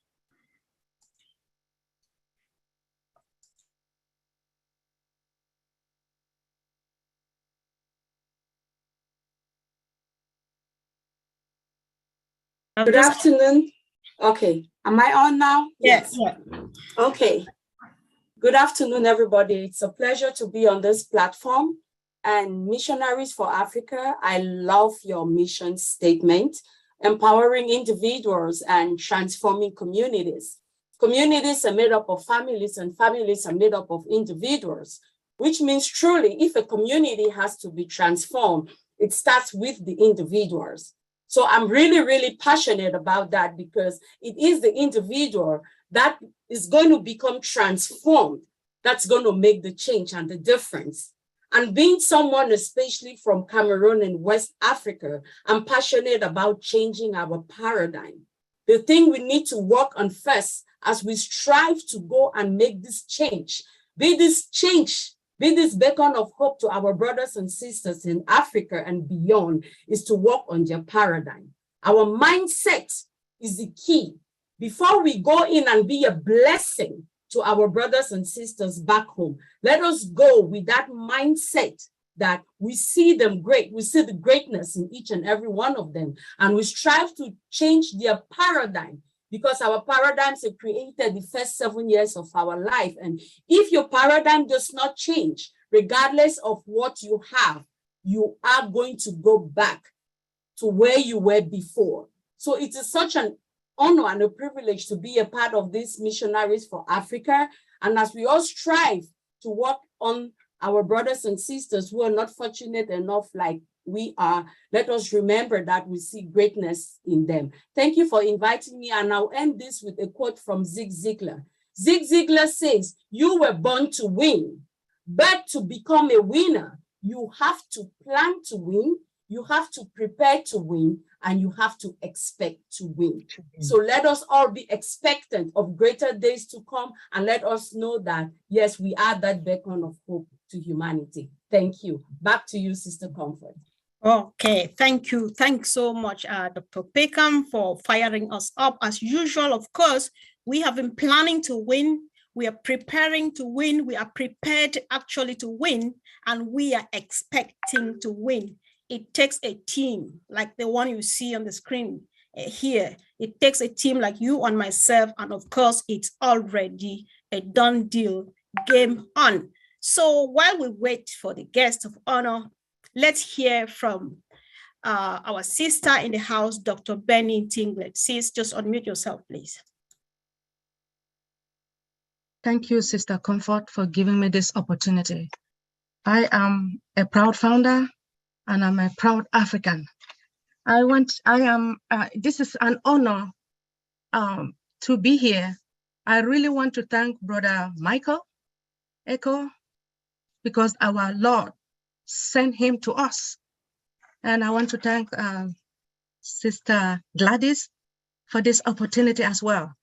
Good afternoon. Okay, am I on now? Yes. Yeah. Okay. Good afternoon, everybody. It's a pleasure to be on this platform. And Missionaries for Africa, I love your mission statement, empowering individuals and transforming communities. Communities are made up of families, and families are made up of individuals, which means truly, if a community has to be transformed, it starts with the individuals. So I'm really, really passionate about that, because it is the individual that is going to become transformed, that's going to make the change and the difference. And being someone, especially from Cameroon and West Africa, I'm passionate about changing our paradigm. The thing we need to work on first as we strive to go and make this change, be this beacon of hope to our brothers and sisters in Africa and beyond, is to work on their paradigm. Our mindset is the key. Before we go in and be a blessing to our brothers and sisters back home, let us go with that mindset that we see them great. We see the greatness in each and every one of them, and we strive to change their paradigm, because our paradigms are created the first 7 years of our life. And if your paradigm does not change, regardless of what you have, you are going to go back to where you were before. So it is such an honor and a privilege to be a part of this Missionaries for Africa. And as we all strive to work on our brothers and sisters who are not fortunate enough like we are, let us remember that we see greatness in them. Thank you for inviting me, and I'll end this with a quote from Zig Ziglar. Zig Ziglar says, "You were born to win, but to become a winner, you have to plan to win, you have to prepare to win, and you have to expect to win." So let us all be expectant of greater days to come, and let us know that, yes, we are that beacon of hope to humanity. Thank you. Back to you, Sister Comfort. Okay, thank you. Thanks so much, Dr. Pekam, for firing us up. As usual, of course, we have been planning to win. We are preparing to win. We are prepared actually to win, and we are expecting to win. It takes a team like the one you see on the screen here. It takes a team like you and myself, and of course, it's already a done deal, game on. So while we wait for the guest of honor, let's hear from our sister in the house, Dr. Benny Tinglet. Sis, just unmute yourself, please. Thank you, Sister Comfort, for giving me this opportunity. I am a proud founder and I'm a proud African. This is an honor to be here. I really want to thank Brother Michael Echo because our Lord sent him to us. And I want to thank Sister Gladys for this opportunity as well.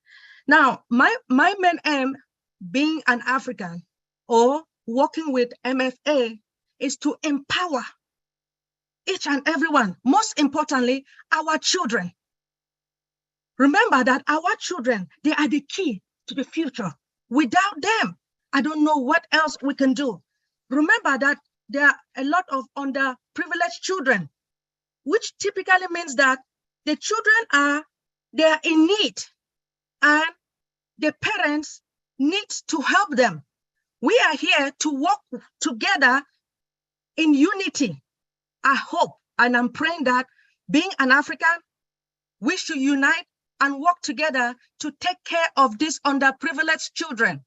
Now, my main aim being an African or working with MFA is to empower each and everyone, most importantly, our children. Remember that our children, they are the key to the future. Without them, I don't know what else we can do. Remember that there are a lot of underprivileged children, which typically means that the children they are in need and the parents need to help them. We are here to work together in unity. I hope and I'm praying that being an African, we should unite and work together to take care of these underprivileged children.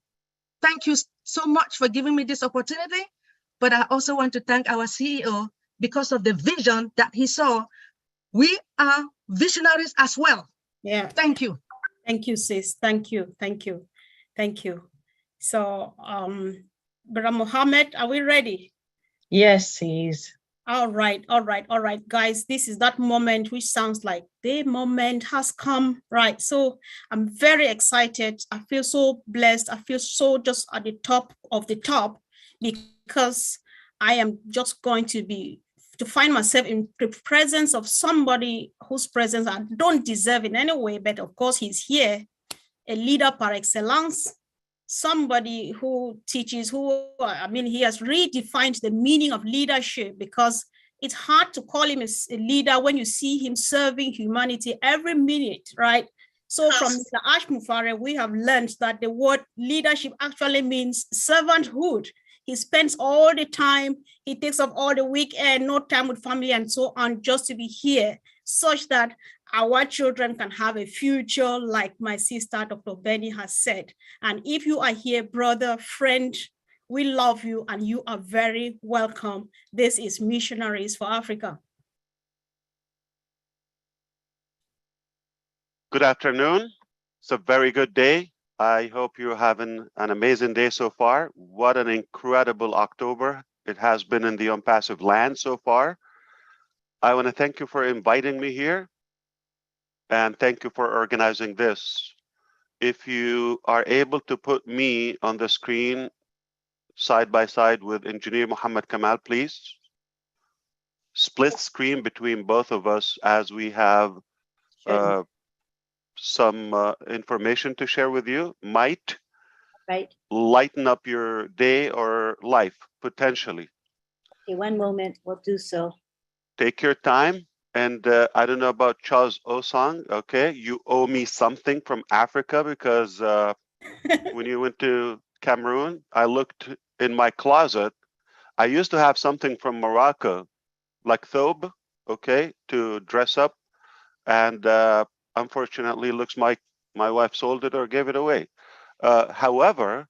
Thank you so much for giving me this opportunity. But I also want to thank our CEO because of the vision that he saw. We are visionaries as well. Yeah. Thank you. Thank you, sis. Thank you. Thank you. Thank you. So, Brother Mohammed, are we ready? Yes, he is. All right, guys. This is that moment which sounds like the moment has come, right? So I'm very excited. I feel so blessed. I feel so just at the top of the top because I am just going to find myself in the presence of somebody whose presence I don't deserve in any way, but of course he's here, a leader par excellence, somebody who teaches, he has redefined the meaning of leadership because it's hard to call him a leader when you see him serving humanity every minute, right? So from Mr. Ash Mufare, we have learned that the word leadership actually means servanthood. He spends all the time, he takes up all the weekend, no time with family and so on, just to be here, such that our children can have a future, like my sister, Dr. Benny, has said. And if you are here, brother, friend, we love you and you are very welcome. This is Missionaries for Africa. Good afternoon. It's a very good day. I hope you're having an amazing day so far. What an incredible October it has been in the ONPASSIVE land so far. I want to thank you for inviting me here. And thank you for organizing this. If you are able to put me on the screen side by side with Engineer Muhammad Kamal, please. Split screen between both of us as we have some information to share with you. Might lighten up your day or life, potentially. Okay, one moment, we'll do so. Take your time. And I don't know about Charles Osang, okay? You owe me something from Africa because when you went to Cameroon, I looked in my closet. I used to have something from Morocco, like thobe, okay, to dress up. And unfortunately, looks like my wife sold it or gave it away. However,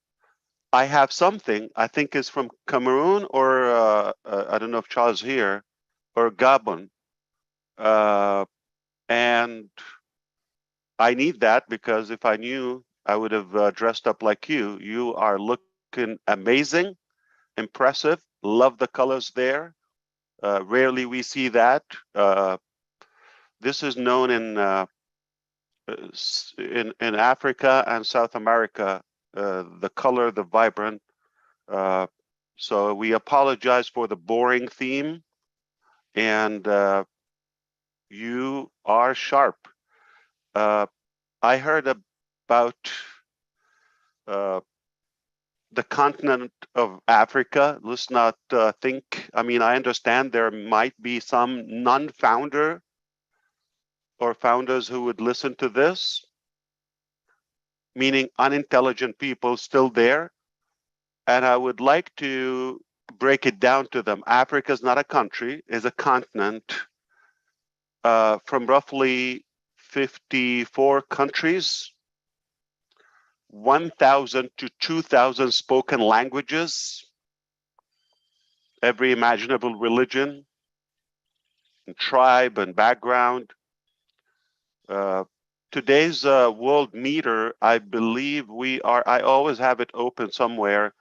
I have something I think is from Cameroon or I don't know if Charles here, or Gabon. And I need that because if I knew, I would have dressed up like you. You are looking amazing, impressive, love the colors there. Rarely we see that. This is known in Africa and South America, the color, the vibrant. So we apologize for the boring theme, and you are sharp. I heard about the continent of Africa. Let's not think, I mean, I understand there might be some non-founder or founders who would listen to this, meaning unintelligent people still there. And I would like to break it down to them. Africa is not a country, it's a continent from roughly 54 countries, 1,000 to 2,000 spoken languages, every imaginable religion, and tribe, and background. Today's world meter, I believe I always have it open somewhere,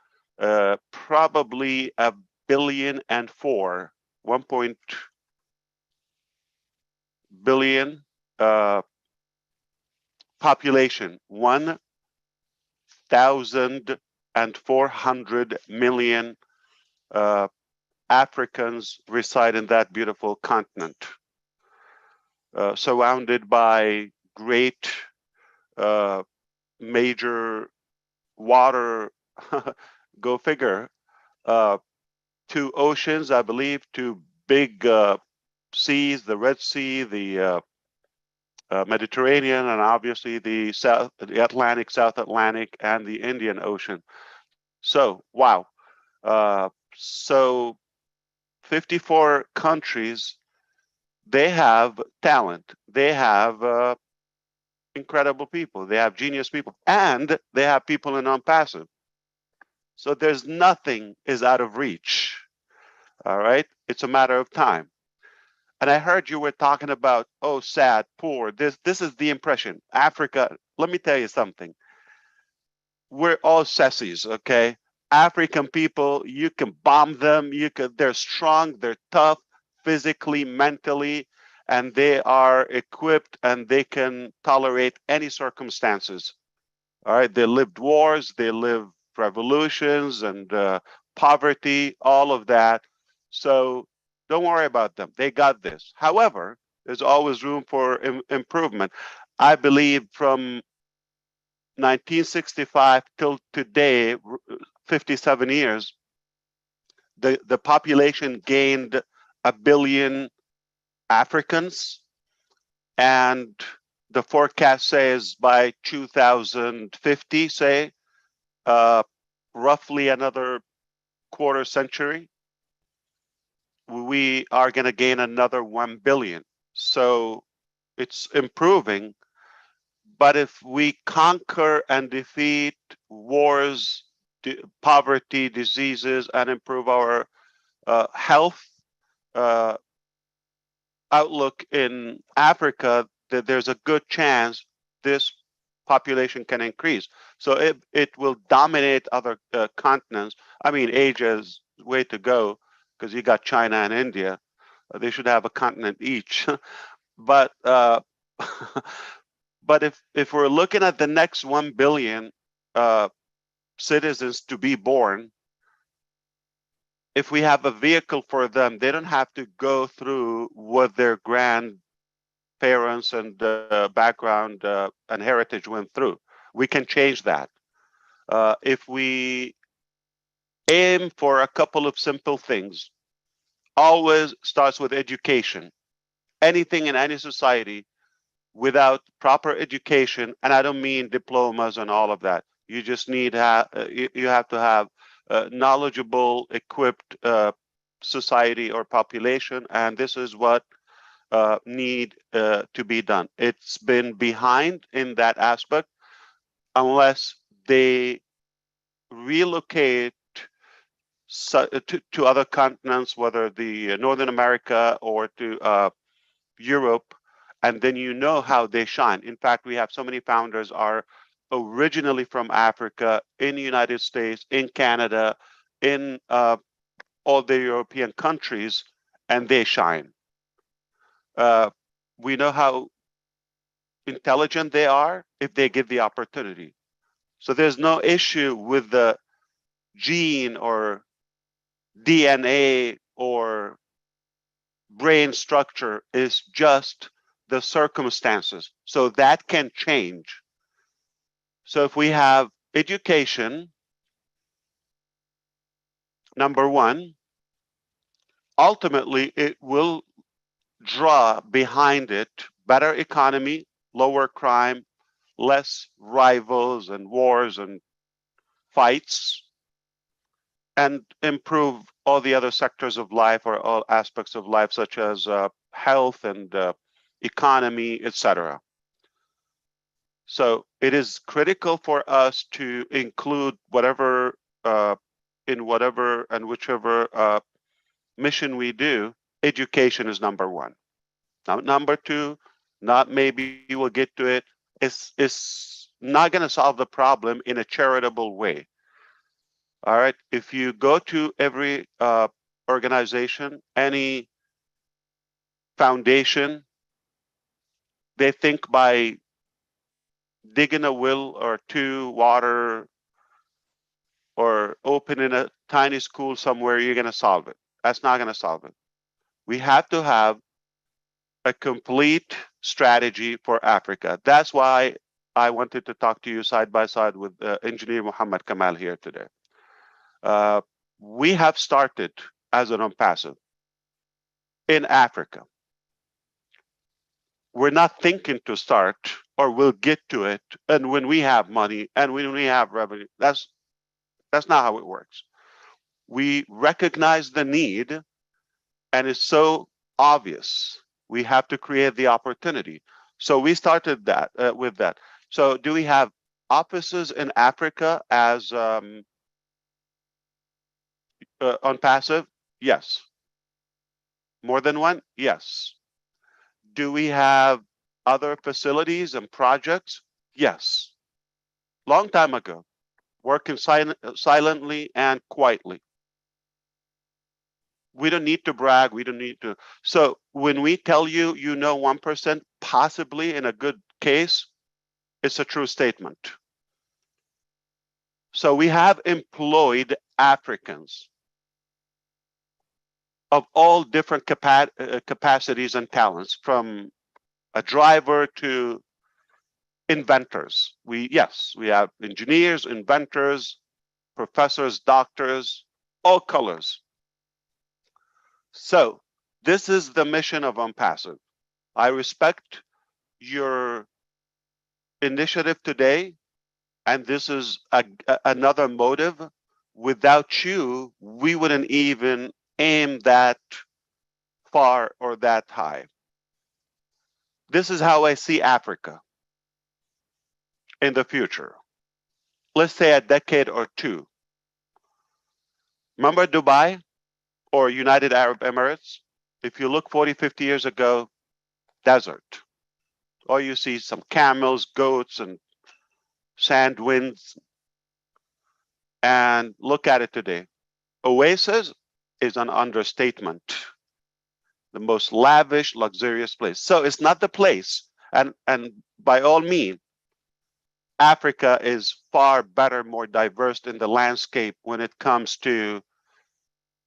probably 1.4 billion population, 1,400 million Africans reside in that beautiful continent, surrounded by great major water, go figure, 2 oceans, I believe, 2 big seas, the Red Sea, the Mediterranean, and obviously the Atlantic, South Atlantic, and the Indian Ocean. So, wow. So 54 countries, they have talent. They have incredible people. They have genius people, and they have people in ONPASSIVE. So there's nothing is out of reach. All right. It's a matter of time. And I heard you were talking about, oh, sad, poor. This is the impression. Africa, let me tell you something. We're all sissies, okay? African people, you can bomb them. They're strong, they're tough, physically, mentally, and they are equipped and they can tolerate any circumstances. All right, they lived wars, they lived revolutions and poverty, all of that. So don't worry about them. They got this. However, there's always room for improvement. I believe from 1965 till today, 57 years, the population gained 1 billion Africans, and the forecast says by 2050, say, roughly another quarter century, we are going to gain another 1 billion. So it's improving. But if we conquer and defeat wars, poverty, diseases, and improve our health outlook in Africa, that there's a good chance this population can increase. So it will dominate other continents. I mean, Asia's way to go because you got China and India. They should have a continent each. But but if we're looking at the next 1 billion citizens to be born, if we have a vehicle for them, they don't have to go through what their grandparents and background and heritage went through. We can change that. If we aim for a couple of simple things, always starts with education. Anything in any society without proper education, and I don't mean diplomas and all of that. You just need you have to have knowledgeable, equipped society or population, and this is what need to be done. It's been behind in that aspect unless they relocate to other continents, whether the Northern America or to Europe, and then you know how they shine. In fact, we have so many founders are originally from Africa, in the United States, in Canada, in all the European countries, and they shine. We know how intelligent they are if they give the opportunity. So there's no issue with the gene or DNA or brain structure, is just the circumstances. So that can change. So if we have education, number one, ultimately it will draw behind it better economy, lower crime, less rivals and wars and fights, and improve all the other sectors of life or all aspects of life, such as health and economy, etc. So it is critical for us to include whatever in whatever and whichever mission we do, education is number one. Now, number two, not maybe we'll get to it, is not going to solve the problem in a charitable way. All right. If you go to every organization, any foundation, they think by digging a well or two, water, or opening a tiny school somewhere, you're going to solve it. That's not going to solve it. We have to have a complete strategy for Africa. That's why I wanted to talk to you side by side with Engineer Muhammad Kamal here today. We have started as an ONPASSIVE in Africa. We're not thinking to start, or we'll get to it, and when we have money and when we have revenue. That's not how it works. We recognize the need, and it's so obvious. We have to create the opportunity. So we started that with that. So do we have offices in Africa as ONPASSIVE? Yes. More than one? Yes. Do we have other facilities and projects? Yes. Long time ago, working silently and quietly. We don't need to brag. We don't need to. So when we tell you, 1%, possibly in a good case, it's a true statement. So we have employed Africans of all different capacities and talents, from a driver to inventors. We have engineers, inventors, professors, doctors, all colors. So this is the mission of ONPASSIVE. I respect your initiative today, and this is another motive. Without you, we wouldn't even aim that far or that high. This is how I see Africa in the future. Let's say a decade or two. Remember Dubai or United Arab Emirates? If you look 40, 50 years ago, desert. Or you see some camels, goats, and sand winds. And look at it today. Oasis is an understatement. The most lavish, luxurious place. So it's not the place. And by all means, Africa is far better, more diverse in the landscape when it comes to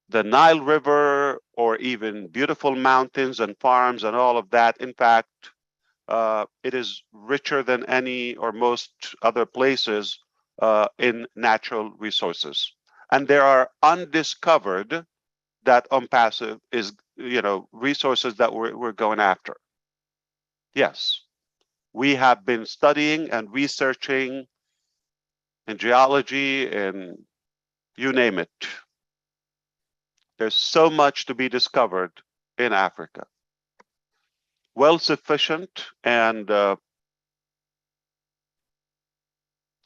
the Nile River, or even beautiful mountains and farms and all of that. In fact, it is richer than any or most other places in natural resources. And there are undiscovered that ONPASSIVE is, resources that we're going after. Yes, we have been studying and researching in geology and you name it. There's so much to be discovered in Africa. Well sufficient, and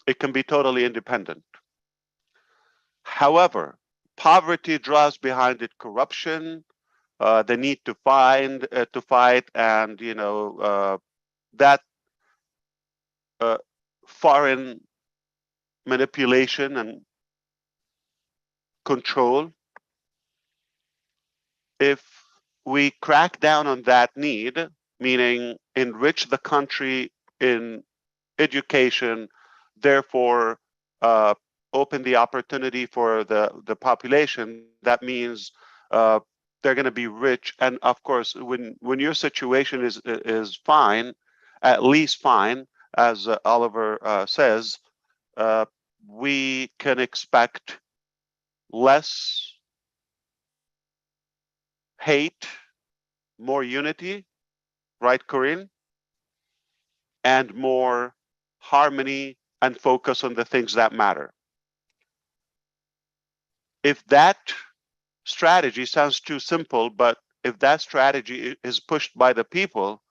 it can be totally independent. However, poverty draws behind it corruption, the need to fight, and that foreign manipulation and control. If we crack down on that need, meaning enrich the country in education, therefore open the opportunity for the population, that means they're going to be rich. And of course, when your situation is fine, at least fine, as Oliver says, we can expect less hate, more unity, right, Corinne? And more harmony and focus on the things that matter. If that strategy sounds too simple, but if that strategy is pushed by the people,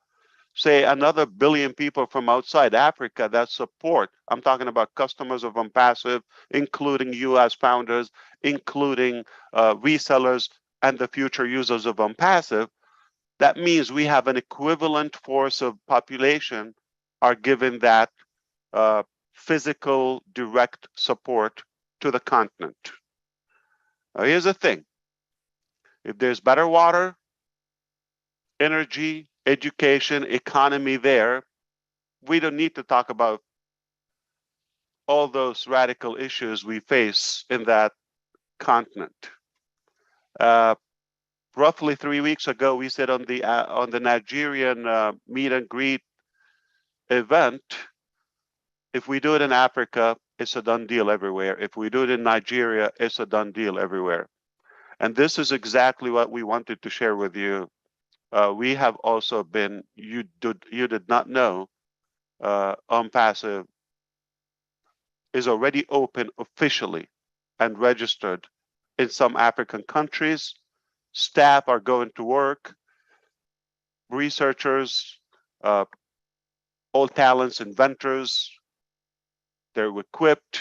say another billion people from outside Africa that support, I'm talking about customers of ONPASSIVE, including you as founders, including resellers, and the future users of ONPASSIVE, that means we have an equivalent force of population are given that physical direct support to the continent. Now, here's the thing. If there's better water, energy, education, economy there, we don't need to talk about all those radical issues we face in that continent. Roughly 3 weeks ago, we said on the Nigerian meet and greet event, if we do it in Africa, it's a done deal everywhere. If we do it in Nigeria, it's a done deal everywhere. And this is exactly what we wanted to share with you. We have also been, you did not know, ONPASSIVE is already open officially and registered in some African countries. Staff are going to work, researchers, all talents, inventors, they're equipped,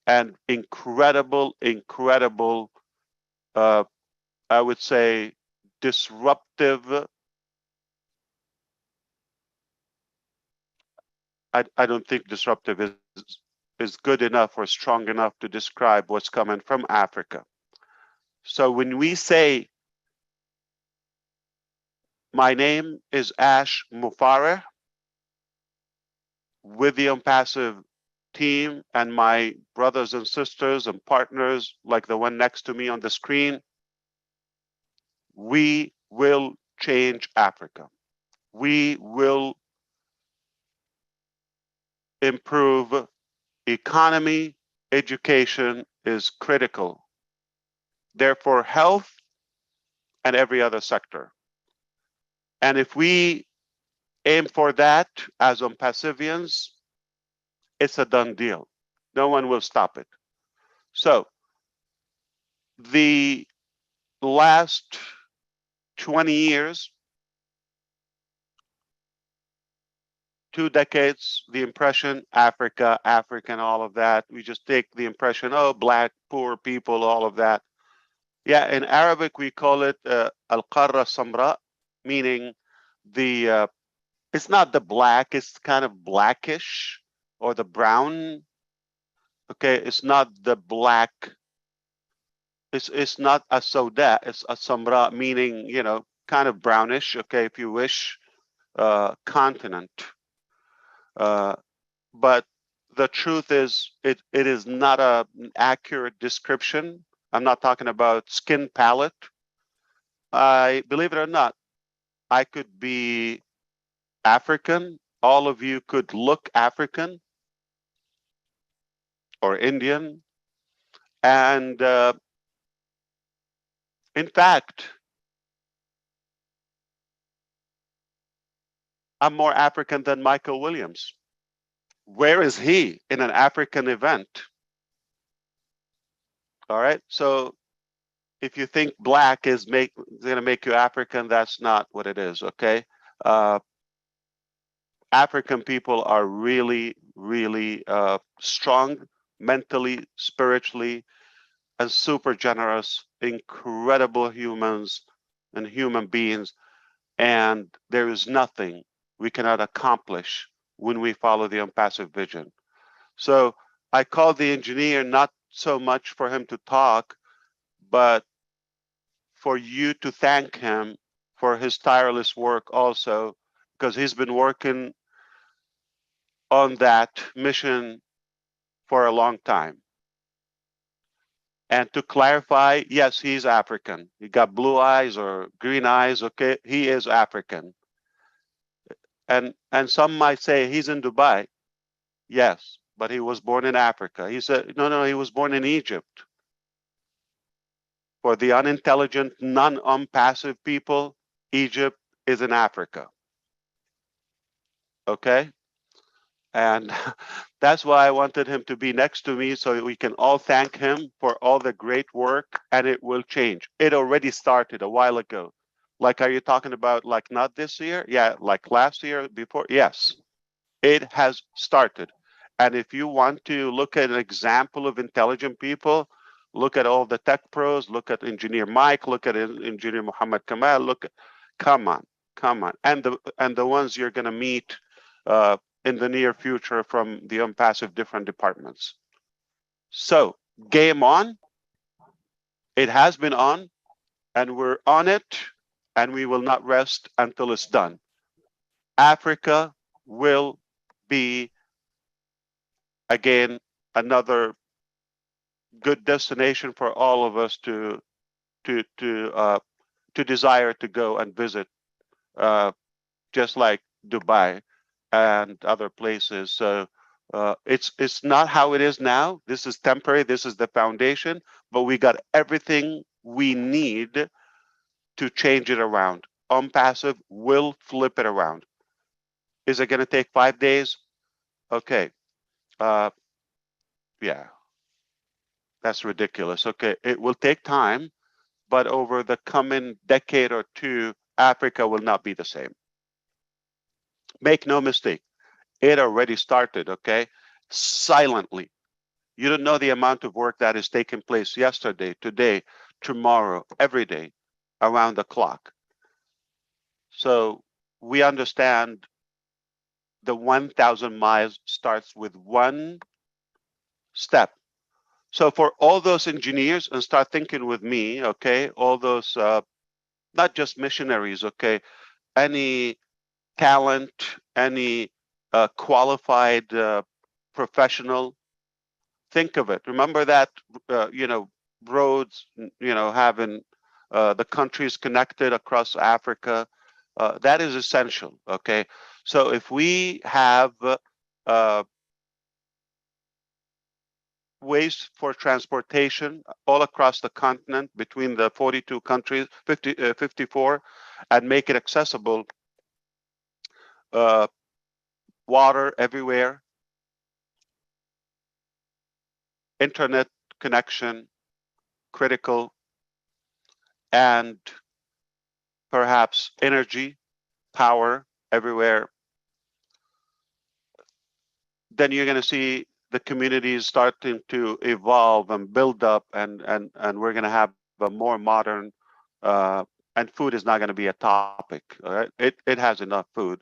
and incredible, I would say, disruptive. I don't think disruptive is good enough or strong enough to describe what's coming from Africa. So when we say, my name is Ash Mufareh, with the ONPASSIVE team and my brothers and sisters and partners like the one next to me on the screen, we will change Africa. We will improve economy. Education is critical. Therefore, health and every other sector. And if we aim for that as ONPASSIVians, it's a done deal. No one will stop it. So the last 20 years, 2 decades, the impression, Africa, African, all of that. We just take the impression, oh, black, poor people, all of that. Yeah, in Arabic, we call it al-qarra samra, meaning the, it's not the black, it's kind of blackish or the brown. Okay, it's not the black. It's not a soda, it's a samra, meaning, you know, kind of brownish, okay, if you wish, continent. But the truth is, it is not an accurate description. I'm not talking about skin palette. I believe it or not, I could be African. All of you could look African or Indian. And in fact, I'm more African than Michael Williams. Where is he in an African event? All right. So if you think black is going to make you African, that's not what it is. Okay. African people are really, really strong mentally, spiritually, and super generous, incredible humans and human beings. And there is nothing we cannot accomplish when we follow the ONPASSIVE vision. So I called the engineer not so much for him to talk, but for you to thank him for his tireless work also, because he's been working on that mission for a long time. And to clarify, yes, he's African. He got blue eyes or green eyes, okay? He is African. And some might say he's in Dubai. Yes, but he was born in Africa. He said, no, he was born in Egypt. For the unintelligent, non-ONPASSIVE people, Egypt is in Africa. Okay? And that's why I wanted him to be next to me so we can all thank him for all the great work, and it will change. It already started a while ago. Like, are you talking about like not this year? Yeah, like last year, before? Yes, it has started. And if you want to look at an example of intelligent people, Look at all the tech pros. Look at Engineer Mike. Look at Engineer Muhammad Kamal. Look, come on, and the ones you're going to meet in the near future from the ONPASSIVE different departments. So game on. It has been on, and we're on it, and we will not rest until it's done. Africa will be again another good destination for all of us to desire to go and visit, just like Dubai and other places. So it's not how it is now. This is temporary. This is the foundation, but we got everything we need to change it around. ONPASSIVE will flip it around. Is it going to take 5 days? Okay. Yeah. That's ridiculous. Okay, it will take time, but over the coming decade or two, Africa will not be the same. Make no mistake, it already started, okay? Silently. You don't know the amount of work that is taking place yesterday, today, tomorrow, every day, around the clock. So we understand the 1,000 miles starts with one step. So for all those engineers, and start thinking with me, okay, all those, not just missionaries, okay, any talent, any qualified professional, think of it. Remember that, roads, having the countries connected across Africa, that is essential, okay? So if we have ways for transportation all across the continent between the 42 countries, 54, and make it accessible, water everywhere, internet connection, critical, and perhaps energy, power everywhere, then you're going to see the communities starting to evolve and build up, and we're going to have a more modern, and food is not going to be a topic. All right, it has enough food,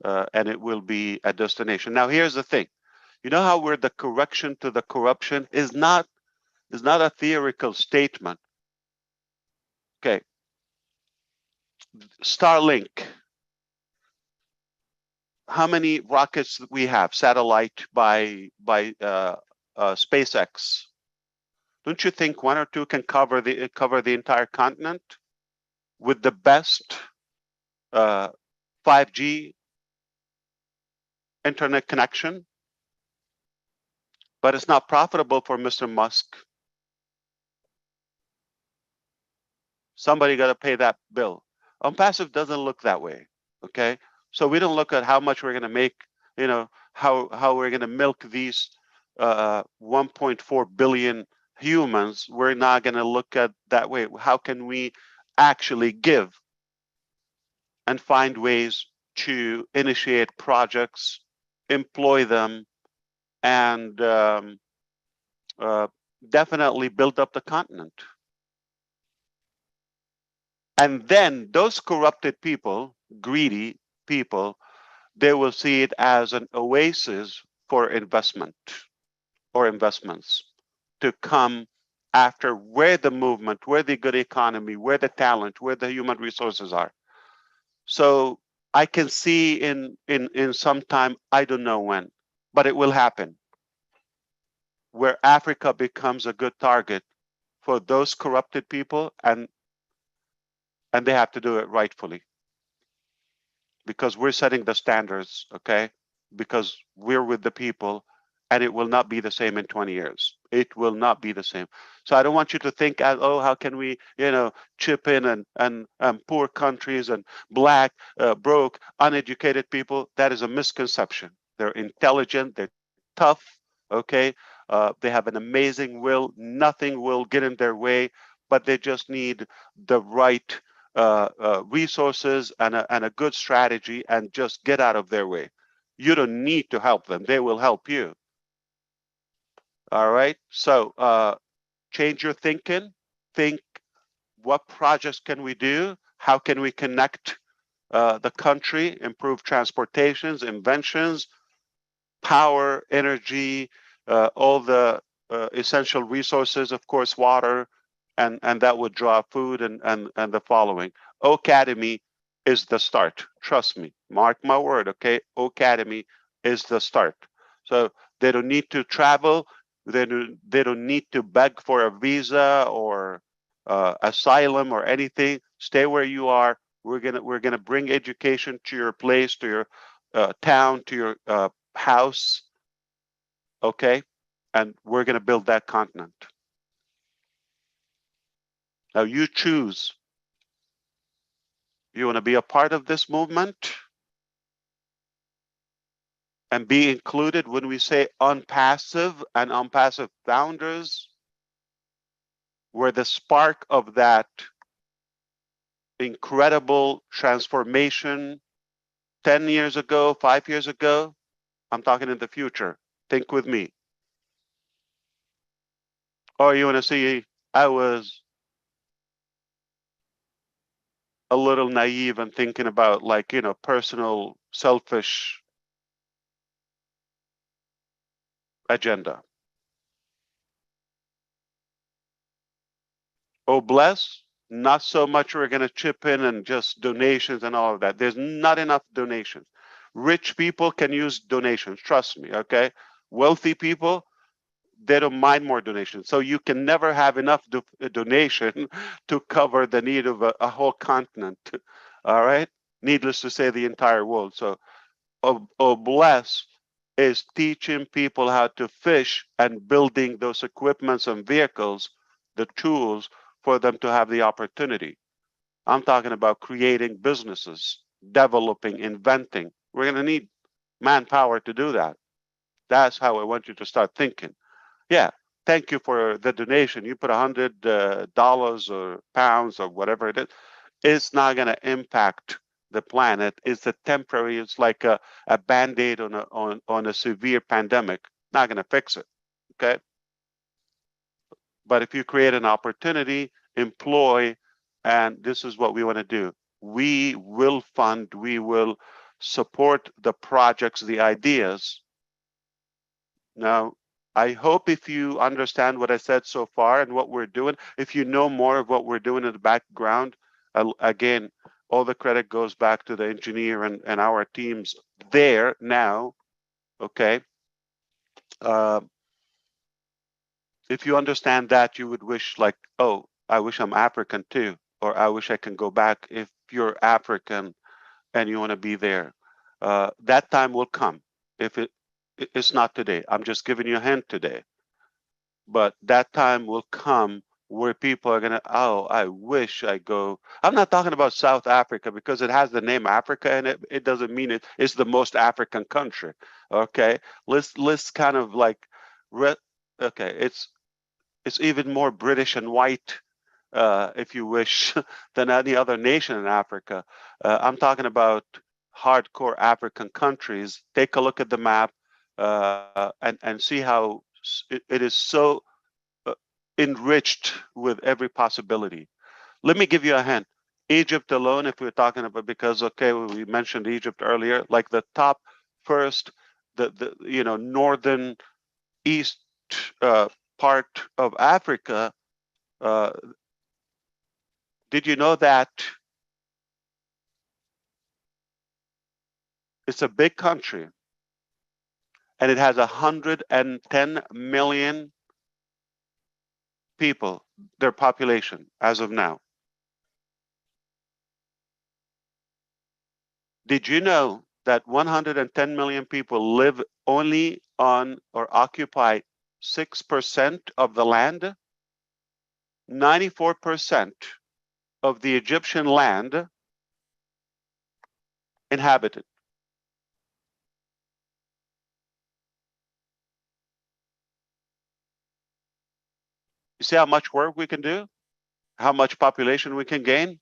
and it will be a destination. Now, here's the thing. You know how we're the correction to the corruption is not a theoretical statement. Okay, Starlink. How many rockets we have, satellite by SpaceX? Don't you think one or two can cover the entire continent with the best 5G internet connection? But it's not profitable for Mr. Musk. Somebody got to pay that bill. ONPASSIVE doesn't look that way, okay? So we don't look at how much we're going to make, how we're going to milk these 1.4 billion humans. We're not going to look at that way. How can we actually give and find ways to initiate projects, employ them, and definitely build up the continent? And then those corrupted people, greedy people, they will see it as an oasis for investment or investments to come after where the movement, where the good economy, where the talent, where the human resources are. So I can see in some time, I don't know when, but it will happen, where Africa becomes a good target for those corrupted people, and they have to do it rightfully, because we're setting the standards, okay? Because we're with the people, and it will not be the same in 20 years. It will not be the same. So I don't want you to think, oh, how can we, chip in and poor countries and black, broke, uneducated people? That is a misconception. They're intelligent, they're tough, okay? They have an amazing will. Nothing will get in their way, but they just need the right resources and a good strategy, and just get out of their way. You don't need to help them. They will help you. All right. So change your thinking. Think, what projects can we do? How can we connect the country, improve transportations, inventions, power, energy, all the essential resources, of course, water, and that would draw food and the following. Academy is the start. Trust me, mark my word, okay? Academy is the start. So they don't need to travel. They don't need to beg for a visa or asylum or anything. Stay where you are. We're gonna bring education to your place, to your town, to your house, okay? And we're gonna build that continent. Now you choose. You wanna be a part of this movement and be included when we say ONPASSIVE and ONPASSIVE founders, where the spark of that incredible transformation 10 years ago, 5 years ago, I'm talking in the future. Think with me. Or you want to see, I was a little naive and thinking about, like, you know, personal, selfish agenda. Oh, bless, not so much we're going to chip in and just donations and all of that. There's not enough donations. Rich people can use donations, trust me, okay? Wealthy people, they don't mind more donations. So you can never have enough donation to cover the need of a whole continent, all right? Needless to say, the entire world. So, bless is teaching people how to fish and building those equipments and vehicles, the tools for them to have the opportunity. I'm talking about creating businesses, developing, inventing. We're going to need manpower to do that. That's how I want you to start thinking. Yeah, thank you for the donation. You put $100 or pounds or whatever it is. It's not going to impact the planet. It's a temporary. It's like a band-aid on a severe pandemic. Not going to fix it. Okay. But if you create an opportunity, employ, and this is what we want to do. We will fund. We will support the projects, the ideas. Now, I hope if you understand what I said so far and what we're doing, if you know more of what we're doing in the background, again, all the credit goes back to the engineer and our teams there now, okay? If you understand that, you would wish, like, oh, I wish I'm African too, or I wish I can go back. If you're African and you want to be there, that time will come. If it's not today, I'm just giving you a hint today. But that time will come where people are gonna, oh, I wish I go. I'm not talking about South Africa because it has the name Africa in it. It doesn't mean it's the most African country. Okay, let's kind of like, okay, it's even more British and white, if you wish, than any other nation in Africa. I'm talking about hardcore African countries. Take a look at the map and see how it is so enriched with every possibility. Let me give you a hint. Egypt alone, if we're talking about, because, okay, we mentioned Egypt earlier, like the top first, the you know, northern east part of Africa, did you know that it's a big country and it has 110 million people, their population as of now? Did you know that 110 million people live only on or occupy 6% of the land? 94% of the Egyptian land inhabited. You see how much work we can do? How much population we can gain?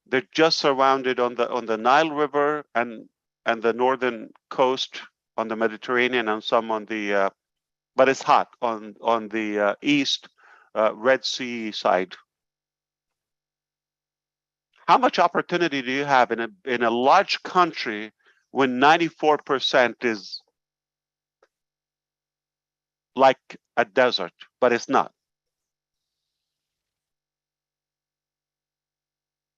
They're just surrounded on the Nile River and the northern coast on the Mediterranean and some on the but it's hot on the east Red Sea side. How much opportunity do you have in a large country when 94% is like a desert, but it's not?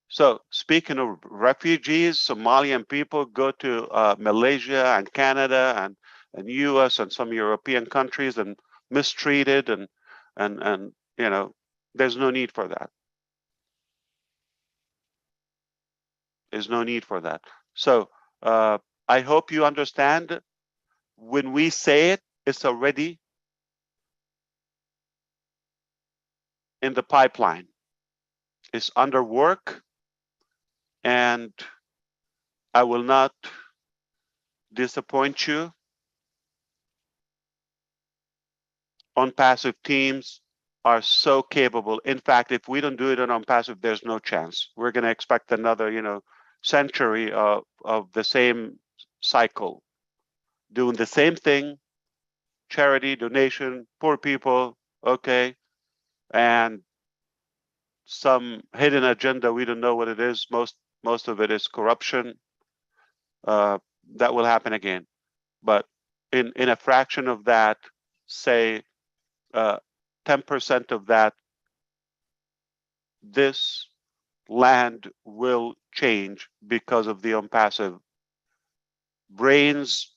So speaking of refugees, Somalian people go to Malaysia and Canada and US and some European countries and mistreated and you know, there's no need for that. There's no need for that. So I hope you understand when we say it, it's already in the pipeline. It's under work, and I will not disappoint you. ONPASSIVE teams are so capable. In fact, if we don't do it on ONPASSIVE, there's no chance. We're going to expect another, you know, century of the same cycle, doing the same thing, charity, donation, poor people, okay, and some hidden agenda. We don't know what it is. Most of it is corruption. That will happen again, but in a fraction of that, say 10% of that, this land will change because of the ONPASSIVE brains,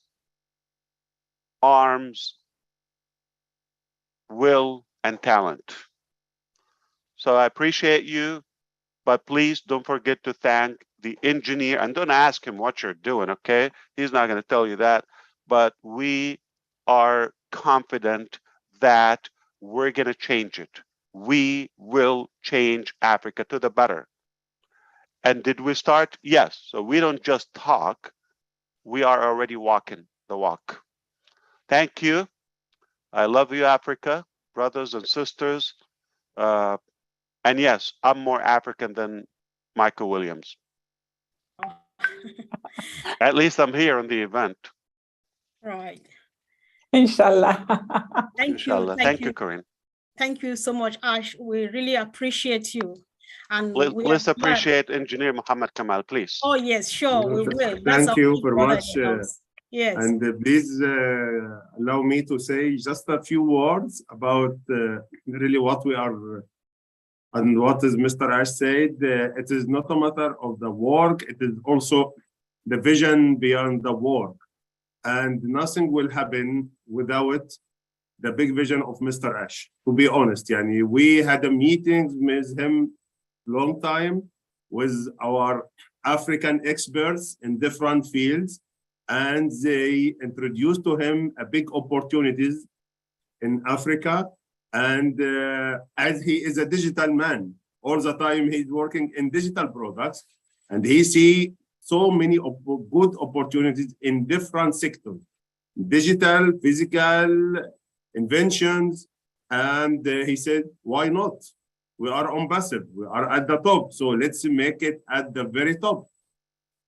arms, will, and talent. So I appreciate you, but please don't forget to thank the engineer, and don't ask him what you're doing, okay? He's not going to tell you that, but we are confident that we're going to change it. We will change Africa to the better. And did we start? Yes. So we don't just talk, we are already walking the walk. Thank you. I love you, Africa, brothers and sisters. And yes, I'm more African than Michael Williams. At least I'm here on the event. Right. Inshallah. Thank Inshallah. you. Thank you, Corinne. Thank you so much, Ash. We really appreciate you. And Let's appreciate Engineer Muhammad Kamal, please. Oh, yes, sure, we will. Thank you very much. Yes. And please allow me to say just a few words about really what we are and what is Mr. Ash said. It is not a matter of the work, it is also the vision beyond the work. And nothing will happen without the big vision of Mr. Ash, to be honest. Yani, we had a meeting with him long time with our African experts in different fields, and they introduced to him a big opportunities in Africa. And as he is a digital man, all the time he's working in digital products, and he see so many good opportunities in different sectors, digital, physical, inventions. And he said, why not? We are ONPASSIVE, we are at the top, so let's make it at the very top.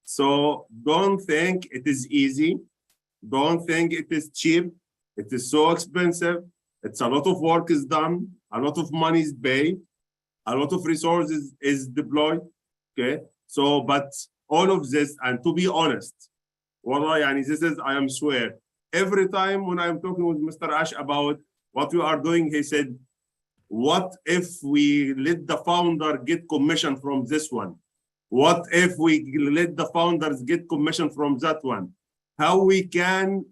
So don't think it is easy. Don't think it is cheap. It is so expensive. It's a lot of work is done. A lot of money is paid. A lot of resources is deployed. Okay. So, but all of this, and to be honest, Wallah, yani, this is, I am swear, every time when I'm talking with Mr. Ash about what we are doing, he said, what if we let the founder get commission from this one? What if we let the founders get commission from that one? How we can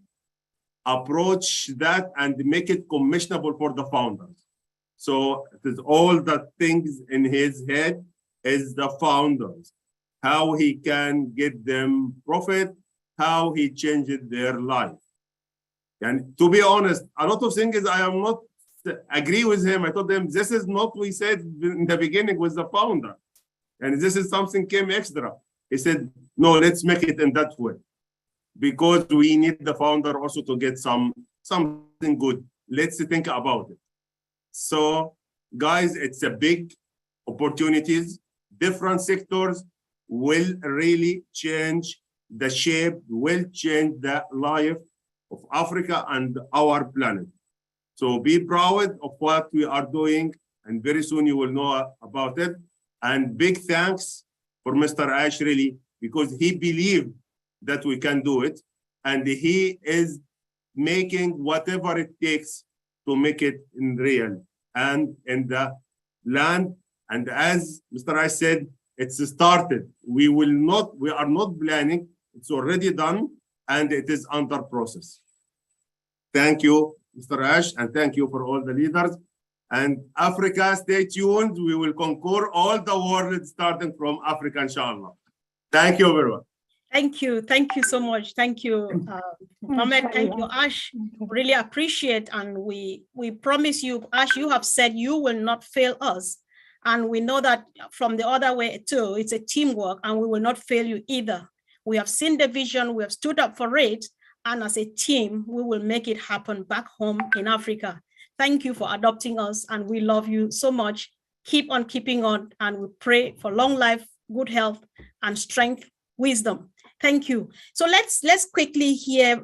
approach that and make it commissionable for the founders? So it is all the things in his head is the founders, how he can get them profit, how he changed their life. And to be honest, a lot of things I am not agree with him. I told him, this is not what we said in the beginning with the founder. And this is something came extra. He said, no, let's make it in that way. Because we need the founder also to get something good. Let's think about it. So guys, it's a big opportunities. Different sectors will really change the shape, will change the life of Africa and our planet. So be proud of what we are doing, and very soon you will know about it. And big thanks for Mr. Ash, really, because he believed that we can do it, and he is making whatever it takes to make it in real and in the land. And as Mr. Ash said, it's started. We are not planning. It's already done, and it is under process. Thank you, Mr. Ash, and thank you for all the leaders. And Africa, stay tuned. We will conquer all the world starting from Africa, inshallah. Thank you very much. Thank you. Thank you so much. Thank you, Mohammed. Thank you, Ash. Really appreciate. And we promise you, Ash, you have said you will not fail us. And we know that from the other way too, it's a teamwork, and we will not fail you either. We have seen the vision, we have stood up for it, and as a team, we will make it happen back home in Africa. Thank you for adopting us, and we love you so much. Keep on keeping on, and we pray for long life, good health, and strength, wisdom. Thank you. So let's quickly hear,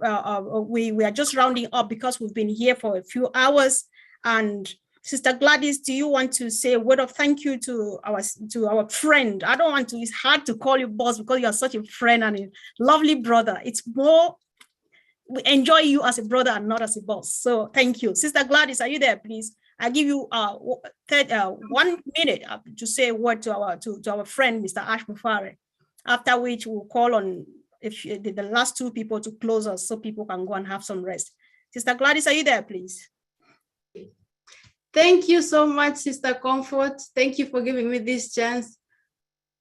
we are just rounding up because we've been here for a few hours. And Sister Gladys, do you want to say a word of thank you to our friend? I don't want to, it's hard to call you boss because you are such a friend and a lovely brother. It's more, we enjoy you as a brother and not as a boss. So thank you. Sister Gladys, are you there, please? I give you 1 minute to say a word to our friend, Mr. Ash Mufare, after which we'll call on the last two people to close us so people can go and have some rest. Sister Gladys, are you there, please? Thank you so much, Sister Comfort. Thank you for giving me this chance.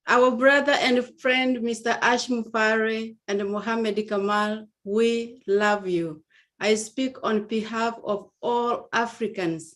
Our brother and friend, Mr. Ash Mufare and Mohammed Kamal, we love you. I speak on behalf of all Africans.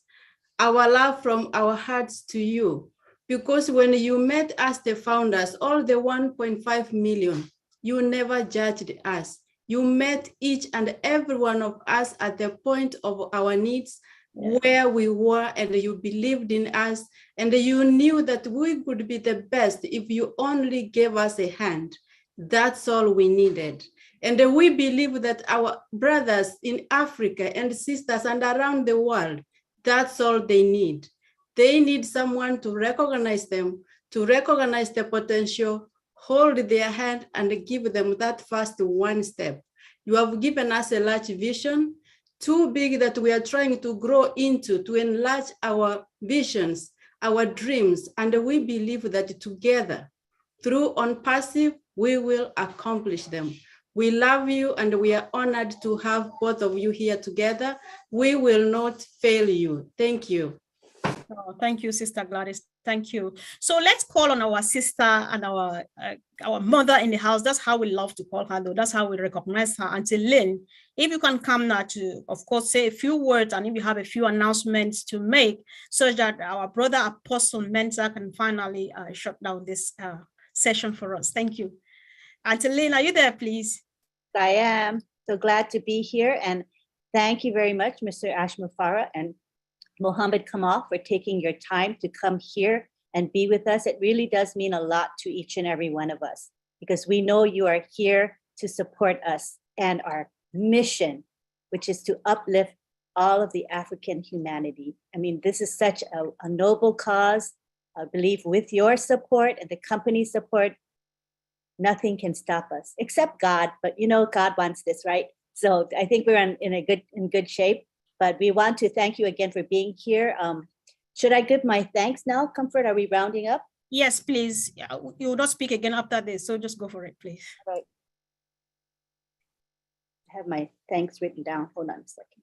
Our love from our hearts to you, because when you met us, the founders, all the 1.5 million, you never judged us. You met each and every one of us at the point of our needs, where we were, and you believed in us, and you knew that we could be the best if you only gave us a hand. That's all we needed. And we believe that our brothers in Africa and sisters and around the world, that's all they need. They need someone to recognize them, to recognize the potential, hold their hand, and give them that first one step. You have given us a large vision, too big that we are trying to grow into, to enlarge our visions, our dreams, and we believe that together, through ONPASSIVE, we will accomplish them. We love you, and we are honored to have both of you here together. We will not fail you. Thank you. Oh, thank you, Sister Gladys. Thank you. So let's call on our sister and our mother in the house. That's how we love to call her, though. That's how we recognize her. Auntie Lynn, if you can come now to, of course, say a few words, and if you have a few announcements to make, so that our brother Apostle Mensa can finally shut down this session for us. Thank you. Auntie Lynn, are you there, please? I am so glad to be here, and thank you very much, Mr. Ash Mufare and Mohammed Kamal, for taking your time to come here and be with us. It really does mean a lot to each and every one of us, because we know you are here to support us and our mission, which is to uplift all of the African humanity. I mean, this is such a noble cause. I believe with your support and the company's support, nothing can stop us except God. But you know, God wants this, right? So I think we're in good shape. But we want to thank you again for being here. Should I give my thanks now, Comfort? Are we rounding up? Yes, please. You will not speak again after this, so just go for it, please. All right. I have my thanks written down. Hold on a second.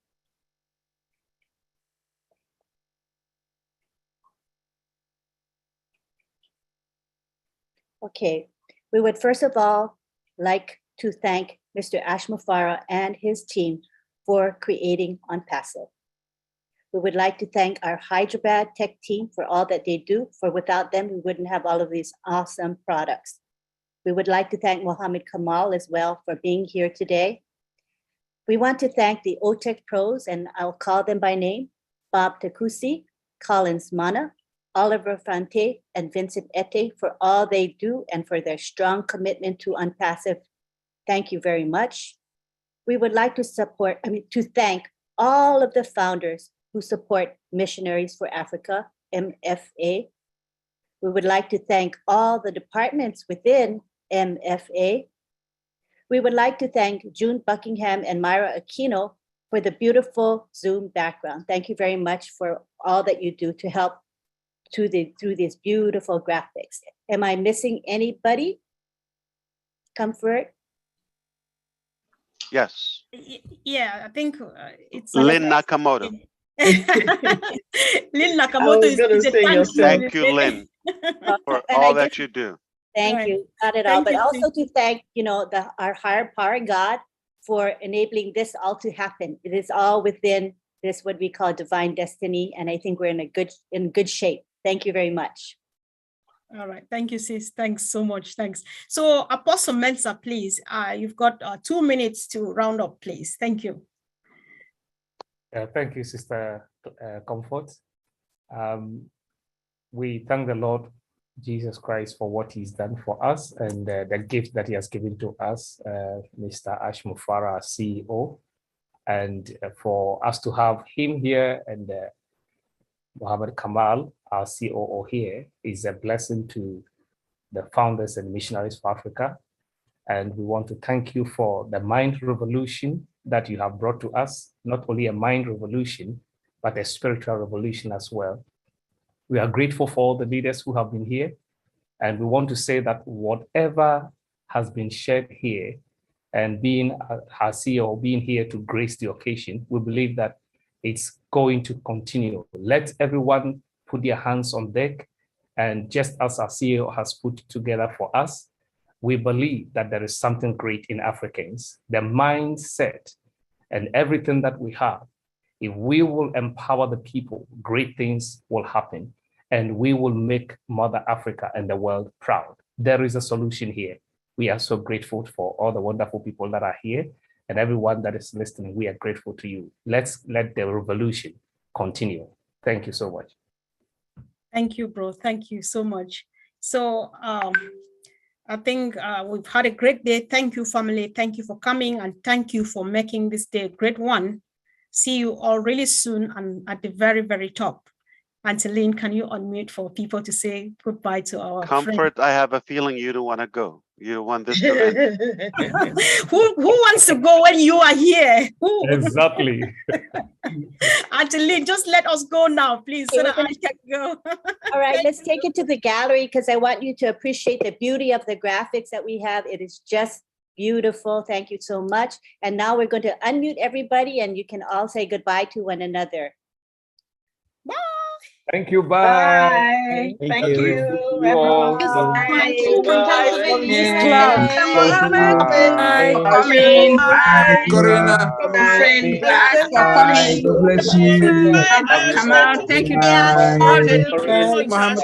Okay, we would first of all like to thank Mr. Ash Mufare and his team for creating ONPASSIVE. We would like to thank our Hyderabad tech team for all that they do, for without them, we wouldn't have all of these awesome products. We would like to thank Mohammed Kamal as well for being here today. We want to thank the OTEC pros, and I'll call them by name: Bob Takusi, Collins Mana, Oliver Fante, and Vincent Ete, for all they do and for their strong commitment to ONPASSIVE. Thank you very much. We would like to to thank all of the founders, who support Missionaries for Africa, MFA. We would like to thank all the departments within MFA. We would like to thank June Buckingham and Myra Aquino for the beautiful Zoom background. Thank you very much for all that you do to help through these beautiful graphics. Am I missing anybody? Comfort? Yes. Yeah, I think it's Lynn Nakamoto. Lynn Nakamoto is a thank you, Lynn, for all that you do. Thank you. Not at all, but also to thank, our higher power, God, for enabling this all to happen. It is all within this, what we call divine destiny. And I think we're in good shape. Thank you very much. All right. Thank you, sis. Thanks so much. Thanks. So Apostle Mensah, please, you've got 2 minutes to round up, please. Thank you. Thank you, Sister Comfort. We thank the Lord Jesus Christ for what he's done for us and the gift that he has given to us, Mr. Ash Mufara, CEO, and for us to have him here and Mohammed Kamal, our COO here, is a blessing to the founders and missionaries for Africa. And we want to thank you for the mind revolution that you have brought to us, not only a mind revolution, but a spiritual revolution as well. We are grateful for all the leaders who have been here. And we want to say that whatever has been shared here and being our CEO, being here to grace the occasion, we believe that it's going to continue. Let everyone put their hands on deck. And just as our CEO has put together for us, we believe that there is something great in Africans. The mindset and everything that we have, if we will empower the people, great things will happen. And we will make Mother Africa and the world proud. There is a solution here. We are so grateful for all the wonderful people that are here and everyone that is listening. We are grateful to you. Let's let the revolution continue. Thank you so much. Thank you, bro. Thank you so much. So I think we've had a great day. Thank you, family. Thank you for coming and thank you for making this day a great one. See you all really soon and at the very, very top. Angeline, can you unmute for people to say goodbye to our Comfort, friend? I have a feeling you don't want to go. You want this to end. Who wants to go when you are here? Exactly. Angeline, just let us go now, please, so that I can go. All right, let's take it to the gallery because I want you to appreciate the beauty of the graphics that we have. It is just beautiful. Thank you so much. And now we're going to unmute everybody and you can all say goodbye to one another. Bye. Thank you. Bye. Bye. Thank you, everyone. Thank you. Corina. God bless you. Come on, thank you.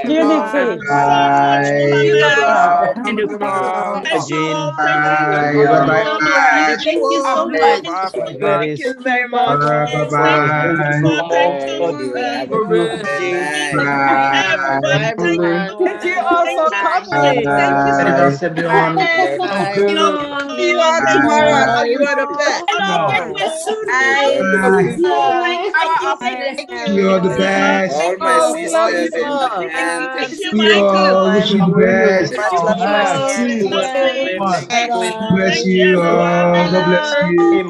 Unity. Thank you so much. Thank you very much. Thank you all for coming. Thank you so much. everyone. See you all tomorrow. You are the best. You're the best. All my sisters and You all wish you the best. Thank you. God bless you all. God bless you.